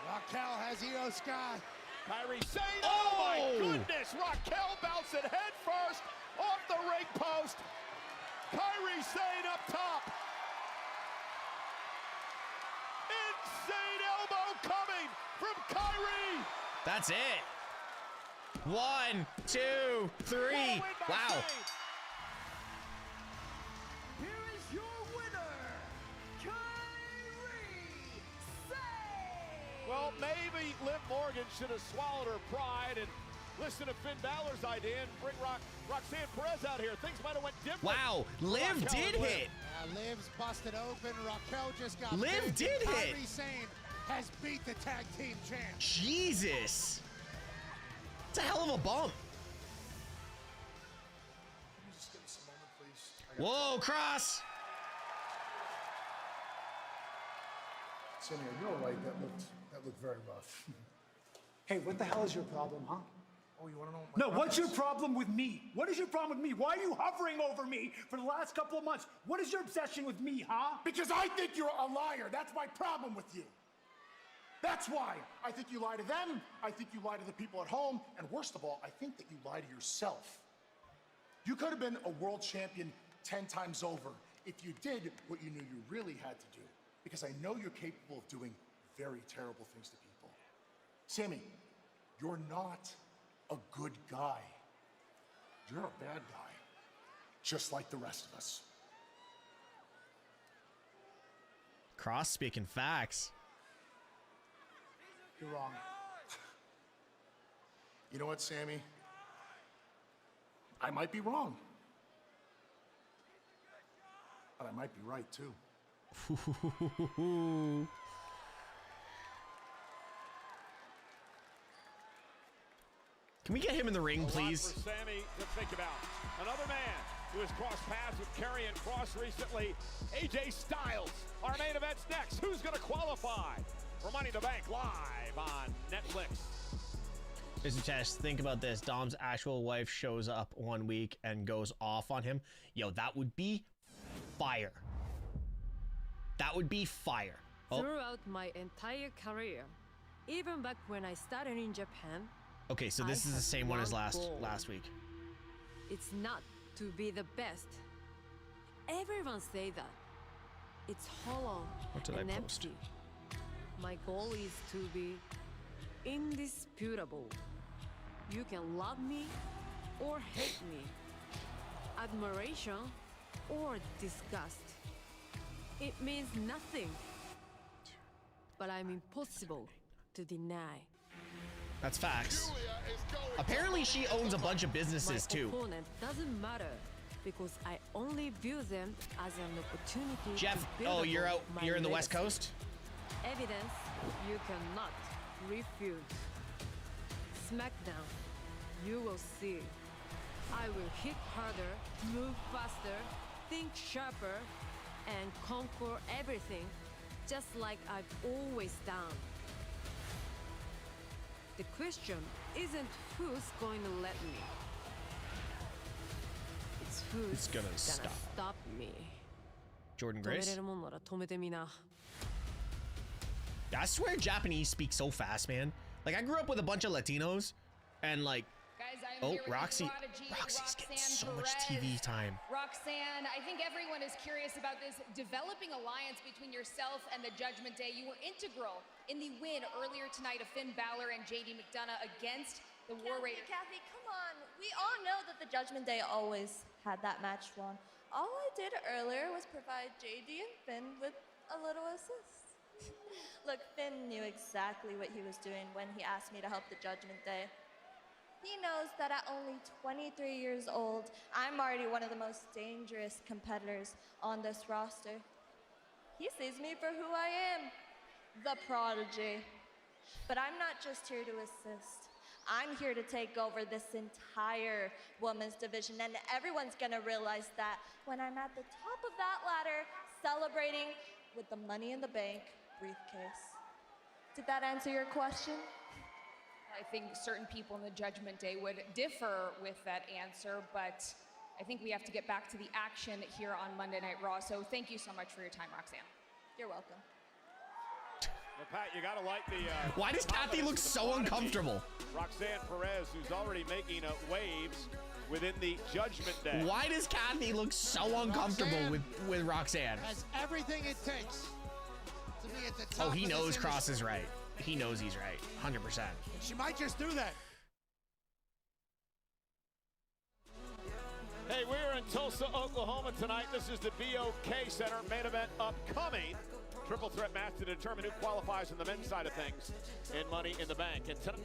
Raquel has Io Sky. Kairi Sane, oh my goodness! Raquel bouncing head first off the ring post. Kairi Sane up top. Insane elbow coming from Kairi. That's it. 1, 2, 3. Wow. Here is your winner, Kairi Sane. Well, maybe Liv Morgan should have swallowed her pride and Listen to Finn Balor's idea and bring Roxanne Perez out here. Things might have went different. Wow, Liv did hit. Liv's busted open. Raquel just got Liv big, did and hit. Kairi Sane has beat the tag team champ. Jesus. It's a hell of a bump. Can you just give us a moment, please? Whoa, cross. Sammy, you're right. That looked very rough. Hey, what the hell is your problem, huh? Oh, you want to know? No, what's your problem with me? What is your problem with me? Why are you hovering over me for the last couple of months? What is your obsession with me, huh? Because I think you're a liar. That's my problem with you. That's why. I think you lie to them. I think you lie to the people at home. And worst of all, I think that you lie to yourself. You could have been a world champion 10 times over if you did what you knew you really had to do. Because I know you're capable of doing very terrible things to people. Sammy, you're not a good guy. You're a bad guy, just like the rest of us. Cross speaking facts. You're wrong. You know what, Sammy? I might be wrong. But I might be right, too. Can we get him in the ring, please? A lot for Sammy to think about. Another man who has crossed paths with Karrion Kross recently, AJ Styles. Our main event's next. Who's going to qualify for Money in the Bank live on Netflix? MrTeshk, think about this. Dom's actual wife shows up one week and goes off on him. Yo, that would be fire. That would be fire. Oh. Throughout my entire career, even back when I started in Japan. Okay, so this is the same one as last week. It's not to be the best. Everyone say that. It's hollow and empty. My goal is to be indisputable. You can love me or hate me. Admiration or disgust. It means nothing. But I'm impossible to deny. That's facts. Apparently she owns a bunch of businesses too. My opponent doesn't matter because I only view them as an opportunity Jeff, to build you're in the West Coast? Evidence you cannot refute. SmackDown, you will see. I will hit harder, move faster, think sharper, and conquer everything just like I've always done. The question isn't who's going to let me. It's who's gonna stop me. Jordan Grace? I swear Japanese speak so fast, man. Like, I grew up with a bunch of Latinos, and like, guys, I'm here with Roxy's Roxanne getting so Perez. much TV time. Roxanne, I think everyone is curious about this developing alliance between yourself and the Judgment Day. You were integral in the win earlier tonight of Finn Balor and JD McDonough against the War Raiders. Kathy, come on. We all know that the Judgment Day always had that match won. All I did earlier was provide JD and Finn with a little assist. Look, Finn knew exactly what he was doing when he asked me to help the Judgment Day. He knows that at only 23 years old, I'm already one of the most dangerous competitors on this roster. He sees me for who I am, the prodigy. But I'm not just here to assist. I'm here to take over this entire women's division, and everyone's gonna realize that when I'm at the top of that ladder, celebrating with the Money in the Bank briefcase. Did that answer your question? I think certain people in the Judgment Day would differ with that answer, but I think we have to get back to the action here on Monday Night Raw. So thank you so much for your time, Roxanne. You're welcome. Well, Pat, you gotta like the. Why does Kathy look so uncomfortable? Roxanne Perez, who's already making waves within the Judgment Day. Why does Kathy look so uncomfortable with Roxanne? Has everything it takes to be at the top. Oh, he of knows this Cross industry. is right. He knows he's right, 100%. And she might just do that. Hey, we're in Tulsa, Oklahoma tonight. This is the BOK Center main event upcoming. Triple threat match to determine who qualifies on the men's side of things in Money in the Bank. And tonight,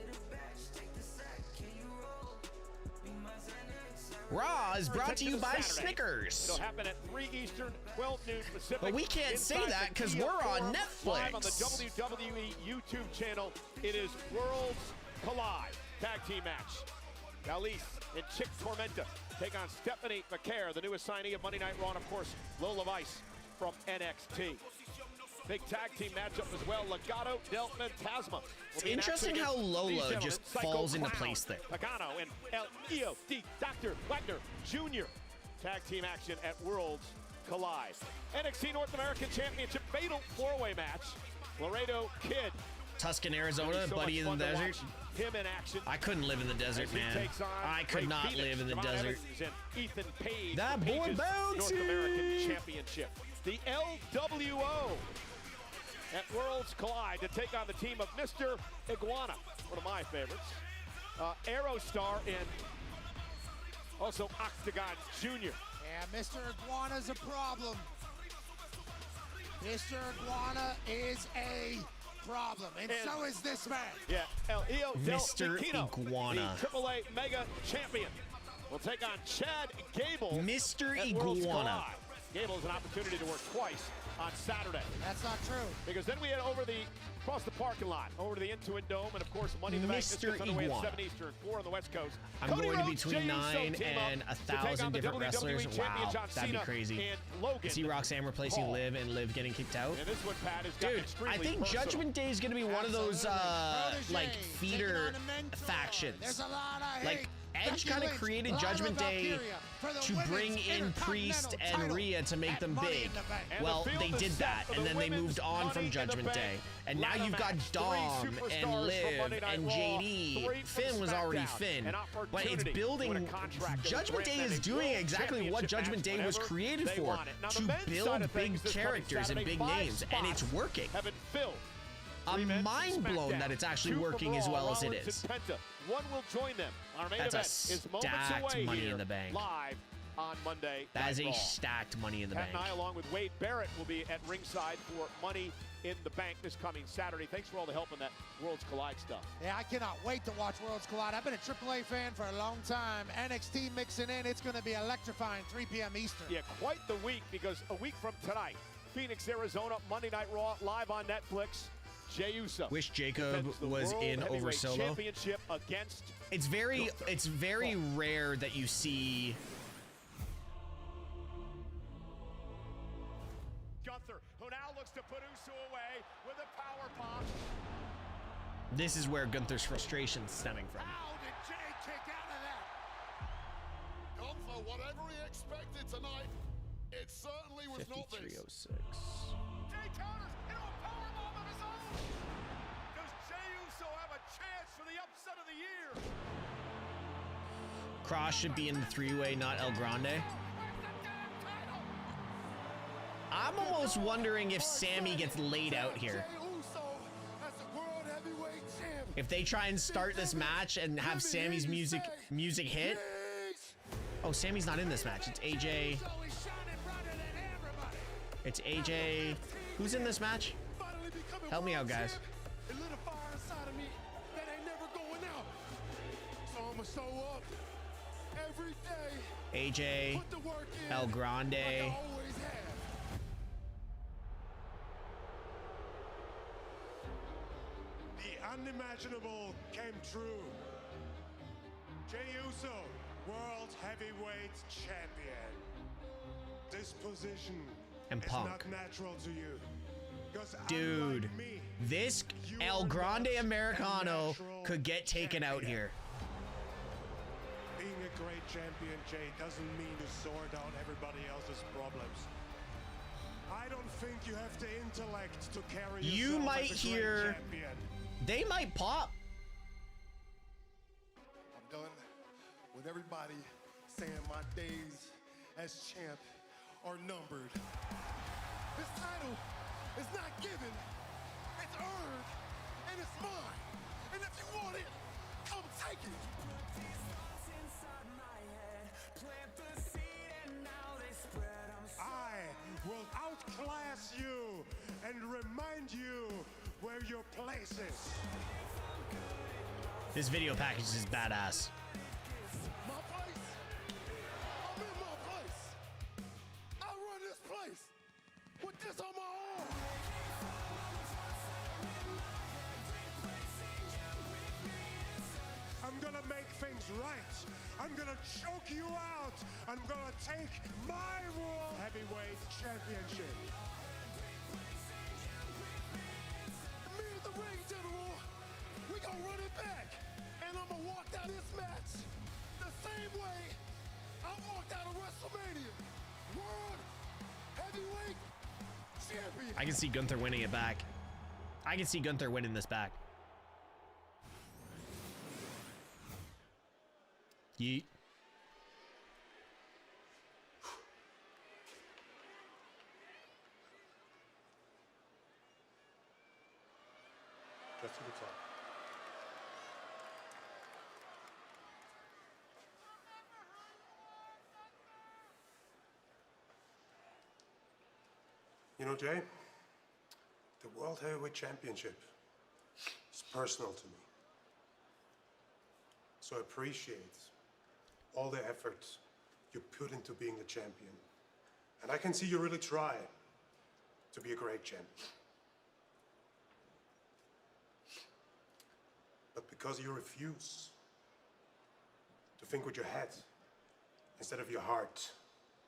Raw is brought to you by Saturday. Snickers. It'll happen at 3 Eastern, 12 noon Pacific. But we can't say inside that the 'cause Kia we're on Forum, Netflix. Live on the WWE YouTube channel. It is Worlds Collide tag team match. Dalise and Chick Tormenta take on Stephanie McCare, the new assignee of Monday Night Raw, and of course, Lola Vice from NXT. Big tag team matchup as well. Legado del Fantasma. It's interesting how Lola just falls into place there. Legado and El Io di Dr. Wagner Jr. Tag team action at Worlds Collide. NXT North American Championship fatal 4-way match. Laredo Kid. Tuscan, Arizona, buddy in the desert. Him in action. I couldn't live in the desert, man. I could not live in the desert. Ethan Page. That boy bouncy. North American Championship. The LWO at Worlds Collide to take on the team of Mr. Iguana, one of my favorites. Aerostar and also Octagon Jr. Yeah, Mr. Iguana's a problem. Mr. Iguana is a problem, and so is this man. Yeah, El Io del Mr. Viquino, Iguana. the AAA Mega Champion, will take on Chad Gable. Mr. at Worlds Iguana. Collide. Gable has an opportunity to work twice on Saturday. That's not true. Because then we head across the parking lot, over to the Intuit Dome, and of course, Money in the Bank. This gets underway at 7 Eastern, 4 on the West Coast. I'm Cody going to Rhodes, between Jey Uso 9 team up and to take on 1,000 the different WWE wrestlers. champion Wow, John that'd be Cena crazy. and Logan I see Roxanne replacing Paul. Liv and Liv getting kicked out. And this one, Pat, has gotten Dude, extremely I think personal. Judgment Day is going to be one of those like feeder factions. There's a lot of Like hate. Edge kind of created Judgment Day to bring in Priest and Rhea to make them big. Well, they did that, and then they moved on from Judgment Day. And now you've got Dom and Liv and JD. Finn was already Finn. But it's building... Judgment Day is doing exactly what Judgment Day was created for. To build big characters and big names. And it's working. I'm mind blown that it's actually working as well as it is. One will join them. Our main That's a event is moments stacked away Money here, in the Bank. live on Monday. That is Night a Raw. stacked Money in the Pat Bank. and I, along with Wade Barrett, will be at ringside for Money in the Bank this coming Saturday. Thanks for all the help on that Worlds Collide stuff. Yeah, I cannot wait to watch Worlds Collide. I've been a AAA fan for a long time. NXT mixing in. It's going to be electrifying, 3 p.m. Eastern. Yeah, quite the week, because a week from tonight, Phoenix, Arizona, Monday Night Raw, live on Netflix. Jey Uso Wish Jacob defends the was World in over Heavyweight Solo. Championship against It's very rare that you see Gunther, who now looks to put Uso away with a power bomb. this is where Gunther's frustration is stemming from. How did Jay kick out of that? Gunther, whatever he expected tonight, it certainly was not this. 5306. Jay counters into a power bomb of his own. Does Jey Uso have a chance for the upset of the year? Cross should be in the 3-way, not El Grande. I'm almost wondering if Sammy gets laid out here. If they try and start this match and have Sammy's music hit. Oh, Sammy's not in this match. It's AJ. It's AJ. Who's in this match? Help me out, guys. It lit a fire inside of me that ain't never going out. So I'ma show up every day. AJ. Put the work in El Grande. like I always have. The unimaginable came true. Jey Uso, World Heavyweight Champion. This position And is Punk. not natural to you. 'Cause Dude, unlike me, this El Grande Americano could get taken out here. being a great champion, Jay, doesn't mean to sort out everybody else's problems. I don't think you have the intellect to carry yourself You might as a hear. great champion. They might pop. I'm done with everybody saying my days as champ are numbered. This title is not given, it's earned, and it's mine. And if you want it, come take it. I will outclass you and remind you where your place is. This video package is badass. My place things right. I'm gonna choke you out. I'm gonna take my World Heavyweight Championship. Me in the ring, General. We gonna run it back. And I'm gonna walk out this match the same way I walked out of WrestleMania. World Heavyweight Champion. I can see Gunther winning it back. I can see Gunther winning this back. Yeet. That's a good talk. You know, Jay, the World Heavyweight Championship is personal to me. So I appreciate all the effort you put into being the champion. And I can see you really try to be a great champion. But because you refuse to think with your head instead of your heart,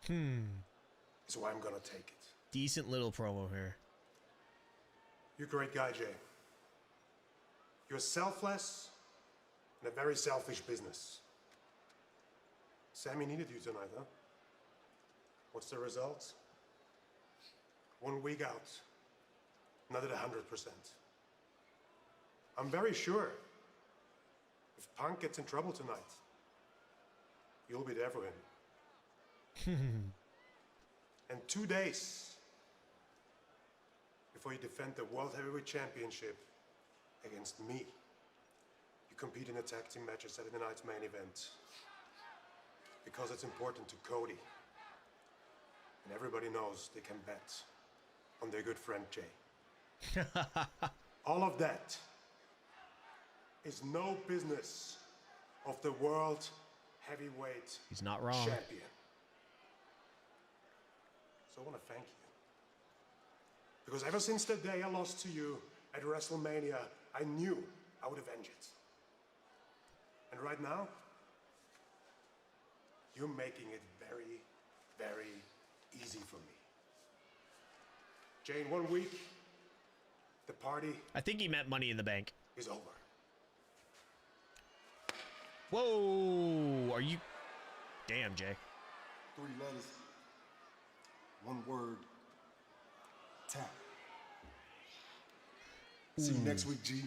is why I'm gonna take it. Decent little promo here. You're a great guy, Jay. You're selfless in a very selfish business. Sammy needed you tonight, huh? What's the result? 1 week out, not at 100%. I'm very sure if Punk gets in trouble tonight, you'll be there for him. And 2 days before you defend the World Heavyweight Championship against me, you compete in a tag team match at Saturday night's main event. Because it's important to Cody. And everybody knows they can bet on their good friend Jay. All of that is no business of the World Heavyweight He's not wrong. Champion. So I want to thank you. Because ever since the day I lost to you at WrestleMania, I knew I would avenge it. And right now, you're making it very, very easy for me. Jane, 1 week, the party I think he meant Money in the Bank. is over. Whoa, are you? Damn, Jay. 3 letters, 1 word, tap. See you next week, G.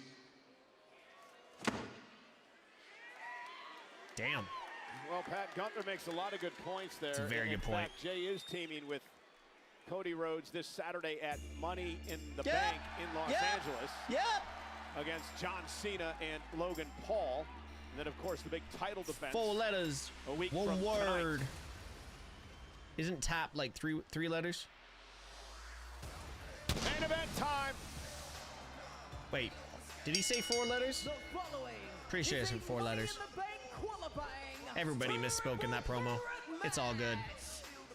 Damn. Well, Pat, Gunther makes a lot of good points there. It's a very good point. In fact, Jay is teaming with Cody Rhodes this Saturday at Money in the Bank in Los Angeles. Against John Cena and Logan Paul. And then, of course, the big title defense. 4 letters. A week 1 from word. tonight. Isn't tap like three letters? Main event time. Wait, did he say 4 letters? The following Pretty sure it's 4 letters. in the bank qualifying. Everybody misspoke in that promo. It's all good.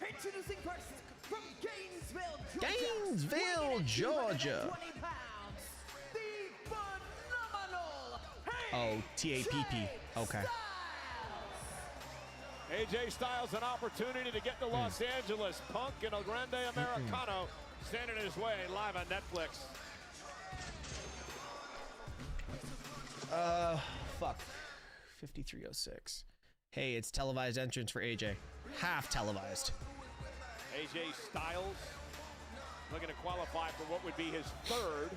Introducing first from Gainesville, Georgia. Gainesville, Georgia. 20 pounds. The phenomenal. Oh, TAPP. Okay. AJ Styles an opportunity to get to Los Angeles. Punk and El Grande Americano standing in his way live on Netflix. Fuck. 5306. Hey, it's televised entrance for AJ. Half televised. AJ Styles looking to qualify for what would be his 3rd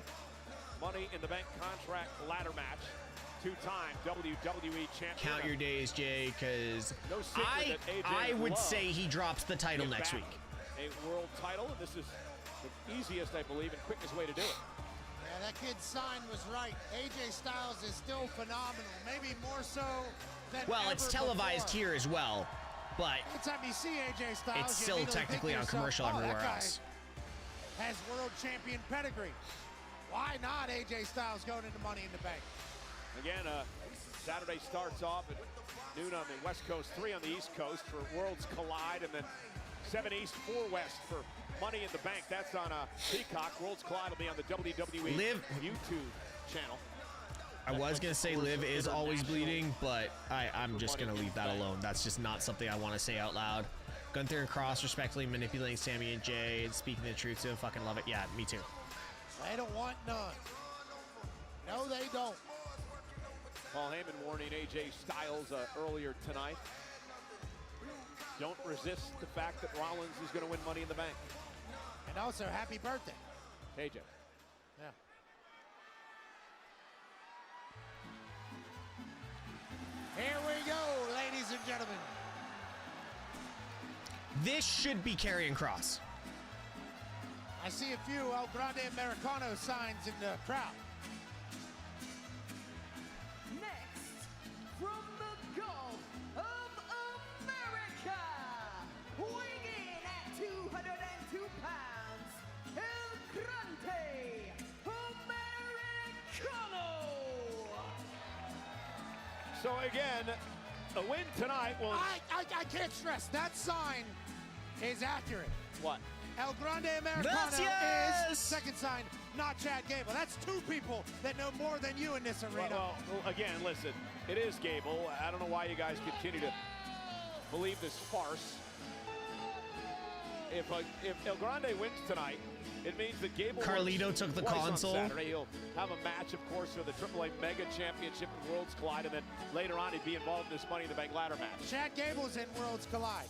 Money in the Bank contract ladder match. 2-time WWE champion. Count your days, Jay, because No secret that AJ I would loves say he drops the title to get next back week. A world title, and this is the easiest, I believe, and quickest way to do it. Yeah, that kid's sign was right. AJ Styles is still phenomenal, maybe more so than Well, it's ever televised before. here as well, but Anytime you see AJ Styles, it's you still immediately technically think on to yourself, commercial "Oh, everywhere that guy else. has world champion pedigree. Why not AJ Styles going into Money in the Bank? Again, Saturday starts off at noon on the West Coast, 3 on the East Coast for Worlds Collide, and then 7 East, 4 West for Money in the Bank. That's on PEACOCK. Worlds Collide will be on the WWE YouTube channel. I was gonna say Liv is always bleeding, but I'm just gonna leave that alone. That's just not something I want to say out loud. Gunther and Cross respectfully manipulating Sammy and Jay and speaking the truth to him. Fucking love it. Yeah, me too. They don't want none. No, they don't. Paul Heyman warning AJ Styles earlier tonight. Don't resist the fact that Rollins is going to win Money in the Bank. And also, happy birthday. AJ. Yeah. Here we go, ladies and gentlemen. This should be Karrion Kross. I see a few El Grande Americano signs in the crowd. Next, from the Gulf of America, weighing in at 202 pounds, El Grande Americano. So again, a win tonight will... I can't stress, that sign is accurate. What? El Grande Americano is, second sign, not Chad Gable. That's two people that know more than you in this arena. Well, again, listen, it is Gable. I don't know why you guys continue to believe this farce. If El Grande wins tonight, it means that Gable Carlito took the console. On Saturday. He'll have a match, of course, for the AAA Mega Championship and Worlds Collide, and then later on he'd be involved in this Money in the Bank ladder match. Chad Gable's in Worlds Collide.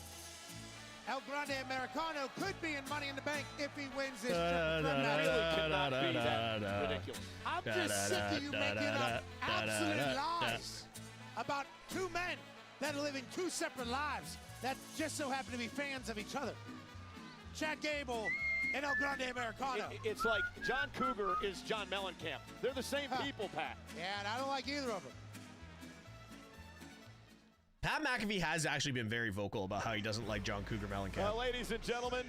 El Grande Americano could be in Money in the Bank if he wins this triple threat match. Really cannot be that ridiculous. I'm just sick of you making up absolute lies about two men that are living two separate lives that just so happen to be fans of each other. Chad Gable and El Grande Americano. It's like John Cougar is John Mellencamp. They're the same people, Pat. Yeah, and I don't like either of them. Pat McAfee has actually been very vocal about how he doesn't like John Cougar Mellencamp. Well, ladies and gentlemen,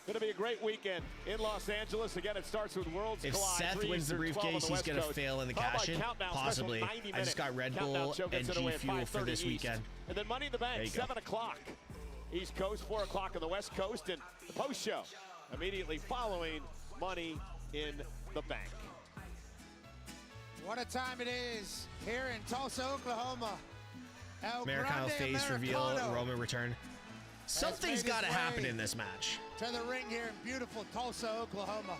going to be a great weekend in Los Angeles. Again, it starts with Worlds If Collide. Seth wins the briefcase, he's going to fail in the cash-in. Possibly. I just got Red Bull and G Fuel for this weekend. And then Money in the Bank, 7 o'clock. East Coast, 4 o'clock on the West Coast, and the post show immediately following Money in the Bank. What a time it is here in Tulsa, Oklahoma. El Americano Grande face reveal, Americano Roman return. Something's got to happen in this match. To the ring here in beautiful Tulsa, Oklahoma.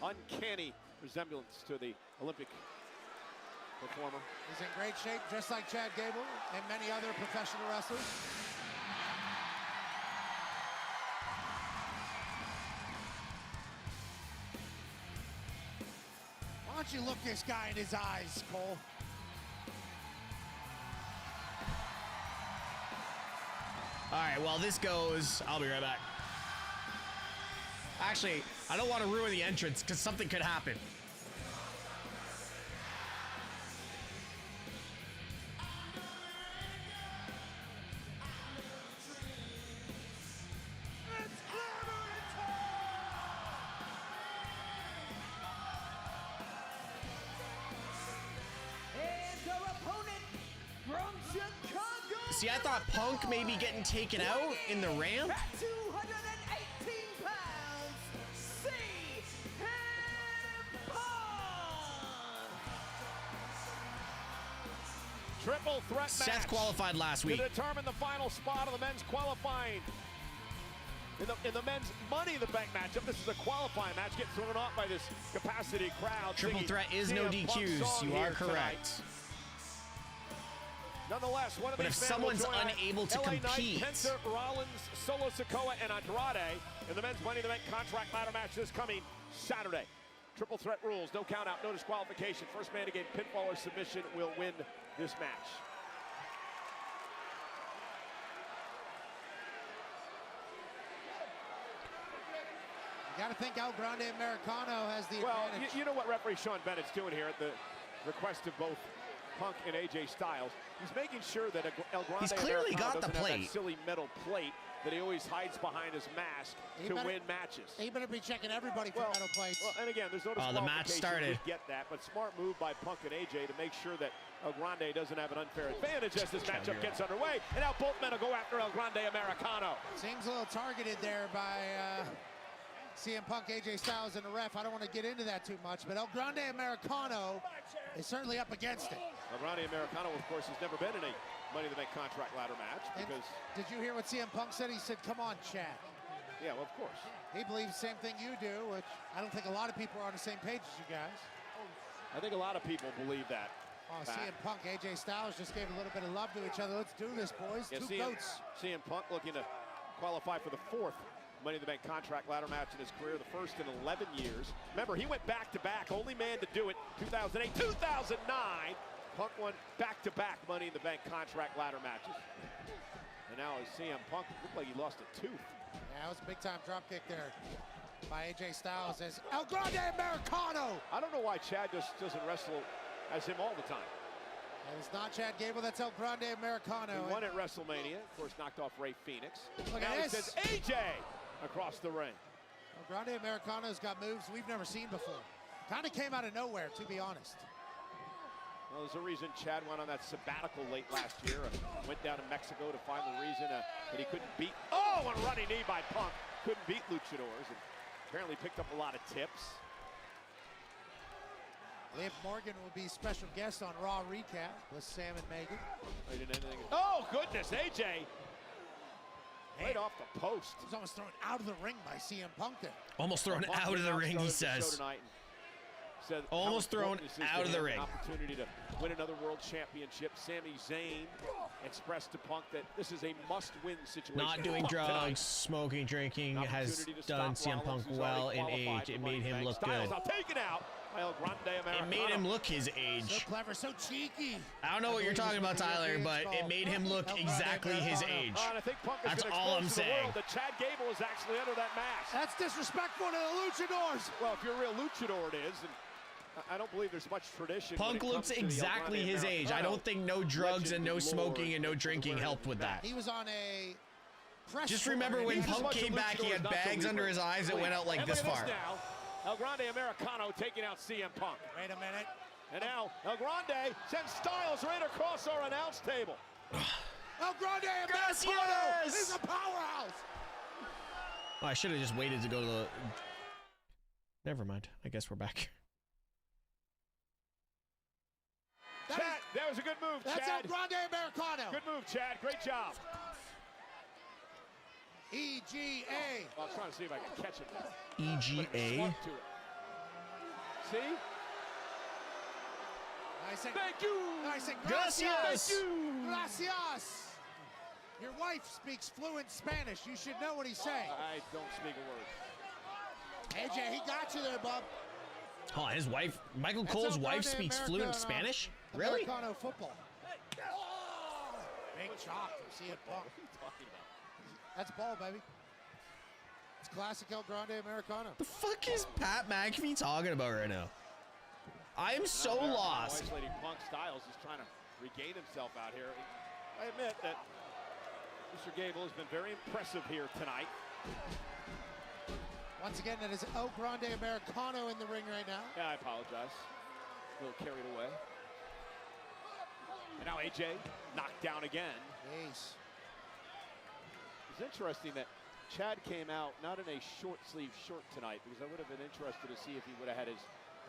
Uncanny resemblance to the Olympic performer. He's in great shape, just like Chad Gable and many other professional wrestlers. Why don't you look this guy in his eyes, Cole? All right, well, this goes. I'll be right back. Actually, I don't want to ruin the entrance because something could happen. See, I thought Punk may be getting taken out in the ramp. At 218 pounds, CM Punk. Triple threat Seth match qualified last week. to determine the final spot of the men's qualifying. In the men's Money in the Bank matchup, this is a qualifying match. Get thrown off by this capacity crowd. Triple threat is no DQs. You are correct. Nonetheless, one of But these if someone's unable to LA compete, Knight, Penta, Rollins, Solo Sikoa, and Andrade in the men's Money in the Bank contract ladder match this coming Saturday. Triple threat rules, no count out, no disqualification. First man to gain pinfall or submission will win this match. You got to think El Grande Americano has the advantage. You know what referee Sean Bennett's doing here at the request of both Punk and AJ Styles. He's making sure that El Grande He's clearly Americano got the doesn't have plate. that silly metal plate that he always hides behind his mask to win matches. He better be checking everybody for metal plates. Well, and again, there's no the match started. We get that, but smart move by Punk and AJ to make sure that El Grande doesn't have an unfair advantage as this matchup gets underway. And now both men will go after El Grande Americano. Seems a little targeted there by CM Punk, AJ Styles, and the ref. I don't want to get into that too much, but El Grande Americano is certainly up against it. El Grande Americano, of course, has never been in a Money in the Bank contract ladder match because... Did you hear what CM Punk said? He said, come on, Chad. Yeah, well, of course. He believes the same thing you do, which I don't think a lot of people are on the same page as you guys. I think a lot of people believe that. Oh, CM Punk, AJ Styles just gave a little bit of love to each other. Let's do this, boys. Yeah, Two goats. CM Punk looking to qualify for the 4th Money in the Bank contract ladder match in his career, the first in 11 years. Remember, he went back-to-back, only man to do it, 2008, 2009. Punk won back-to-back Money in the Bank contract ladder matches. And now as CM Punk, looked like he lost a tooth. Yeah, it was a big-time dropkick there by AJ Styles as El Grande Americano. I don't know why Chad just doesn't wrestle as him all the time. And it's not Chad Gable, that's El Grande Americano. He won at WrestleMania, of course, knocked off Ray Phoenix. Look now at he this. says AJ across the ring. El Grande Americano's got moves we've never seen before. Kind of came out of nowhere, to be honest. Well, there's a reason Chad went on that sabbatical late last year. Went down to Mexico to find the reason that he couldn't beat. Oh, a running knee by Punk. Couldn't beat luchadors. And apparently picked up a lot of tips. Liv Morgan will be special guest on Raw Recap with Sam and Megan. Oh, goodness, AJ. Right off the post. He was almost thrown out of the ring by CM Punk there. Almost thrown out of the ring, he says. Said almost thrown out of the ring. Opportunity to win another world championship. Sami Zayn expressed to Punk that this is a must-win situation. Not doing drugs, smoking, drinking has done CM Punk well in age. It made him look good. Taken out by El Grande Americano. It made him look his age. So clever, so cheeky. I don't know what you're talking about, Tyler, but it made him look exactly his age. And I think Punk is That's gonna all I'm expose to the saying. world that Chad Gable is actually under that mask. That's disrespectful to the luchadors. Well, if you're a real luchador, it is. And I don't believe there's much tradition. Punk looks exactly his age. I don't think no drugs and no smoking and no drinking helped with that. He was on a press. Just remember when Punk came back, he had bags under his eyes that went out like this far. Now, El Grande Americano taking out CM Punk. Wait a minute. And now El Grande sends Styles right across our announce table. El Grande Americano is a powerhouse. Oh, I should have just waited to go to the... Never mind. I guess we're back. Chad, that was a good move, Chad. That's El Grande Americano. Good move, Chad. Great job. EGA. Well, I was trying to see if I could catch him. EGA? See? I said, thank you. I said, gracias. Thank you. Gracias. Your wife speaks fluent Spanish. You should know what he's saying. I don't speak a word. AJ, he got you there, bub. Oh, his wife, Michael Cole's wife speaks fluent Spanish? Really? Americano football. Big chop from CM Punk. That's ball, baby. It's classic El Grande Americano. The fuck is Pat McAfee talking about right now? I am so lost. Lady Punk Styles is trying to regain himself out here. I admit that Mr. Gable has been very impressive here tonight. Once again, that is El Grande Americano in the ring right now. Yeah, I apologize. A little carried away. And now AJ knocked down again. Yes. It's interesting that Chad came out not in a short sleeve shirt tonight, because I would have been interested to see if he would have had his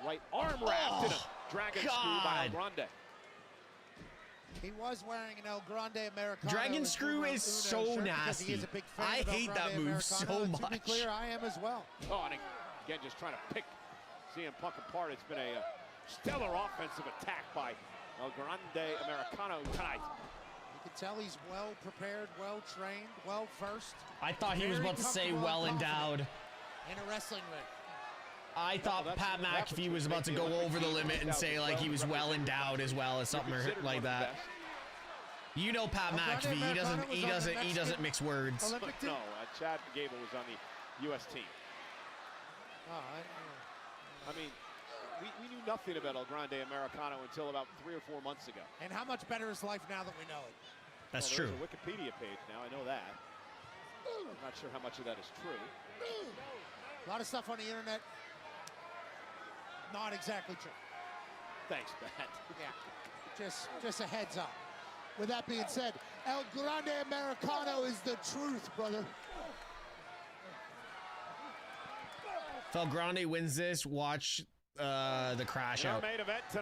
right arm wrapped in a dragon screw by El Grande. He was wearing an El Grande Americano. Dragon screw is so nasty. I hate that move so much. To be clear, I am as well. Oh, and again, just trying to pick CM Punk apart. It's been a stellar offensive attack by El Grande Americano tonight. You can tell he's well prepared, well trained, well versed. I thought he was about to say well endowed. In a wrestling ring. I thought Pat McAfee was about to go over the limit and say like he was well endowed as well as something like that. You know Pat McAfee, he doesn't mix words. No, Chad Gable was on the U.S. team. I mean, we knew nothing about El Grande Americano until about 3 or 4 months ago. And how much better is life now that we know it? That's true. There's a Wikipedia page now, I know that. I'm not sure how much of that is true. A lot of stuff on the internet, not exactly true. Thanks, Matt. Yeah, just a heads up. With that being said, El Grande Americano is the truth, brother. If El Grande wins this, watch the crash out.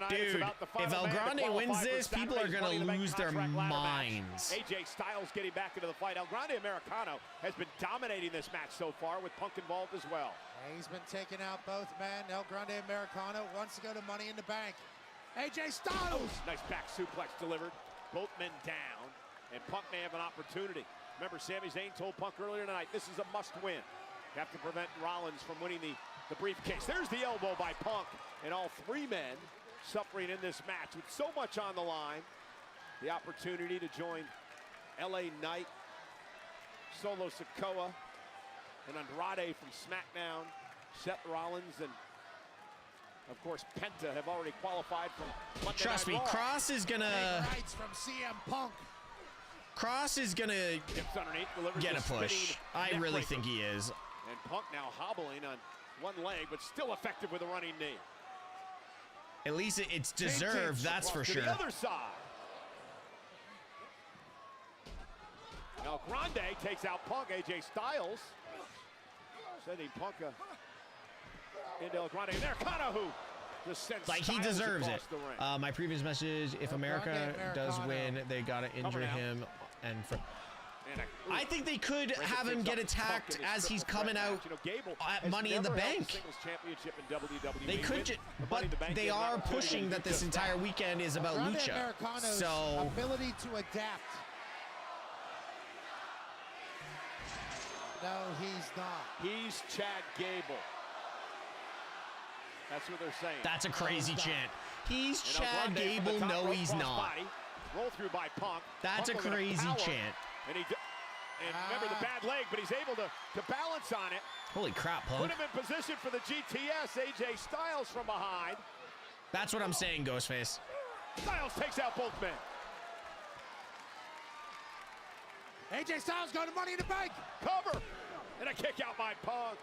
Dude, if El Grande wins this, people are going to lose their minds. AJ Styles getting back into the fight. El Grande Americano has been dominating this match so far with Punk involved as well. Yeah, he's been taking out both men. El Grande Americano wants to go to Money in the Bank. AJ Styles! Nice back suplex delivered. Both men down, and Punk may have an opportunity. Remember, Sami Zayn told Punk earlier tonight, this is a must-win. You have to prevent Rollins from winning the briefcase. There's the elbow by Punk, and all three men suffering in this match with so much on the line. The opportunity to join LA Knight, Solo Sikoa, and Andrade from SmackDown, Seth Rollins, and of course Penta have already qualified for Monday Trust Night me, Raw. Cross is gonna. Rights from CM Punk. Cross is gonna get a push. I really think he is. And Punk now hobbling on one leg, but still effective with a running knee. At least it's deserved, that's for sure. The other side. Now Grande takes out Punk. AJ Styles sending Punk into El Grande Americano, who just sends Like he Styles deserves it. across the ring. My previous message: if America does win, they gotta injure him. And for I think they could have him get attacked as he's coming out at Money in the Bank. They could, but they are pushing that this entire weekend is about lucha. So ability to adapt. No, he's not. He's Chad Gable. That's what they're saying. That's a crazy chant. He's And Chad Grande from the Gable. top No, rope he's cross not. body. Roll through by Punk. That's Punk a with crazy power, chant. And remember the bad leg, but he's able to balance on it. Holy crap, Put Punk. him in position for the GTS. AJ Styles from behind. That's what I'm saying, Ghostface. Styles takes out both men. AJ Styles going to Money in the Bank. Cover. And a kick out by Punk.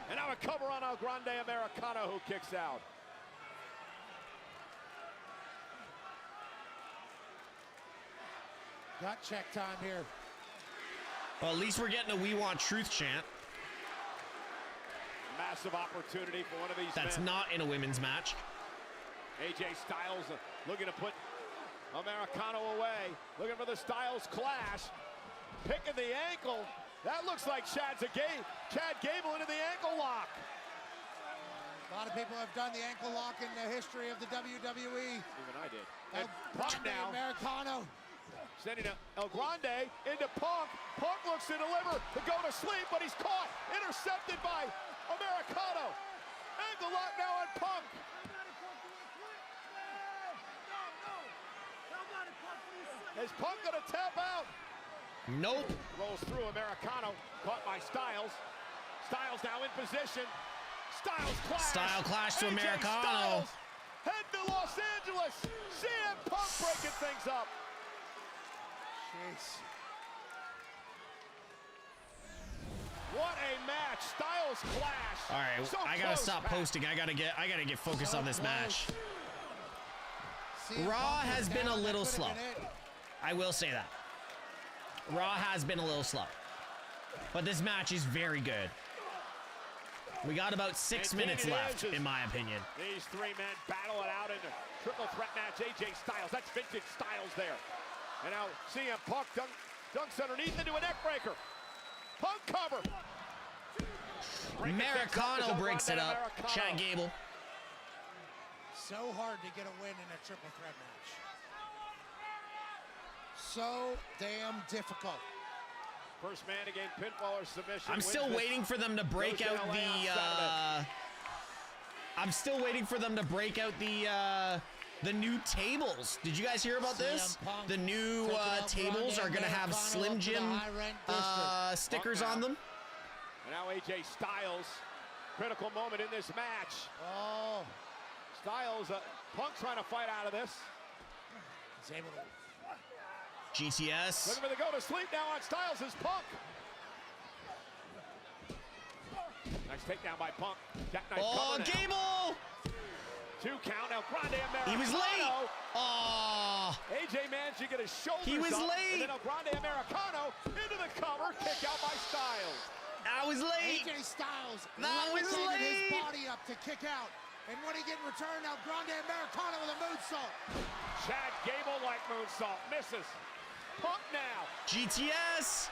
And now a cover on El Grande Americano, who kicks out. Got check time here. Well, at least we're getting a "We Want Truth" chant. Massive opportunity for one of these That's men. not in a women's match. AJ Styles looking to put Americano away. Looking for the Styles clash. Picking the ankle. That looks like Chad Gable into the ankle lock. A lot of people have done the ankle lock in the history of the WWE. Even I did. El And Punk Grande now. Americano. Sending El Grande into Punk. Punk looks to deliver to go to sleep, but he's caught. Intercepted by Americano. Ankle lock now on Punk. Is Punk gonna tap out? Nope. Rolls through Americano, caught by Styles. Styles now in position. Styles clash. Style clash to AJ Americano. Styles head to Los Angeles. CM Punk breaking things up. Jeez. What a match. Styles clash. All right, So I gotta close, stop Pat. posting. I gotta get focused So on this close. match. CM Raw Punk has is been down. a little That slow. could've been it. I will say that. Raw has been a little slow. But this match is very good. We got about 6 And minutes it left, is. in my opinion. These three men battle it out in a triple threat match. AJ Styles, that's vintage Styles there. And now CM Punk dunks underneath into a neck breaker. Punk cover. Americano breaks it up. Americano. Chad Gable. So hard to get a win in a triple threat match. So damn difficult. First man to gain pinfall or submission. I'm still waiting for them to break Goes to out LA on the Saturday. I'm still waiting for them to break out the new tables. Did you guys hear about this? CM Punk The new taking out tables Grande are gonna have Americano Slim up to the Jim high-ranked district. stickers Punk on now. them. And now AJ Styles, critical moment in this match. Oh, Styles, Punk trying to fight out of this. he's able to. GTS. Looking for the go to sleep now on Styles is Punk. Nice takedown by Punk. Jackknife Oh, cover now. Gable! 2 count. El Grande Americano. He was late. Oh, AJ managed to get his shoulders He was up, late. And then El Grande Americano into the cover. Kick out by Styles. That was late. AJ Styles That was levitated his late. body up to kick out. And what do you get in return? Now Grande Americana with a moonsault. Chad Gable like moonsault. Misses. Punk now. GTS.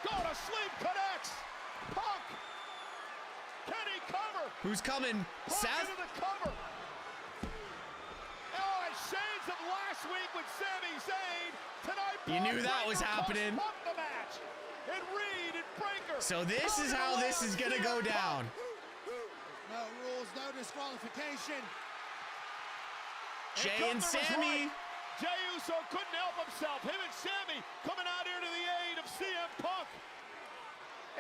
Go to sleep. Connects. Punk. Can he cover? Who's coming? Punk Seth? into the cover. Oh, and shades of last week with Sami Zayn. Tonight, You knew that was Breakker happening. costs Punk the match. And Reed and Breakker. So this is how this is gonna go down. No rules, no disqualification. Jay and Sammy. Jey Uso couldn't help himself. Him and Sammy coming out here to the aid of CM Punk.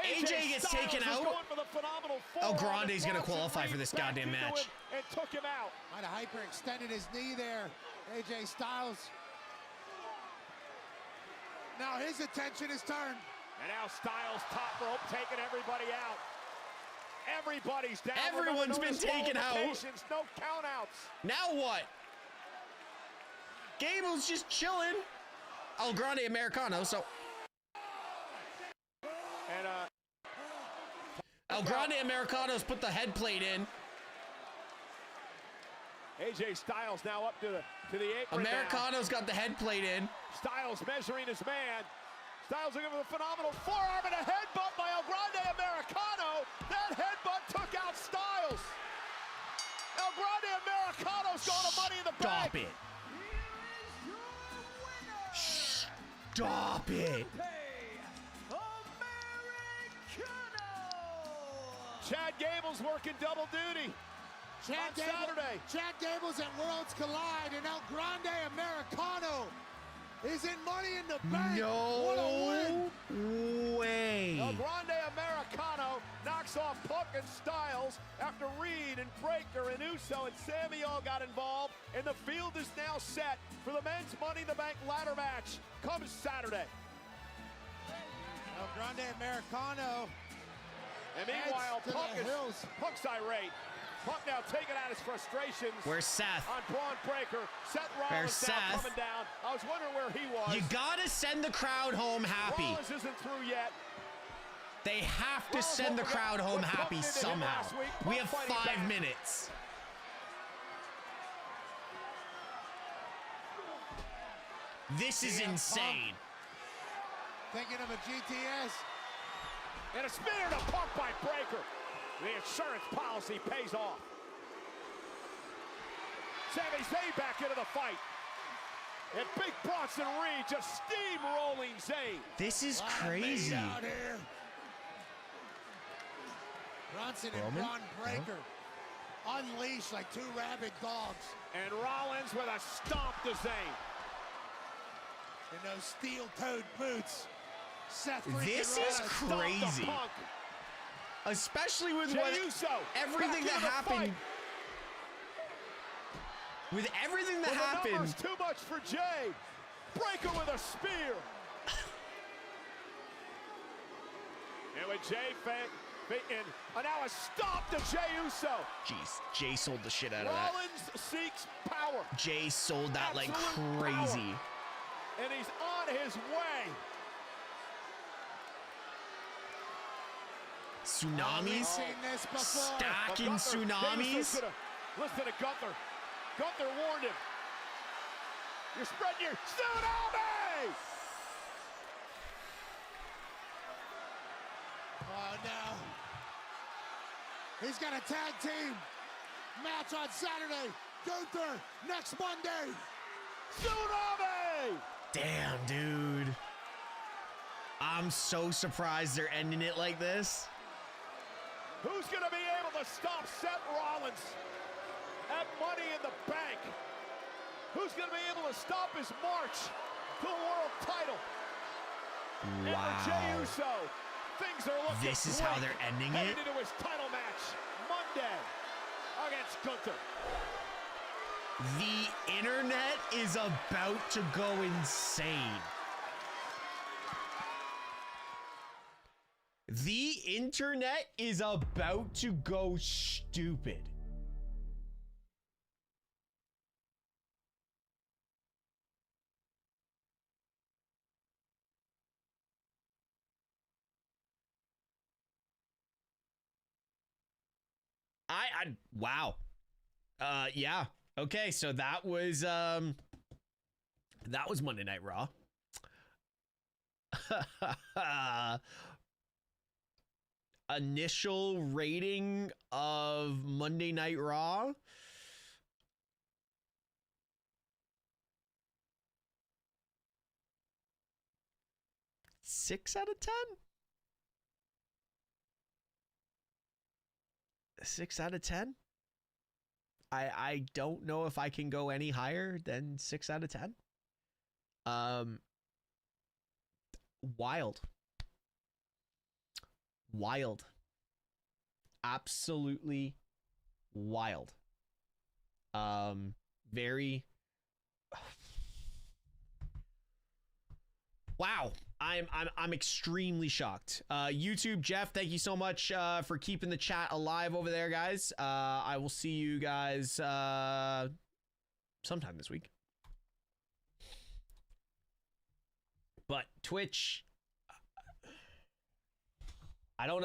AJ gets Styles taken is out. going for the phenomenal El forearm, Grande's and gonna Bronson qualify for Reed this backed goddamn into match. it and took him out. Might have hyperextended his knee there, AJ Styles. Now his attention is turned. And now Styles top rope taking everybody out. Everybody's down. Everyone's Remember, no been taken out. disqualifications, no countouts. Now what? Gable's just chilling. El Grande Americano, so. And El Grande Americano's put the head plate in. AJ Styles now up to the apron. Americano's got the head plate in. Styles measuring his man. Styles looking for the phenomenal forearm and a headbutt by El Grande Americano. That headbutt took out Styles. El Grande Americano's going to Money in the Bank. Stop it. Stop it. Chad Gable's working double duty. Saturday. Chad Gable's at Worlds Collide, and El Grande Americano is in Money in the Bank. What a win. way. El Grande Americano knocks off Punk and Styles after Reed and Breakker and Uso and Sammy all got involved. And the field is now set for the men's Money in the Bank ladder match comes Saturday. El Grande Americano. And meanwhile, Heads to the Punk's irate. Punk now taking out his frustrations. Where's Seth? On Braun Breaker. Seth Where's Rollins now Seth? coming down. I was wondering where he was. You gotta send the crowd home happy. Rollins isn't through yet. They have to send the crowd home happy somehow. We have 5 minutes. This is insane. Thinking of a GTS. And a spear to Punk by Breakker. The insurance policy pays off. Sami Zayn back into the fight. And Big Bronson Reed just steamrolling Zayn. This is crazy. Out here. Bronson and Roman? Braun Breaker unleashed like two rabid dogs. And Rollins with a stomp to Zayn. In those steel-toed boots. Seth This freaking is Rollins. crazy. Especially with what everything that happened. With everything that The happened. numbers too much for Jay. Breakker with a spear. And with Jay and now a stop to Jey Uso. Jeez, Jay sold the shit out of that. Rollins seeks power. Jay sold that like Absolute crazy. power. And he's on his way. Tsunamis? Stacking tsunamis? Listen to Gunther. Gunther warned him. You're spreading your tsunami! Oh, no. He's got a tag team match on Saturday. Gunther next Monday. Tsunami! Damn, dude. I'm so surprised they're ending it like this. Who's going to be able to stop Seth Rollins at Money in the Bank? Who's going to be able to stop his march to the world title? And for Jey Uso, things are looking This is how great. they're ending Heading it? into his title match Monday against Gunther. The internet is about to go insane. The internet is about to go stupid. Wow. Yeah. Okay, so that was Monday Night Raw. Initial rating of Monday Night Raw. Six out of 10? 6 out of 10? I don't know if I can go any higher than 6 out of 10. Wild. Absolutely wild. Very. Wow. I'm extremely shocked. YouTube, Jeff, thank you so much for keeping the chat alive over there, guys. I will see you guys sometime this week. But Twitch, I don't know.